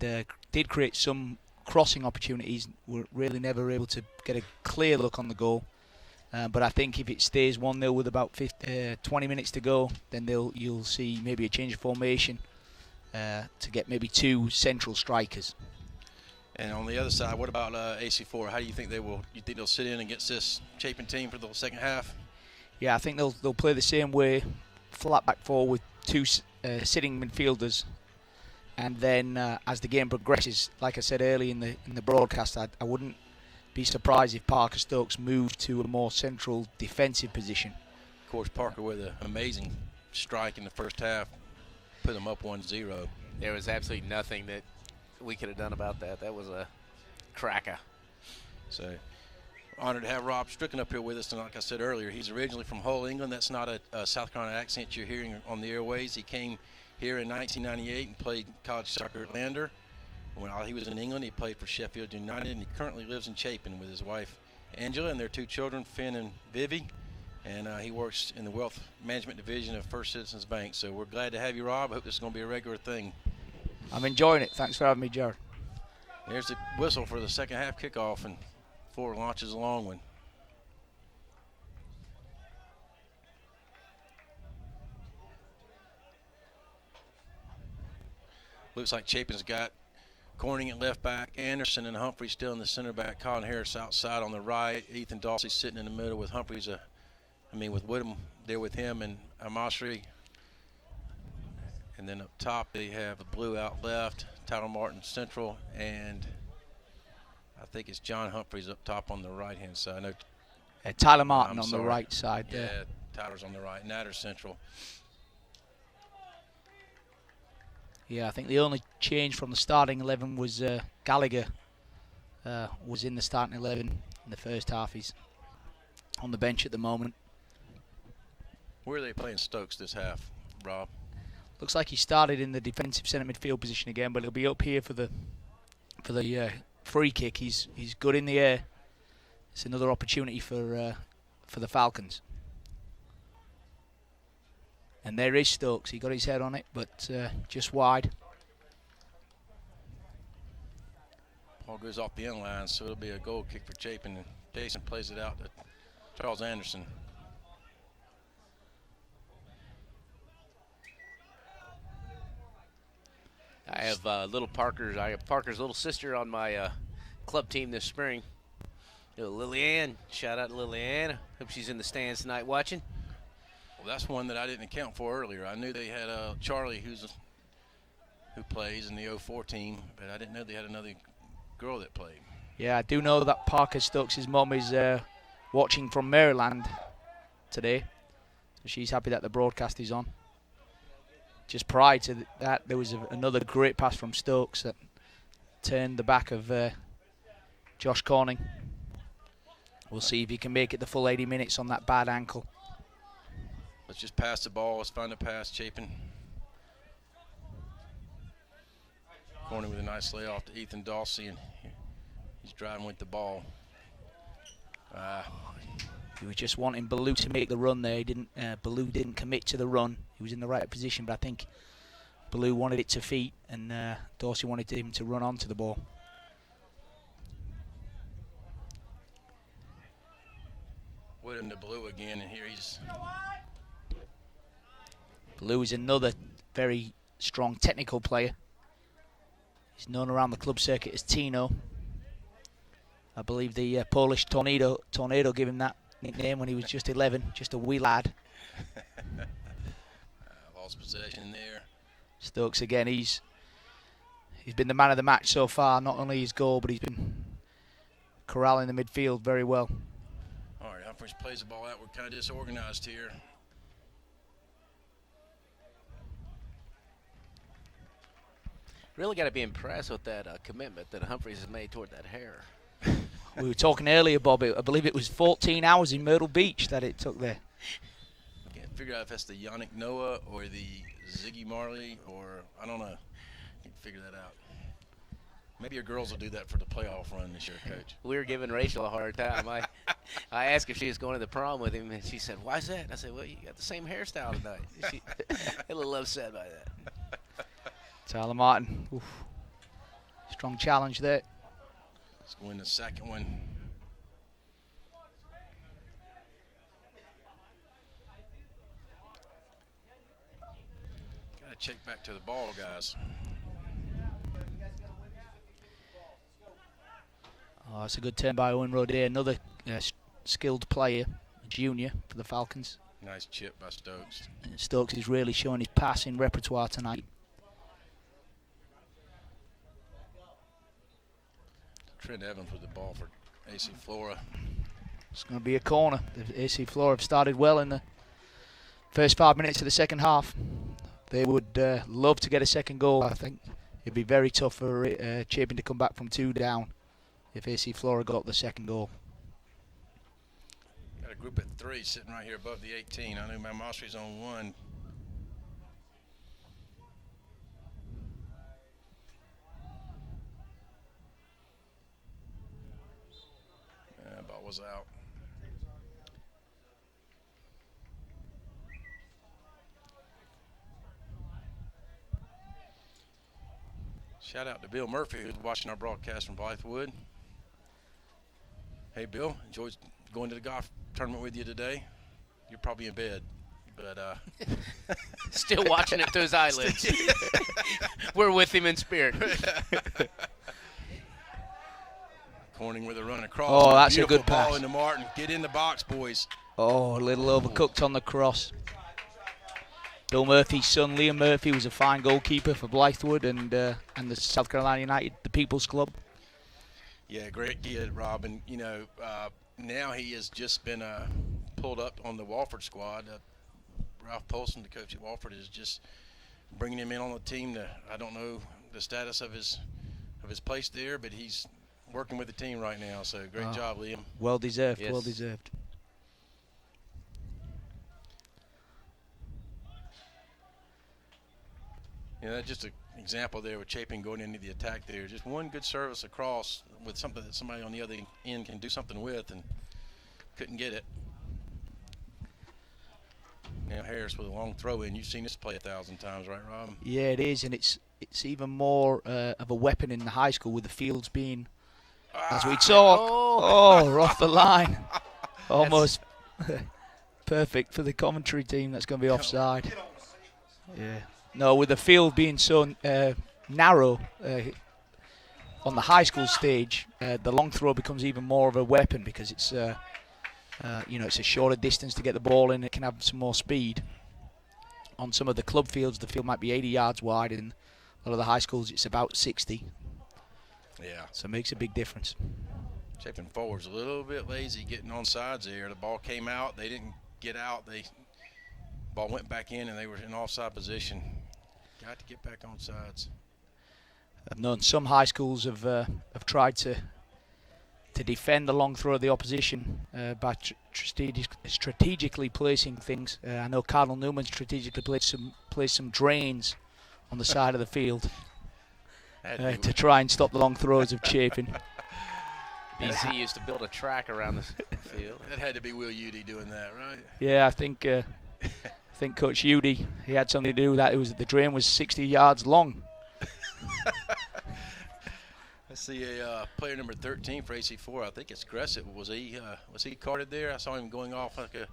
did create some crossing opportunities. Were really never able to get a clear look on the goal. But I think if it stays 1-0 with about 20 minutes to go, then you'll see maybe a change of formation to get maybe 2 central strikers. And on the other side, what about AC Flora? How do you think they will? You think they'll sit in against this Chapin team for the second half? Yeah, I think they'll play the same way, flat back 4 with 2 sitting midfielders. And then as the game progresses, like I said earlier in the broadcast, I wouldn't be surprised if Parker Stokes moved to a more central defensive position. Of course, Parker with an amazing strike in the first half, put them up 1-0. There was absolutely nothing that we could have done about that. That was a cracker. So, honored to have Rob Strickland up here with us. And like I said earlier, he's originally from Hull, England. That's not a South Carolina accent you're hearing on the airways. He came here in 1998 and played college soccer at Lander. While he was in England, he played for Sheffield United, and he currently lives in Chapin with his wife, Angela, and their 2 children, Finn and Vivi. And he works in the wealth management division of First Citizens Bank. So we're glad to have you, Rob. I hope this is going to be a regular thing. I'm enjoying it. Thanks for having me, Jared. There's the whistle for the second half kickoff, and Flora launches a long one. Looks like Chapin's got Corning at left back, Anderson and Humphrey still in the center back, Colin Harris outside on the right, Ethan Dawsey sitting in the middle with Humphreys, with Woodham there with him and Amasri. And then up top they have the blue out left, Tyler Martin central, and I think it's John Humphreys up top on the right-hand side. No, Tyler Martin I'm on sorry. the right side Yeah, there. Tyler's on the right, Natter central. Yeah, I think the only change from the starting 11 was Gallagher was in the starting 11 in the first half. He's on the bench at the moment. Where are they playing Stokes this half, Rob? Looks like he started in the defensive centre midfield position again, but he'll be up here for the free kick. He's good in the air. It's another opportunity for the Falcons. And there is Stokes. He got his head on it, but just wide. Ball goes off the end line, so it'll be a goal kick for Chapin. And Jason plays it out to Charles Anderson. I have Parker's little sister on my club team this spring. Lillian. Shout out to Lillian. Hope she's in the stands tonight watching. Well, that's one that I didn't account for earlier. I knew they had Charlie, who plays in the 04 team, but I didn't know they had another girl that played. Yeah, I do know that Parker Stokes' mum is watching from Maryland today. So she's happy that the broadcast is on. Just prior to that, there was another great pass from Stokes that turned the back of Josh Corning. We'll see if he can make it the full 80 minutes on that bad ankle. Let's just pass the ball. Let's find a pass, Chapin. Corning with a nice layoff to Ethan Dawsey, and he's driving with the ball. He was just wanting Ballou to make the run there. Ballou didn't commit to the run. He was in the right position, but I think Ballou wanted it to feet, and Dawsey wanted him to run onto the ball. into Blue again, and here he's Blue is another very strong technical player. He's known around the club circuit as Tino. I believe the Polish Tornado gave him that nickname when he was just 11, just a wee lad. lost possession there. Stokes again, he's been the man of the match so far. Not only his goal, but he's been corralling the midfield very well. All right, Humphreys plays the ball out. We're kind of disorganized here. Really got to be impressed with that commitment that Humphreys has made toward that hair. We were talking earlier, Bob. I believe it was 14 hours in Myrtle Beach that it took there. Can't figure out if that's the Yannick Noah or the Ziggy Marley, or I don't know. Can't figure that out. Maybe your girls will do that for the playoff run this year, Coach. We were giving Rachel a hard time. I asked if she was going to the prom with him, and she said, "Why's that?" I said, "Well, you got the same hairstyle tonight." She a little upset by that. Tyler Martin. Oof. Strong challenge there. Let's go in the second one. Got to check back to the ball, guys. Oh, it's a good turn by Owen Rodet, another skilled player, a junior for the Falcons. Nice chip by Stokes. And Stokes is really showing his passing repertoire tonight. Trent Evans with the ball for AC Flora. It's going to be a corner. The AC Flora have started well in the first 5 minutes of the second half. They would love to get a second goal, I think. It'd be very tough for Chapin to come back from 2 down if AC Flora got the second goal. Got a group at 3 sitting right here above the 18. I know Mount Mossry's on 1. Ball was out. Shout out to Bill Murphy, who's watching our broadcast from Blythewood. Hey, Bill, enjoyed going to the golf tournament with you today. You're probably in bed, but Still watching it through his eyelids. We're with him in spirit. Corning with a run across. Oh, that's a Beautiful good ball pass. into Martin. Get in the box, boys. Oh, a little overcooked on the cross. Bill Murphy's son, Liam Murphy, was a fine goalkeeper for Blythewood and the South Carolina United, the People's Club. Yeah, great kid, Rob. And, you know, now he has just been pulled up on the Walford squad. Ralph Polson, the coach at Walford, is just bringing him in on the team. I don't know the status of his place there, but he's working with the team right now. So great job, Liam. Well deserved, Yes. well deserved. Yeah, that's just an example there with Chapin going into the attack there. Just one good service across with something that somebody on the other end can do something with, and couldn't get it. Now Harris with a long throw in. You've seen this play 1,000 times, right, Rob? Yeah, it is, and it's even more of a weapon in the high school with the fields being, as we saw, off the line. Almost perfect for the commentary team. That's going to be offside. Yeah. No, with the field being so narrow on the high school stage, the long throw becomes even more of a weapon because it's it's a shorter distance to get the ball in. It can have some more speed. On some of the club fields, the field might be 80 yards wide, and a lot of the high schools it's about 60. Yeah. So it makes a big difference. Chapin forward's a little bit lazy getting on sides there. The ball came out. They didn't get out. Ball went back in, and they were in offside position. Got to get back on sides. I've known some high schools have tried to defend the long throw of the opposition by strategically placing things. I know Cardinal Newman strategically placed some drains on the side of the field to try and stop the long throws of Chapin. BC used to build a track around the field. That had to be Will Udy doing that, right? Yeah, I think Coach Udy, he had something to do with that. The drain was 60 yards long. I see a player number 13 for AC Flora. I think it's Gressett. Was he carded there? I saw him going off like a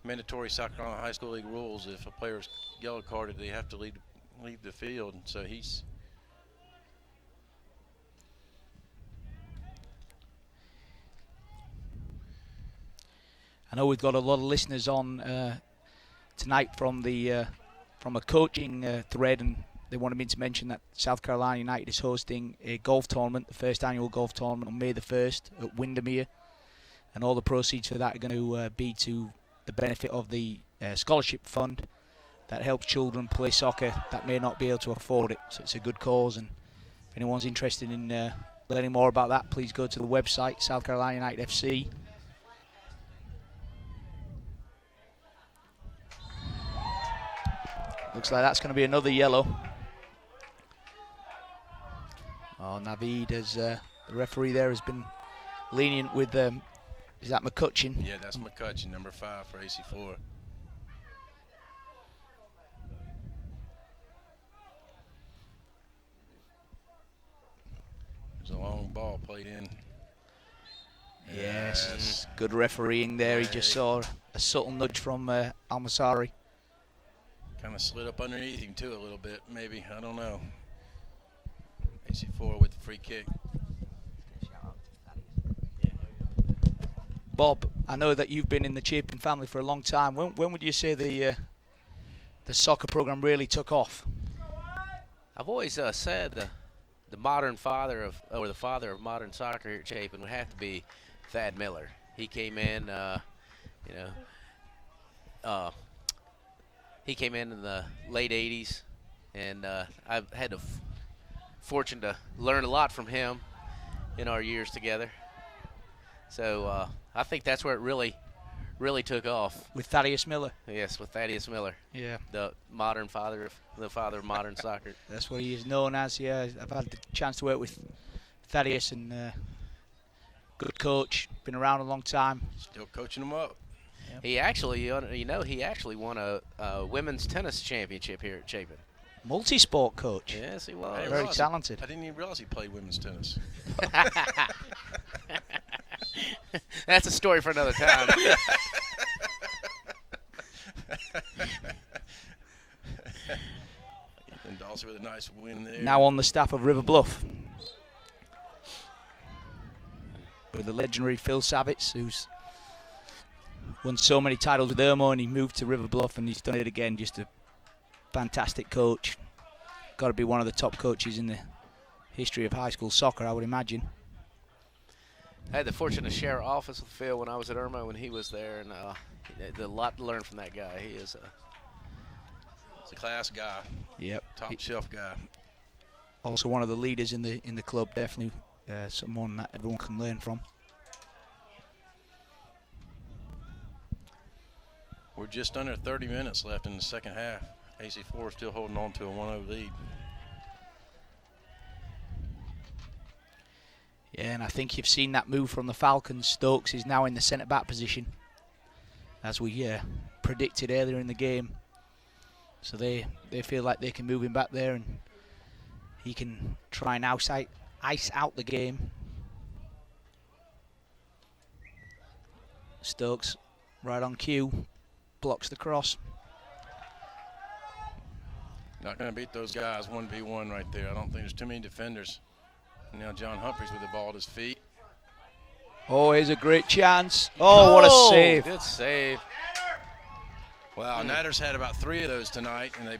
mandatory South Carolina High School League rules. If a player's yellow carded, they have to leave the field. And so he's. I know we've got a lot of listeners on tonight from a coaching thread, and they wanted me to mention that South Carolina United is hosting a golf tournament, the first annual golf tournament on May the 1st at Windermere, and all the proceeds for that are going to be to the benefit of the scholarship fund that helps children play soccer that may not be able to afford it. So it's a good cause, and if anyone's interested in learning more about that, please go to the website, South Carolina United FC. Looks like that's going to be another yellow. Oh, Naveed, as the referee there, has been lenient with, is that McCutcheon? Yeah, that's McCutcheon, number 5 for AC Flora. There's a long ball played in. Yes, good refereeing there. He just saw a subtle nudge from Almasari. Kind of slid up underneath him too a little bit, maybe. I don't know. AC Flora with the free kick. Bob, I know that you've been in the Chapin family for a long time. When would you say the soccer program really took off? I've always said the modern father of, or the father of modern soccer here at Chapin would have to be Thad Miller. He came in, he came in the late 80s, and I've had the fortune to learn a lot from him in our years together. So I think that's where it really took off. With Thaddeus Miller? Yes, with Thaddeus Miller. Yeah. The father of modern soccer. That's what he is known as, yeah. I've had the chance to work with Thaddeus, and good coach, been around a long time. Still coaching them up. Yep. He actually, he actually won a women's tennis championship here at Chapin. Multi-sport coach. Yes, he I was. didn't Very realize talented. I didn't even realize he played women's tennis. That's a story for another time. And Dawson with a nice win there. Now on the staff of River Bluff, with the legendary Phil Savitz, who's won so many titles with Irmo, and he moved to River Bluff and he's done it again. Just a fantastic coach. Got to be one of the top coaches in the history of high school soccer, I would imagine. I had the fortune to share an office with Phil when I was at Irmo when he was there, and a lot to learn from that guy. He is He's a class guy. Yep. Top shelf guy. Also one of the leaders in the club, definitely someone that everyone can learn from. We're just under 30 minutes left in the second half. AC Flora still holding on to a 1-0 lead. Yeah, and I think you've seen that move from the Falcons. Stokes is now in the centre-back position, as we predicted earlier in the game. So they feel like they can move him back there, and he can try and ice out the game. Stokes, right on cue, blocks the cross. Not going to beat those guys 1v1 right there. I don't think there's too many defenders. Now John Humphreys with the ball at his feet. Oh, here's a great chance. Oh, what a save. Good save. Wow, Natter's had about 3 of those tonight, and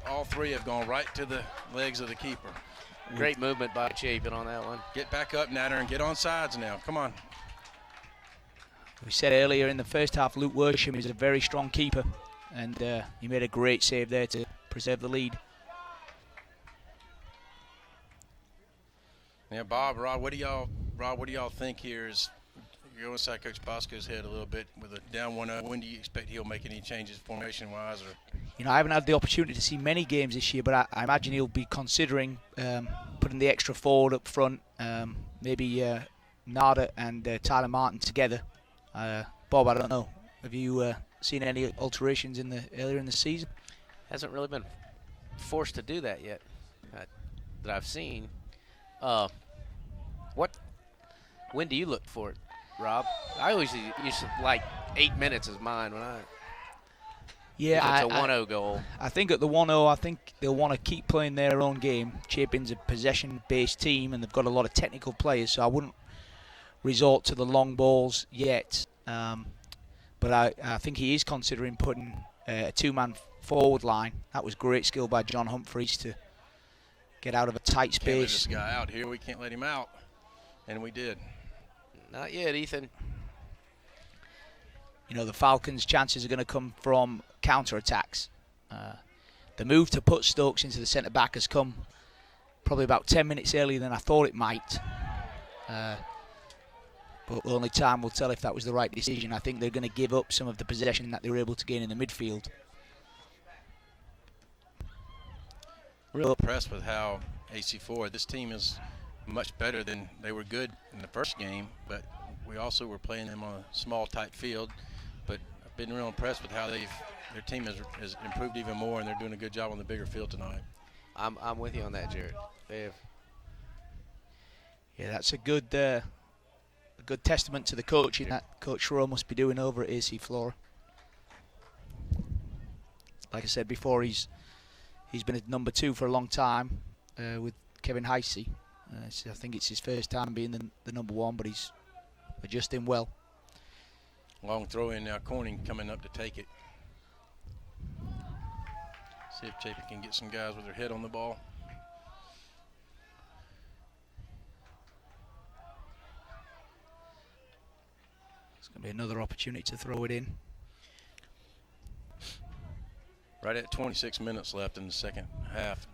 all three have gone right to the legs of the keeper. Great movement by Chapin on that one. Get back up, Natter, and get on sides now. Come on. We said earlier in the first half, Luke Worsham is a very strong keeper, and he made a great save there to preserve the lead. Yeah, Rod, what do y'all think here is you're inside Coach Bosco's head a little bit with a down 1-0. When do you expect he'll make any changes formation-wise? Or I haven't had the opportunity to see many games this year, but I imagine he'll be considering putting the extra forward up front, maybe Nada and Tyler Martin together. Bob, I don't know. Have you seen any alterations earlier in the season? Hasn't really been forced to do that yet that I've seen. When do you look for it, Rob? I always used to like 8 minutes is mine when I. Yeah, It's a 1-0 goal. I think at the 1-0, I think they'll want to keep playing their own game. Chapin's a possession-based team, and they've got a lot of technical players, so I wouldn't resort to the long balls yet. But I think he is considering putting a two-man forward line. That was great skill by John Humphreys to get out of a tight Can't let space. this guy out here. We can't let him out. And we did. Not yet, Ethan. You know, the Falcons' chances are going to come from counter-attacks. The move to put Stokes into the centre-back has come probably about 10 minutes earlier than I thought it might. But only time will tell if that was the right decision. I think they're going to give up some of the possession that they were able to gain in the midfield. Real impressed with how AC Flora, this team is much better than they were good in the first game, but we also were playing them on a small, tight field. But I've been real impressed with how their team has improved even more, and they're doing a good job on the bigger field tonight. I'm with you on that, Jared. Yeah, that's a good testament to the coaching that Coach Rowe must be doing over at AC Flora. Like I said before, he's been at number 2 for a long time with Kevin Heisey. So I think it's his first time being the number 1, but he's adjusting well. Long throw in now, Corning coming up to take it. See if Chapin can get some guys with their head on the ball. It's going to be another opportunity to throw it in. Right at 26 minutes left in the second half.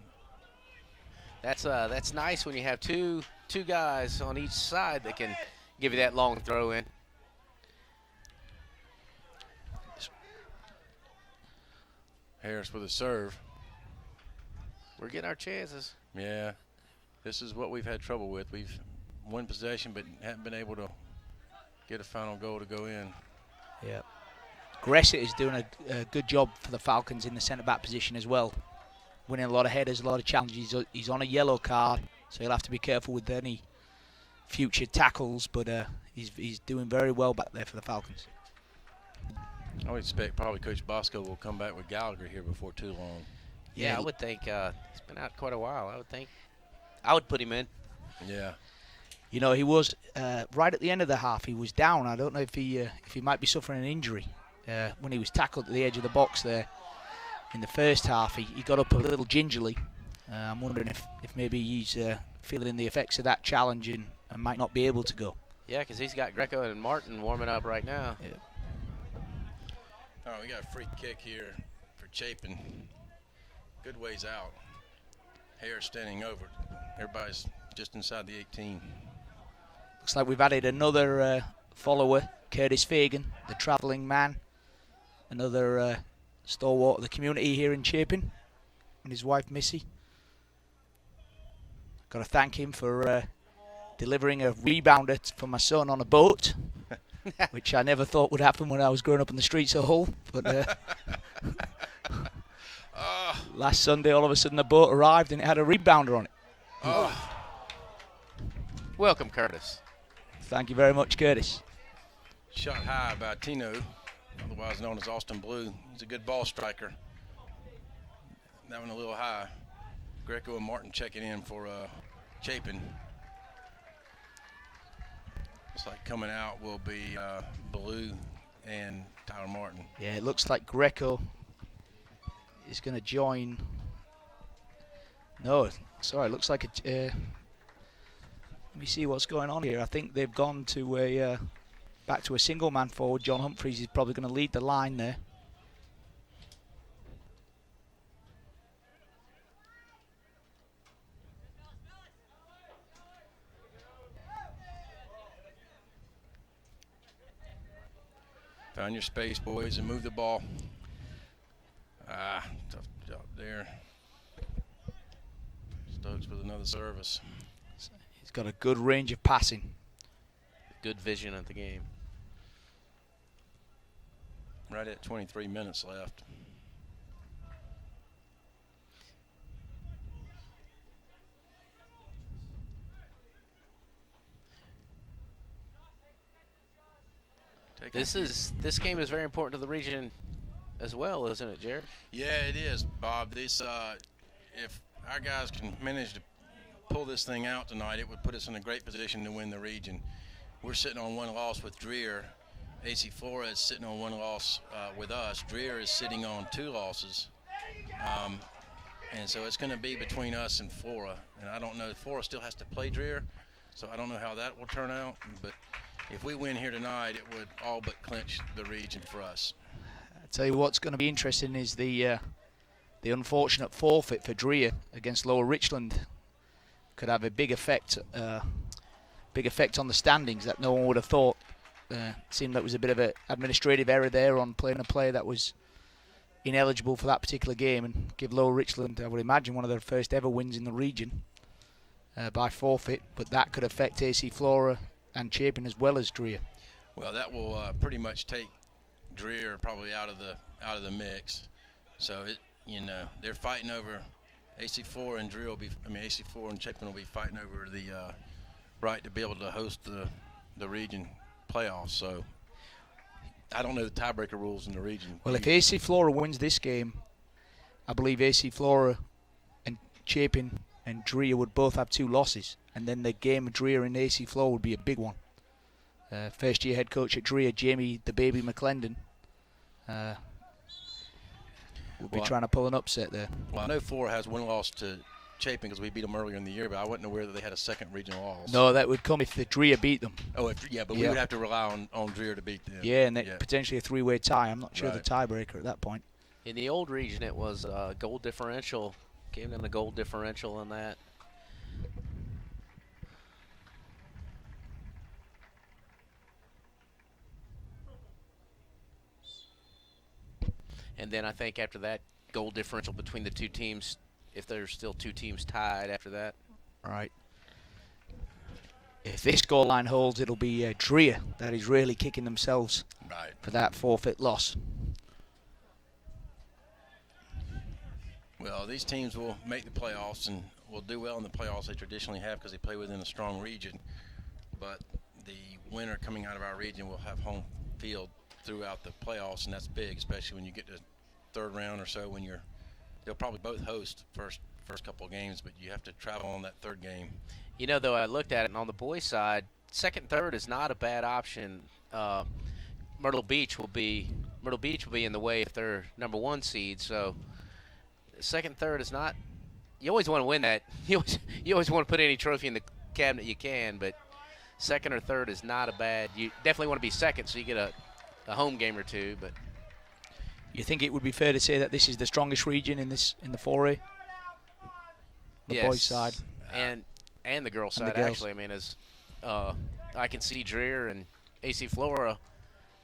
That's nice when you have two guys on each side that can give you that long throw in. Harris with a serve. We're getting our chances. Yeah, this is what we've had trouble with. We've won possession but haven't been able to get a final goal to go in. Yeah. Gressett is doing a good job for the Falcons in the centre-back position as well. Winning a lot of headers, a lot of challenges. He's on a yellow card, so he'll have to be careful with any future tackles, but he's doing very well back there for the Falcons. I would expect probably Coach Bosco will come back with Gallagher here before too long. Yeah, I would think he's been out quite a while. I would think I would put him in. Yeah. You know, he was right at the end of the half. He was down. I don't know if he might be suffering an injury. When he was tackled at the edge of the box there in the first half, he got up a little gingerly. I'm wondering if maybe he's feeling the effects of that challenge and might not be able to go. Yeah, because he's got Greco and Martin warming up right now. Yeah. Oh, we got a free kick here for Chapin. Good ways out. Harris standing over. Everybody's just inside the 18. Looks like we've added another follower, Curtis Fagan, the travelling man. Another stalwart of the community here in Chapin, and his wife Missy. Got to thank him for delivering a rebounder for my son on a boat, which I never thought would happen when I was growing up in the streets of Hull. But last Sunday, all of a sudden, the boat arrived and it had a rebounder on it. Oh. Welcome, Curtis. Thank you very much, Curtis. Shot high by Tino, otherwise known as Austin Blue. He's a good ball striker. That one a little high. Greco and Martin checking in for Chapin. Looks like coming out will be Blue and Tyler Martin. Yeah, it looks like Greco is going to join. No, sorry, it looks like let me see what's going on here. I think they've gone to a back to a single man forward. John Humphreys is probably going to lead the line there. Find your space, boys, and move the ball. Tough job there. Stokes with another service. He's got a good range of passing. Good vision of the game. Right at 23 minutes left. This game is very important to the region as well, isn't it, Jared? Yeah, it is, Bob. This if our guys can manage to pull this thing out tonight, it would put us in a great position to win the region. We're sitting on one loss with Dreer. AC Flora is sitting on one loss with us. Dreer is sitting on 2 losses. And so it's going to be between us and Flora. And I don't know, Flora still has to play Dreer, so I don't know how that will turn out. But if we win here tonight, it would all but clinch the region for us. I tell you what's going to be interesting is the unfortunate forfeit for Dreer against Lower Richland could have a big effect on the standings that no one would have thought. Seemed like it was a bit of an administrative error there on playing a player that was ineligible for that particular game, and give Lower Richland, I would imagine, one of their first ever wins in the region by forfeit. But that could affect AC Flora and Chapin as well as Dreer. Well, that will pretty much take Dreer probably out of the mix. So they're fighting over AC4 and Dreer will be. AC4 and Chapin will be fighting over the right to be able to host the region playoffs. So I don't know the tiebreaker rules in the region. Well, if AC Flora wins this game, I believe AC Flora and Chapin and Dreer would both have 2 losses, and then the game of Dreer and AC Flora would be a big one. First-year head coach at Dreer, Jamie the Baby McClendon, will be trying to pull an upset there. Well, I know Flora has 1 loss to Chapin because we beat them earlier in the year, but I wasn't aware that they had a second regional loss. No, that would come if the Dreer beat them. Oh, but we would have to rely on Dreer to beat them. Yeah, and potentially a 3-way tie. I'm not sure Right. the tiebreaker at that point. In the old region, it was goal differential. Came in the goal differential on that. And then I think after that, goal differential between the 2 teams, if there's still 2 teams tied after that. Right. If this goal line holds, it'll be Dreer that is really kicking themselves for that forfeit loss. Well, these teams will make the playoffs and will do well in the playoffs. They traditionally have because they play within a strong region. But the winner coming out of our region will have home field throughout the playoffs, and that's big, especially when you get to third round or so. They'll probably both host first couple of games, but you have to travel on that third game. You know, though, I looked at it, and on the boys' side, second, third is not a bad option. Myrtle Beach will be in the way if they're number 1 seed. So second, third is not. You always want to win that. You always want to put any trophy in the cabinet you can, but second or third is not a bad. You definitely want to be second, so you get a home game or 2. But You think it would be fair to say that this is the strongest region in the 4A? The boys' side and the girls' side, girls. actually. I mean, as I can see Dreer and AC Flora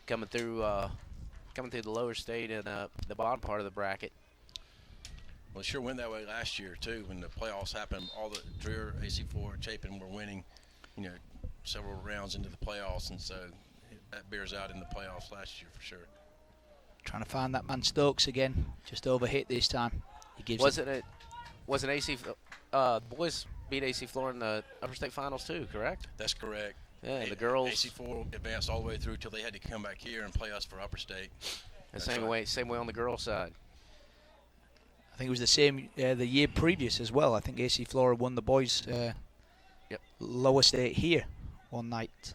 coming through the lower state and the bottom part of the bracket. Well, it sure went that way last year too. When the playoffs happened, all the Dreer, AC4, Chapin were winning, several rounds into the playoffs, and so that bears out in the playoffs last year for sure. Trying to find that man Stokes again, just overhit this time. He gives Wasn't AC boys beat AC Flora in the upper state finals too, correct? That's correct. Yeah, the girls. AC4 advanced all the way through till they had to come back here and play us for upper state. The same way on the girls' side. I think it was the same the year previous as well. I think AC Flora won the boys' lower state here one night.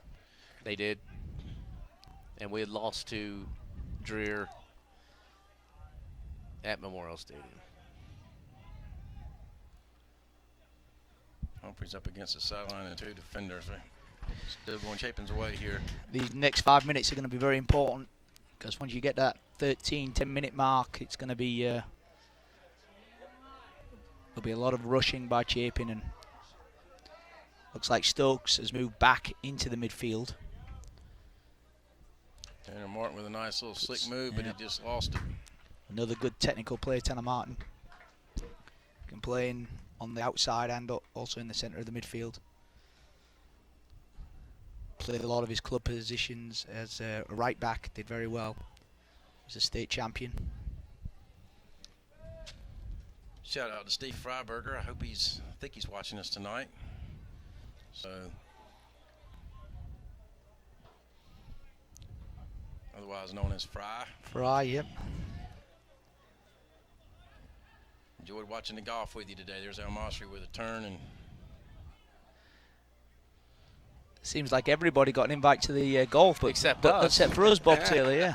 They did. And we had lost to Dreer at Memorial Stadium. Humphrey's up against the sideline and 2 defenders. Still going Chapin's way here. These next 5 minutes are going to be very important because once you get that 10-minute mark, it's going to be there'll be a lot of rushing by Chapin, and looks like Stokes has moved back into the midfield. Tanner Martin with a nice little slick move, but he just lost it. Another good technical player, Tanner Martin. Can play on the outside and also in the centre of the midfield. Played a lot of his club positions as a right back, did very well. Was a state champion. Shout out to Steve Freiberger. I think he's watching us tonight. So otherwise known as Fry. Fry, yep. Enjoyed watching the golf with you today. There's El Masri with a turn, and Seems like everybody got an invite to the golf, but Except us. except for us, Bob Taylor, yeah.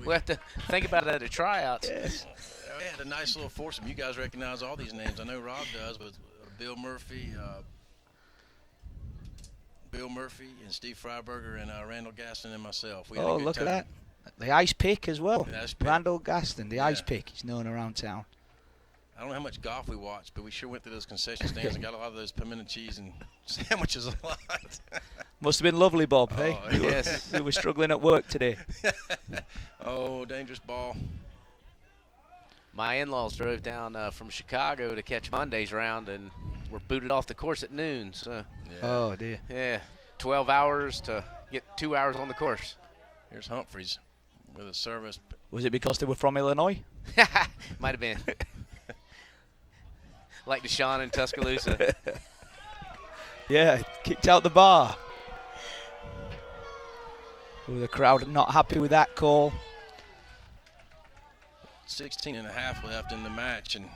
We have to think about it at the tryouts. Yes. we had a nice little foursome. You guys recognize all these names. I know Rob does, with Bill Murphy and Steve Freiberger and Randall Gaston and myself. We had a Oh, good look time. at that. The ice pick as well. The ice pick. Randall Gaston, the ice Yeah. pick. He's known around town. I don't know how much golf we watched, but we sure went to those concession stands and got a lot of those pimento cheese and sandwiches a lot. Must have been lovely, Bob. Hey, Oh, yes. we were struggling at work today. Oh, dangerous ball. My in-laws drove down from Chicago to catch Monday's round and were booted off the course at noon. So, Yeah. Oh dear. yeah, 12 hours to get 2 hours on the course. Here's Humphreys with a service. Was it because they were from Illinois? Might have been. Like Deshaun in Tuscaloosa. Yeah, kicked out the bar. Oh, the crowd not happy with that call. 16 and a half left in the match, and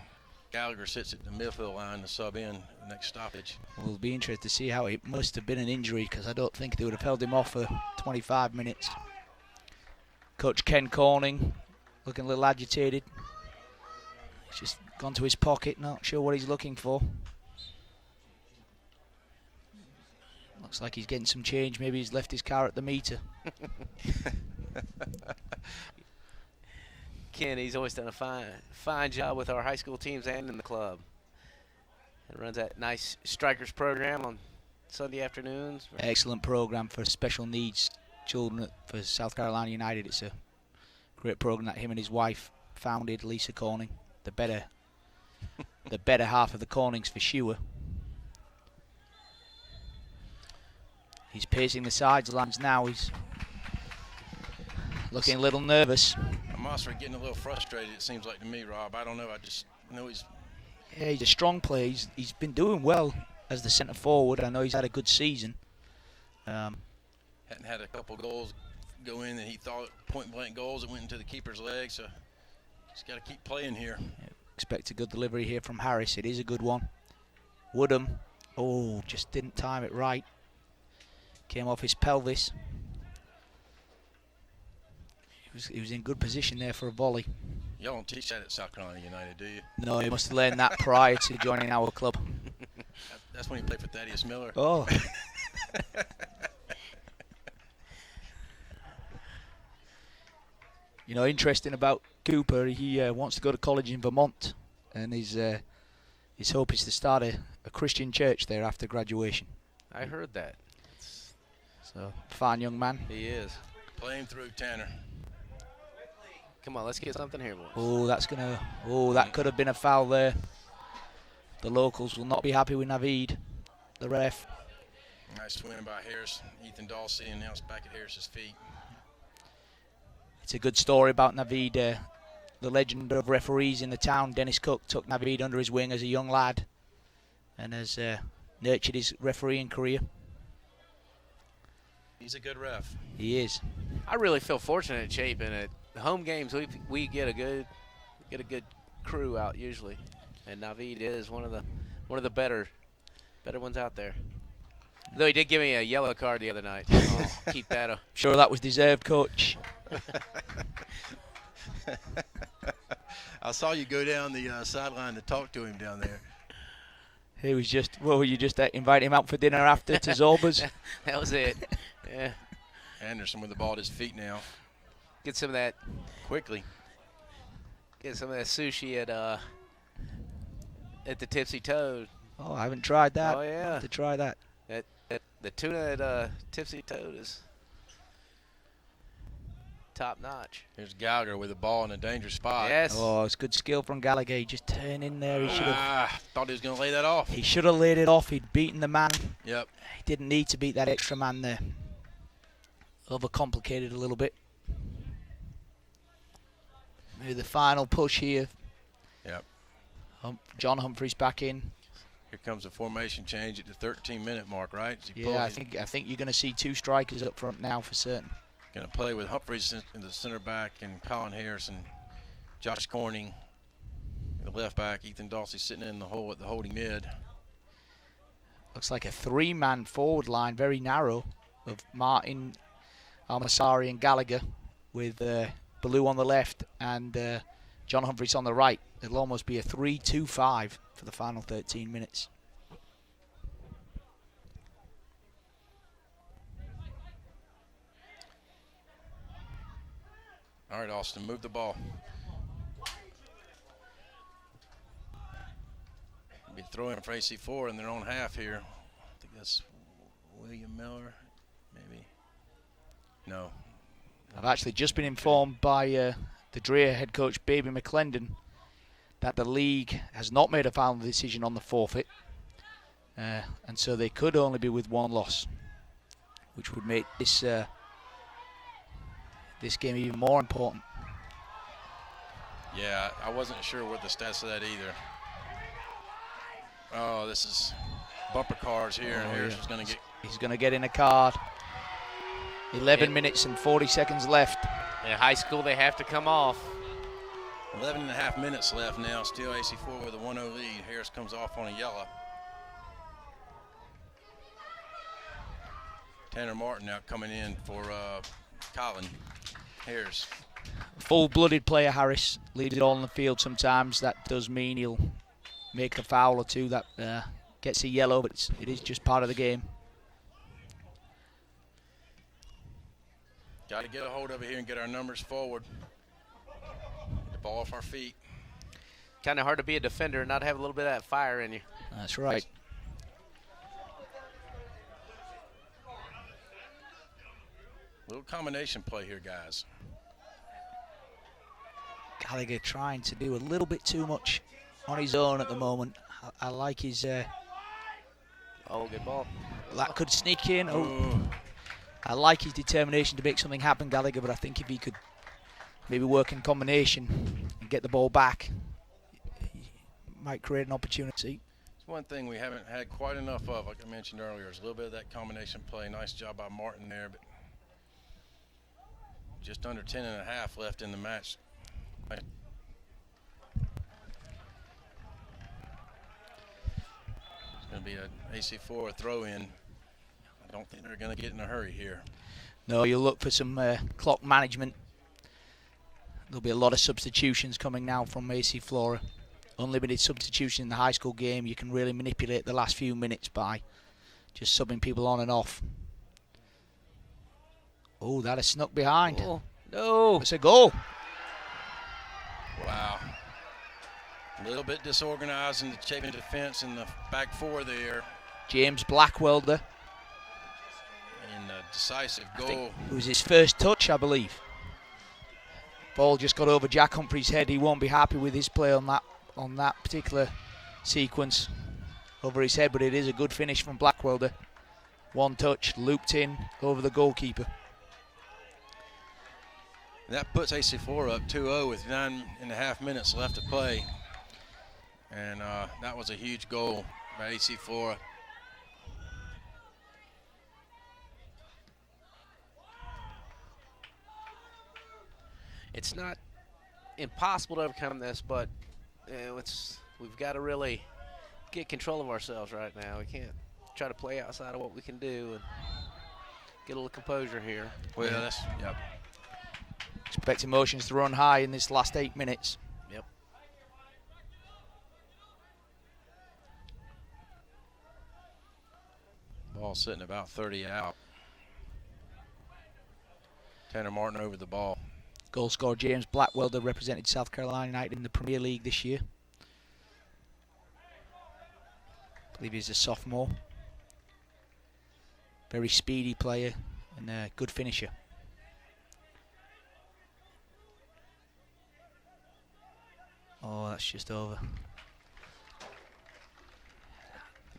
Gallagher sits at the midfield line to sub in the next stoppage. We'll be interested to see how it must have been an injury, because I don't think they would have held him off for 25 minutes. Coach Ken Corning looking a little agitated. He's just gone to his pocket, not sure what he's looking for. Looks like he's getting some change. Maybe he's left his car at the meter. Ken, he's always done a fine job with our high school teams and in the club. And runs that nice strikers program on Sunday afternoons. Excellent program for special needs children for South Carolina United. It's a great program that him and his wife founded, Lisa Corning. The better half of the Cornings for sure. He's pacing the sidelines now. He's looking a little nervous. Mosseri getting a little frustrated, it seems like to me, Rob. I don't know. I just know he's. Yeah, he's a strong player. He's been doing well as the centre forward. I know he's had a good season. Hadn't had a couple goals go in that he thought point blank goals that went into the keeper's leg, so he's got to keep playing here. Expect a good delivery here from Harris. It is a good one. Woodham, oh, just didn't time it right. Came off his pelvis. He was in good position there for a volley. Y'all don't teach that at South Carolina United, do you? No, he must have learned that prior to joining our club. That's when he played for Thaddeus Miller. Oh. You know, interesting about Cooper, he wants to go to college in Vermont, and his hope is to start a Christian church there after graduation. I heard that. So, fine young man. He is. Play him through, Tanner. Come on, let's get something here, boys. Oh, that could have been a foul there. The locals will not be happy with Naveed, the ref. Nice swing by Harris. Ethan Dawsey, and now it's back at Harris's feet. It's a good story about Naveed. The legend of referees in the town, Dennis Cook, took Naveed under his wing as a young lad and has nurtured his refereeing career. He's a good ref. He is. I really feel fortunate at Chapin. At home games, we get a good crew out usually, and Naveed is one of the better ones out there. Though he did give me a yellow card the other night. I'll keep that. Sure, that was deserved, Coach. I saw you go down the sideline to talk to him down there. He was just, well, you just invite him out for dinner after to Zorba's? That was it. Yeah. Anderson with the ball at his feet now. Get some of that. Quickly. Get some of that sushi at the Tipsy Toad. Oh, I haven't tried that. Oh, yeah. I'll have to try that. The tuna at Tipsy Toad is top notch. Here's Gallagher with the ball in a dangerous spot. Yes. Oh, it's good skill from Gallagher. He just turned in there. He should have. Thought he was going to lay that off. He should have laid it off. He'd beaten the man. Yep. He didn't need to beat that extra man there. Overcomplicated a little bit. Maybe the final push here. Yep. John Humphreys back in. Here comes the formation change at the 13-minute mark, right? Yeah, I think you're going to see two strikers up front now for certain. Going to play with Humphreys in the center back and Colin Harris and Josh Corning, the left back. Ethan Dawsey sitting in the hole at the holding mid. Looks like a 3-man forward line, very narrow, of Martin, Almasari and Gallagher, with Ballou on the left and John Humphreys on the right. It'll almost be a 3-2-5 for the final 13 minutes. All right, Austin, move the ball. Be throwing for AC4 in their own half here. I think that's William Miller, maybe. No. I've actually just been informed by the Dreher head coach, Baby McClendon, that the league has not made a final decision on the forfeit. And so they could only be with one loss, which would make this this game even more important. Yeah, I wasn't sure what the stats of that either. Oh, this is bumper cars here, and Harris is going to get. He's going to get in a card. 11 minutes and 40 seconds left. In high school, they have to come off. 11 and a half minutes left now. Still AC4 with a 1-0 lead. Harris comes off on a yellow. Tanner Martin now coming in for Colin Harris. Full-blooded player, Harris. Leaves it all on the field sometimes. That does mean he'll make a foul or two that gets a yellow, but it is just part of the game. Got to get a hold of it here and get our numbers forward. Get the ball off our feet. Kind of hard to be a defender and not have a little bit of that fire in you. That's right. Little combination play here, guys. Gallagher trying to do a little bit too much on his own at the moment. I like his... Oh, good ball. that could sneak in. Oh. Ooh. I like his determination to make something happen, Gallagher, but I think if he could maybe work in combination and get the ball back, he might create an opportunity. It's one thing we haven't had quite enough of, like I mentioned earlier, is a little bit of that combination play. Nice job by Martin there, but just under 10 and a half left in the match. It's going to be an AC4 throw-in. I don't think they're going to get in a hurry here. No, you'll look for some clock management. There'll be a lot of substitutions coming now from AC Flora. Unlimited substitution in the high school game. You can really manipulate the last few minutes by just subbing people on and off. Oh, that is snuck behind. Oh, no. It's a goal. Wow. A little bit disorganized in the Chapin defense in the back four there. James Blackwelder. And a decisive goal. It was his first touch, I believe. Ball just got over Jack Humphrey's head. He won't be happy with his play on that particular sequence over his head, but it is a good finish from Blackwelder. One touch, looped in over the goalkeeper. That puts AC4 up 2-0 with 9.5 minutes left to play. And that was a huge goal by AC4. It's not impossible to overcome this, but we've got to really get control of ourselves right now. We can't try to play outside of what we can do and get a little composure here. Well, that's, yep. Expect emotions to run high in this last 8 minutes. Yep. Ball sitting about 30 out. Tanner Martin over the ball. Goal scorer James Blackwelder represented South Carolina United in the Premier League this year. I believe he's a sophomore. Very speedy player and a good finisher. Oh, that's just over.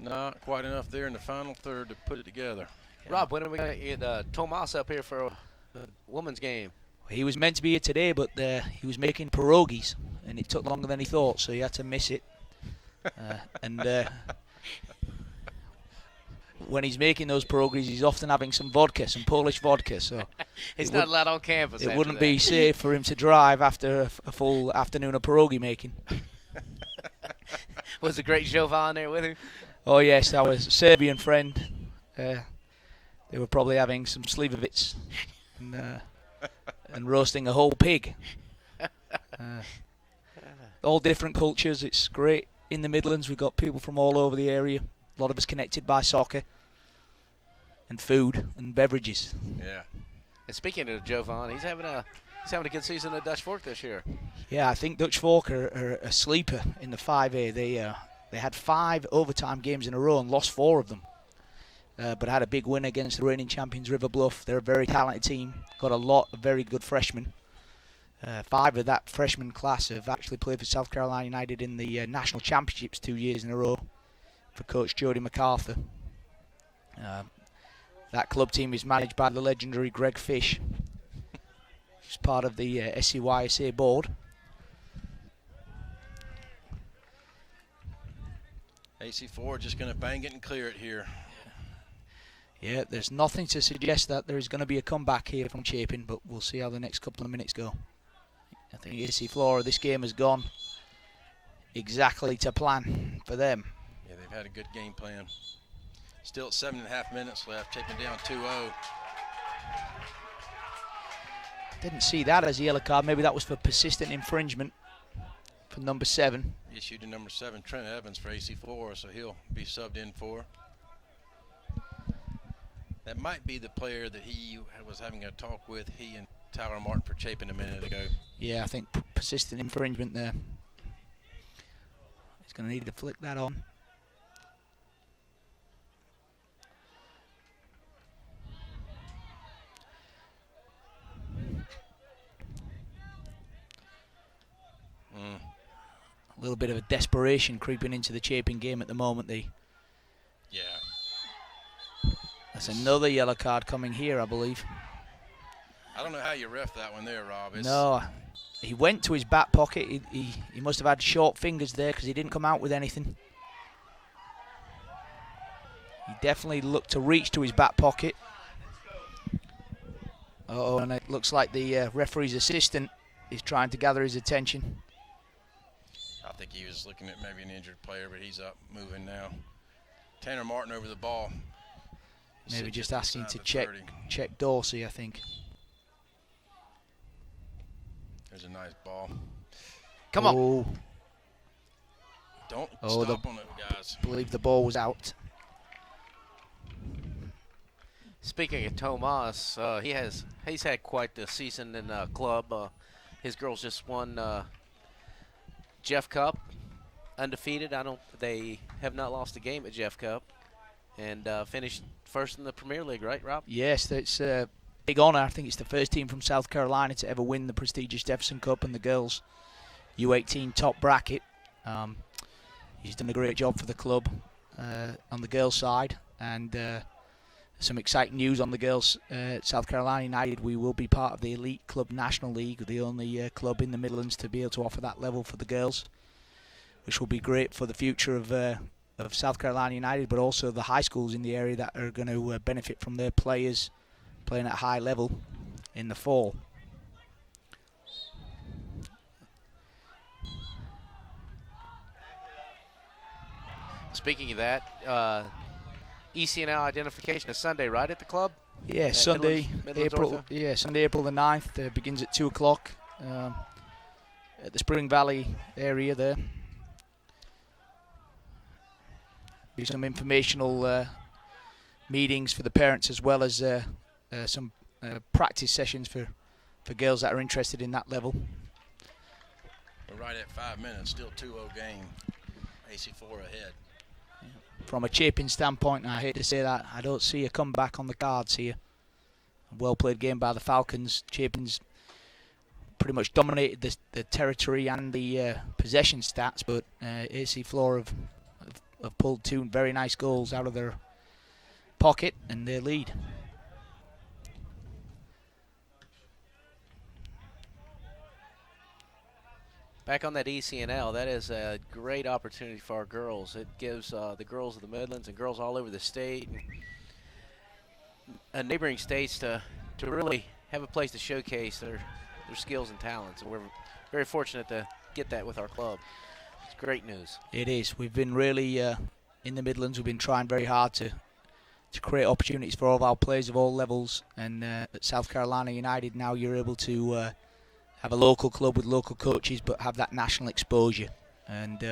Not quite enough there in the final third to put it together. Rob, when are we going to get Tomas up here for a women's game? He was meant to be here today, but he was making pierogies, and it took longer than he thought, so he had to miss it. when he's making those progress, he's often having some vodka, some Polish vodka. So He's it not would- allowed on campus. it after wouldn't that. be safe for him to drive after a full afternoon of pierogi making. Was the great Jovan there with him? Oh yes, our Serbian friend. They were probably having some slivovitz and roasting a whole pig. All different cultures. It's great. In the Midlands, we've got people from all over the area. A lot of us connected by soccer and food and beverages. Yeah. And speaking of Jovan, he's having a good season at Dutch Fork this year. Yeah, I think Dutch Fork are a sleeper in the 5A. They had 5 overtime games in a row and lost 4 of them. But had a big win against the reigning champions River Bluff. They're a very talented team. Got a lot of very good freshmen. 5 of that freshman class have actually played for South Carolina United in the national championships 2 years in a row for coach Jody MacArthur. That club team is managed by the legendary Greg Fish, who's part of the SCYSA board. AC Flora just going to bang it and clear it here. Yeah, there's nothing to suggest that there is going to be a comeback here from Chapin, but we'll see how the next couple of minutes go. I think AC Flora, this game has gone exactly to plan for them. Yeah, they've had a good game plan. Still at 7.5 minutes left, taking down 2-0. Didn't see that as a yellow card. Maybe that was for persistent infringement for number 7. Issued to number 7, Trent Evans for AC Flora, so he'll be subbed in for. That might be the player that he was having a talk with, he and Tyler Martin for Chapin a minute ago. Yeah, I think persistent infringement there. He's going to need to flick that on. A little bit of a desperation creeping into the Chapin game at the moment. Yeah. That's another yellow card coming here, I believe. I don't know how you ref that one there, Rob. No, he went to his back pocket. He must have had short fingers there because he didn't come out with anything. He definitely looked to reach to his back pocket. Uh-oh, and it looks like the referee's assistant is trying to gather his attention. I think he was looking at maybe an injured player, but he's up, moving now. Tanner Martin over the ball. Maybe just asking to check. check Dorsey, I think. There's a nice ball. Come on. Oh, Don't Oh, stop on it, guys. I believe the ball was out. Speaking of Tomas, he's had quite the season in club. His girls just won Jeff Cup, undefeated. They have not lost a game at Jeff Cup, and finished first in the Premier League, right, Rob? Yes, that's a big honour. I think it's the first team from South Carolina to ever win the prestigious Jefferson Cup and the girls U18 top bracket. He's done a great job for the club on the girls' side, and some exciting news on the girls. South Carolina United, we will be part of the Elite Club National League, the only club in the Midlands to be able to offer that level for the girls, which will be great for the future of South Carolina United, but also the high schools in the area that are going to benefit from their players playing at a high level in the fall. Speaking of that, ECNL identification is Sunday, right, at the club? Yeah, At Sunday, Midlands April. Ortho? Yeah, Sunday, April the 9th. Begins at 2 o'clock at the Spring Valley area there. Do some informational meetings for the parents, as well as some practice sessions for girls that are interested in that level. We're right at 5 minutes, still 2-0 game. AC Flora ahead. From a Chapin standpoint, I hate to say that, I don't see a comeback on the cards here. A well-played game by the Falcons. Chapin's pretty much dominated the territory and the possession stats, but AC Flora have pulled 2 very nice goals out of their pocket and their lead. back on that ECNL, that is a great opportunity for our girls. It gives the girls of the Midlands and girls all over the state and neighboring states to really have a place to showcase their skills and talents. And we're very fortunate to get that with our club. It's great news. It is. We've been really, in the Midlands, we've been trying very hard to create opportunities for all of our players of all levels. And at South Carolina United now you're able to have a local club with local coaches but have that national exposure. And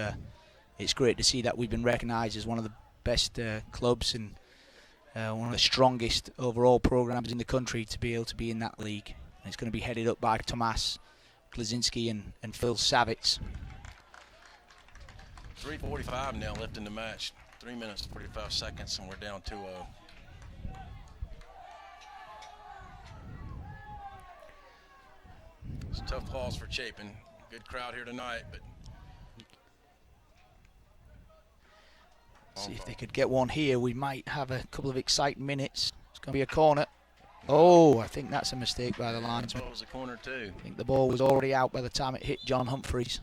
it's great to see that we've been recognised as one of the best clubs and one of the strongest overall programs in the country to be able to be in that league. And it's going to be headed up by Tomas Glazinski and Phil Savitz. 3:45 now left in the match. 3 minutes, 45 seconds, and we're down 2-0. It's a tough loss for Chapin. Good crowd here tonight, but See if they could get one here. We might have a couple of exciting minutes. It's going to be a corner. Oh, I think that's a mistake by the linesman. it was a corner too. I think the ball was already out by the time it hit John Humphreys.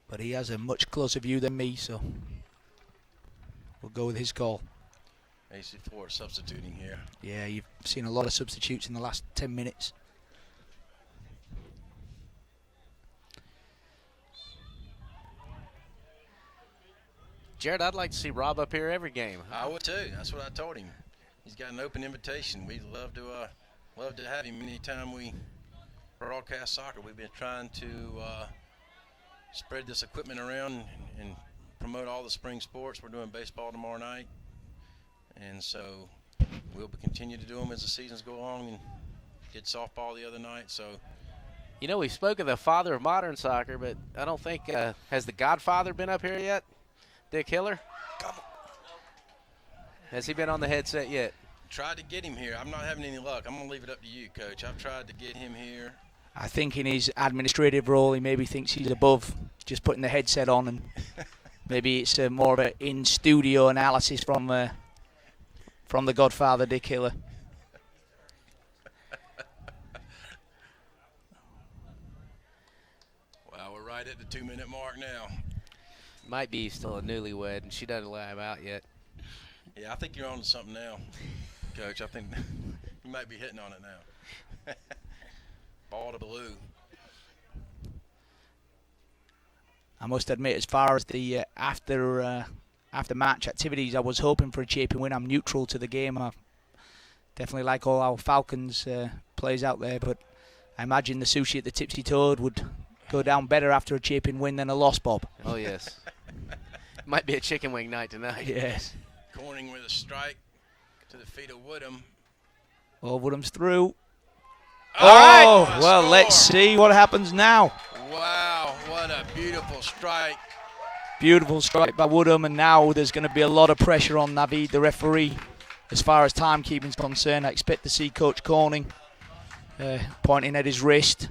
But he has a much closer view than me, so we'll go with his call. AC Flora substituting here. Yeah, you've seen a lot of substitutes in the last 10 minutes. Jared, I'd like to see Rob up here every game. I would too. That's what I told him. He's got an open invitation. We'd love to have him anytime we broadcast soccer. We've been trying to spread this equipment around and promote all the spring sports. We're doing baseball tomorrow night, and so we'll continue to do them as the seasons go along, and did softball the other night. So, You know, we spoke of the father of modern soccer, but I don't think has the Godfather been up here yet? Dick Hiller? Has he been on the headset yet? tried to get him here. I'm not having any luck. I'm going to leave it up to you, Coach. I've tried to get him here. I think in his administrative role, he maybe thinks he's above just putting the headset on, and maybe it's more of an in-studio analysis from the Godfather, Dick Hiller. Wow, we're right at the 2-minute mark now. Might be still a newlywed, and she doesn't allow him out yet. Yeah, I think you're on to something now, Coach. I think you might be hitting on it now. Ball to blue. I must admit, as far as the after match activities, I was hoping for a Chapin win. I'm neutral to the game. I definitely like all our Falcons players out there, but I imagine the sushi at the Tipsy Toad would go down better after a Chapin win than a loss, Bob. Oh, yes. Might be a chicken wing night tonight. Yes. Corning with a strike to the feet of Woodham. Oh, Woodham's through. All right, Oh, well, score. let's see what happens now. Wow, what a beautiful strike. Beautiful strike by Woodham, and now there's going to be a lot of pressure on Naveed, the referee, as far as timekeeping is concerned. I expect to see Coach Corning pointing at his wrist,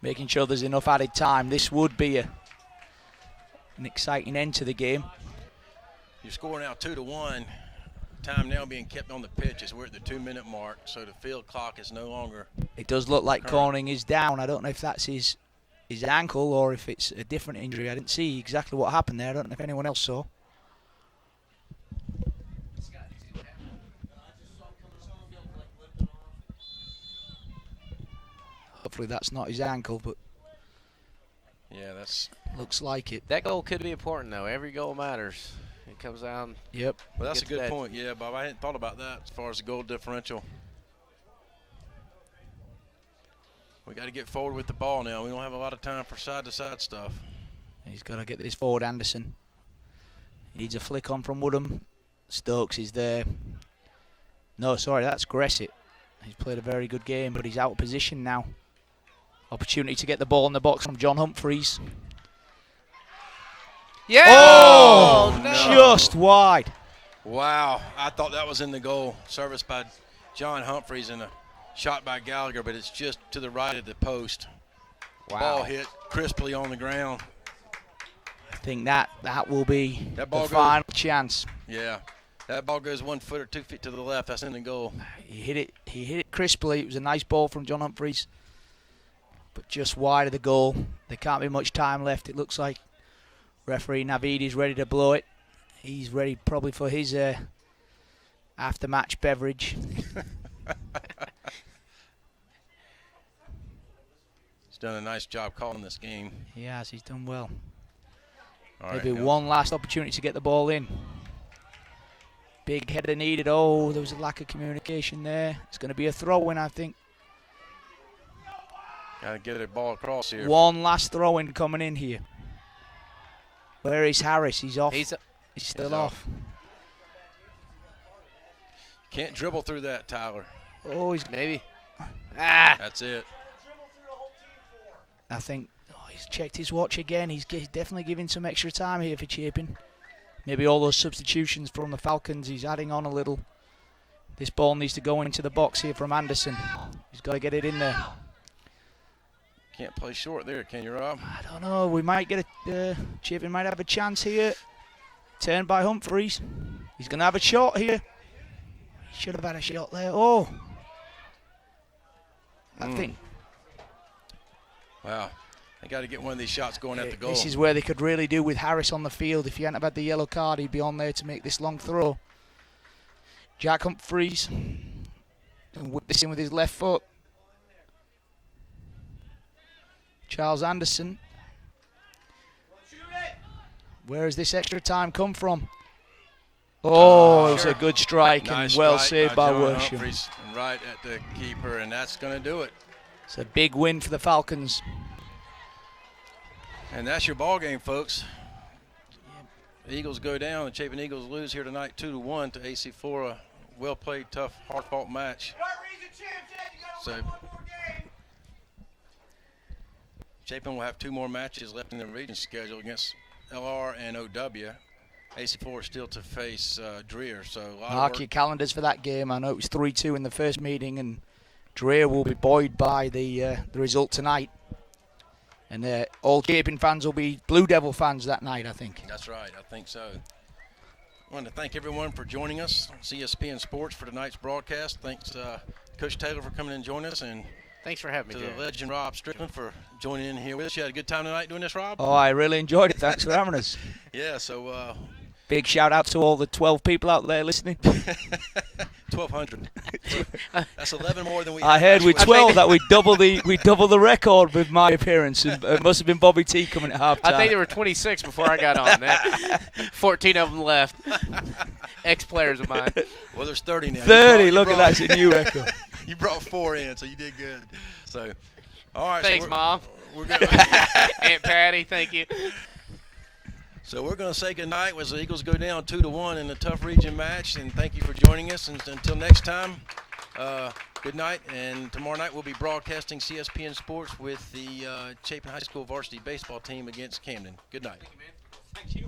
making sure there's enough added time. This would be an exciting end to the game. Your score now 2-1. Time now being kept on the pitch as we're at the 2-minute mark, so the field clock is no longer. It does look like Current. Corning is down. I don't know if that's his ankle or if it's a different injury. I didn't see exactly what happened there. I don't know if anyone else saw. Hopefully that's not his ankle, but Yeah, that's. looks like it. That goal could be important, though. Every goal matters. It comes down. Yep. Well, that's a Get to good that. point. Yeah, Bob, I hadn't thought about that as far as the goal differential. We got to get forward with the ball now. We don't have a lot of time for side-to-side stuff. He's got to get this forward, Anderson. Needs a flick on from Woodham. Stokes is there. No, sorry, that's Gressett. He's played a very good game, but he's out of position now. Opportunity to get the ball in the box from John Humphreys. Yeah! Oh, no. just wide. Wow, I thought that was in the goal. Service by John Humphreys and a shot by Gallagher, but it's just to the right of the post. Wow. Ball hit crisply on the ground. I think that will be That ball the goes- final chance. Yeah, that ball goes 1 foot or 2 feet to the left. That's in the goal. He hit it crisply. It was a nice ball from John Humphreys. but just wide of the goal. There can't be much time left, it looks like. Referee Navidi's ready to blow it. He's ready probably for his after-match beverage. He's done a nice job calling this game. He has, he's done well. All right, Maybe one last opportunity to get the ball in. Big header needed. Oh, there was a lack of communication there. It's going to be a throw-in, I think. Got to get a ball across here. One last throw-in coming in here. Where is Harris? He's off. He's still off. Can't dribble through that, Tyler. Oh, he's Maybe. That's it. I think he's checked his watch again. He's definitely giving some extra time here for Chapin. Maybe all those substitutions from the Falcons, he's adding on a little. This ball needs to go into the box here from Anderson. He's got to get it in there. Can't play short there, can you, Rob? I don't know. We might get Chapin might have a chance here. Turned by Humphreys. He's going to have a shot here. He should have had a shot there. Oh. I think. Wow. They got to get one of these shots going at the goal. This is where they could really do with Harris on the field. If he hadn't have had the yellow card, he'd be on there to make this long throw. Jack Humphreys. And whip this in with his left foot. Charles Anderson. Where has this extra time come from? Oh, it was a good strike Nice and well strike saved by John Worsham. Humphreys, right at the keeper, and that's going to do it. It's a big win for the Falcons. And that's your ball game, folks. The Eagles go down. The Chapin Eagles lose here tonight 2-1 to AC Flora. Well played, tough, hard-fought match. So Chapin will have 2 more matches left in the region schedule against LR and OW. AC Flora still to face Dreer. So a lot Mark of your work. calendars for that game. I know it was 3-2 in the first meeting, and Dreer will be buoyed by the result tonight. And all Chapin fans will be Blue Devil fans that night, I think. That's right. I think so. I want to thank everyone for joining us, CSPN Sports, for tonight's broadcast. Thanks, Coach Taylor, for coming and joining us, and Thanks for having to me, the Jared. legend Rob Strickland for joining in here with us. You had a good time tonight doing this, Rob? Oh, I really enjoyed it. Thanks for having us. Yeah, so Big shout out to all the 12 people out there listening. 1,200. That's 11 more than we I had heard last with week. 12 that we double the record with my appearance. It must have been Bobby T coming at halftime. I think there were 26 before I got on. 14 of them left. Ex-players of mine. Well, there's 30 now. 30. Look at that, it's a new record. You brought 4 in, so you did good. So, all right. Thanks, so Mom. We're gonna, Aunt Patty, thank you. So we're going to say goodnight as the Eagles go down 2-1 in the tough region match, and thank you for joining us. And until next time, good night. And tomorrow night we'll be broadcasting CSPN Sports with the Chapin High School varsity baseball team against Camden. Good night. Thank you.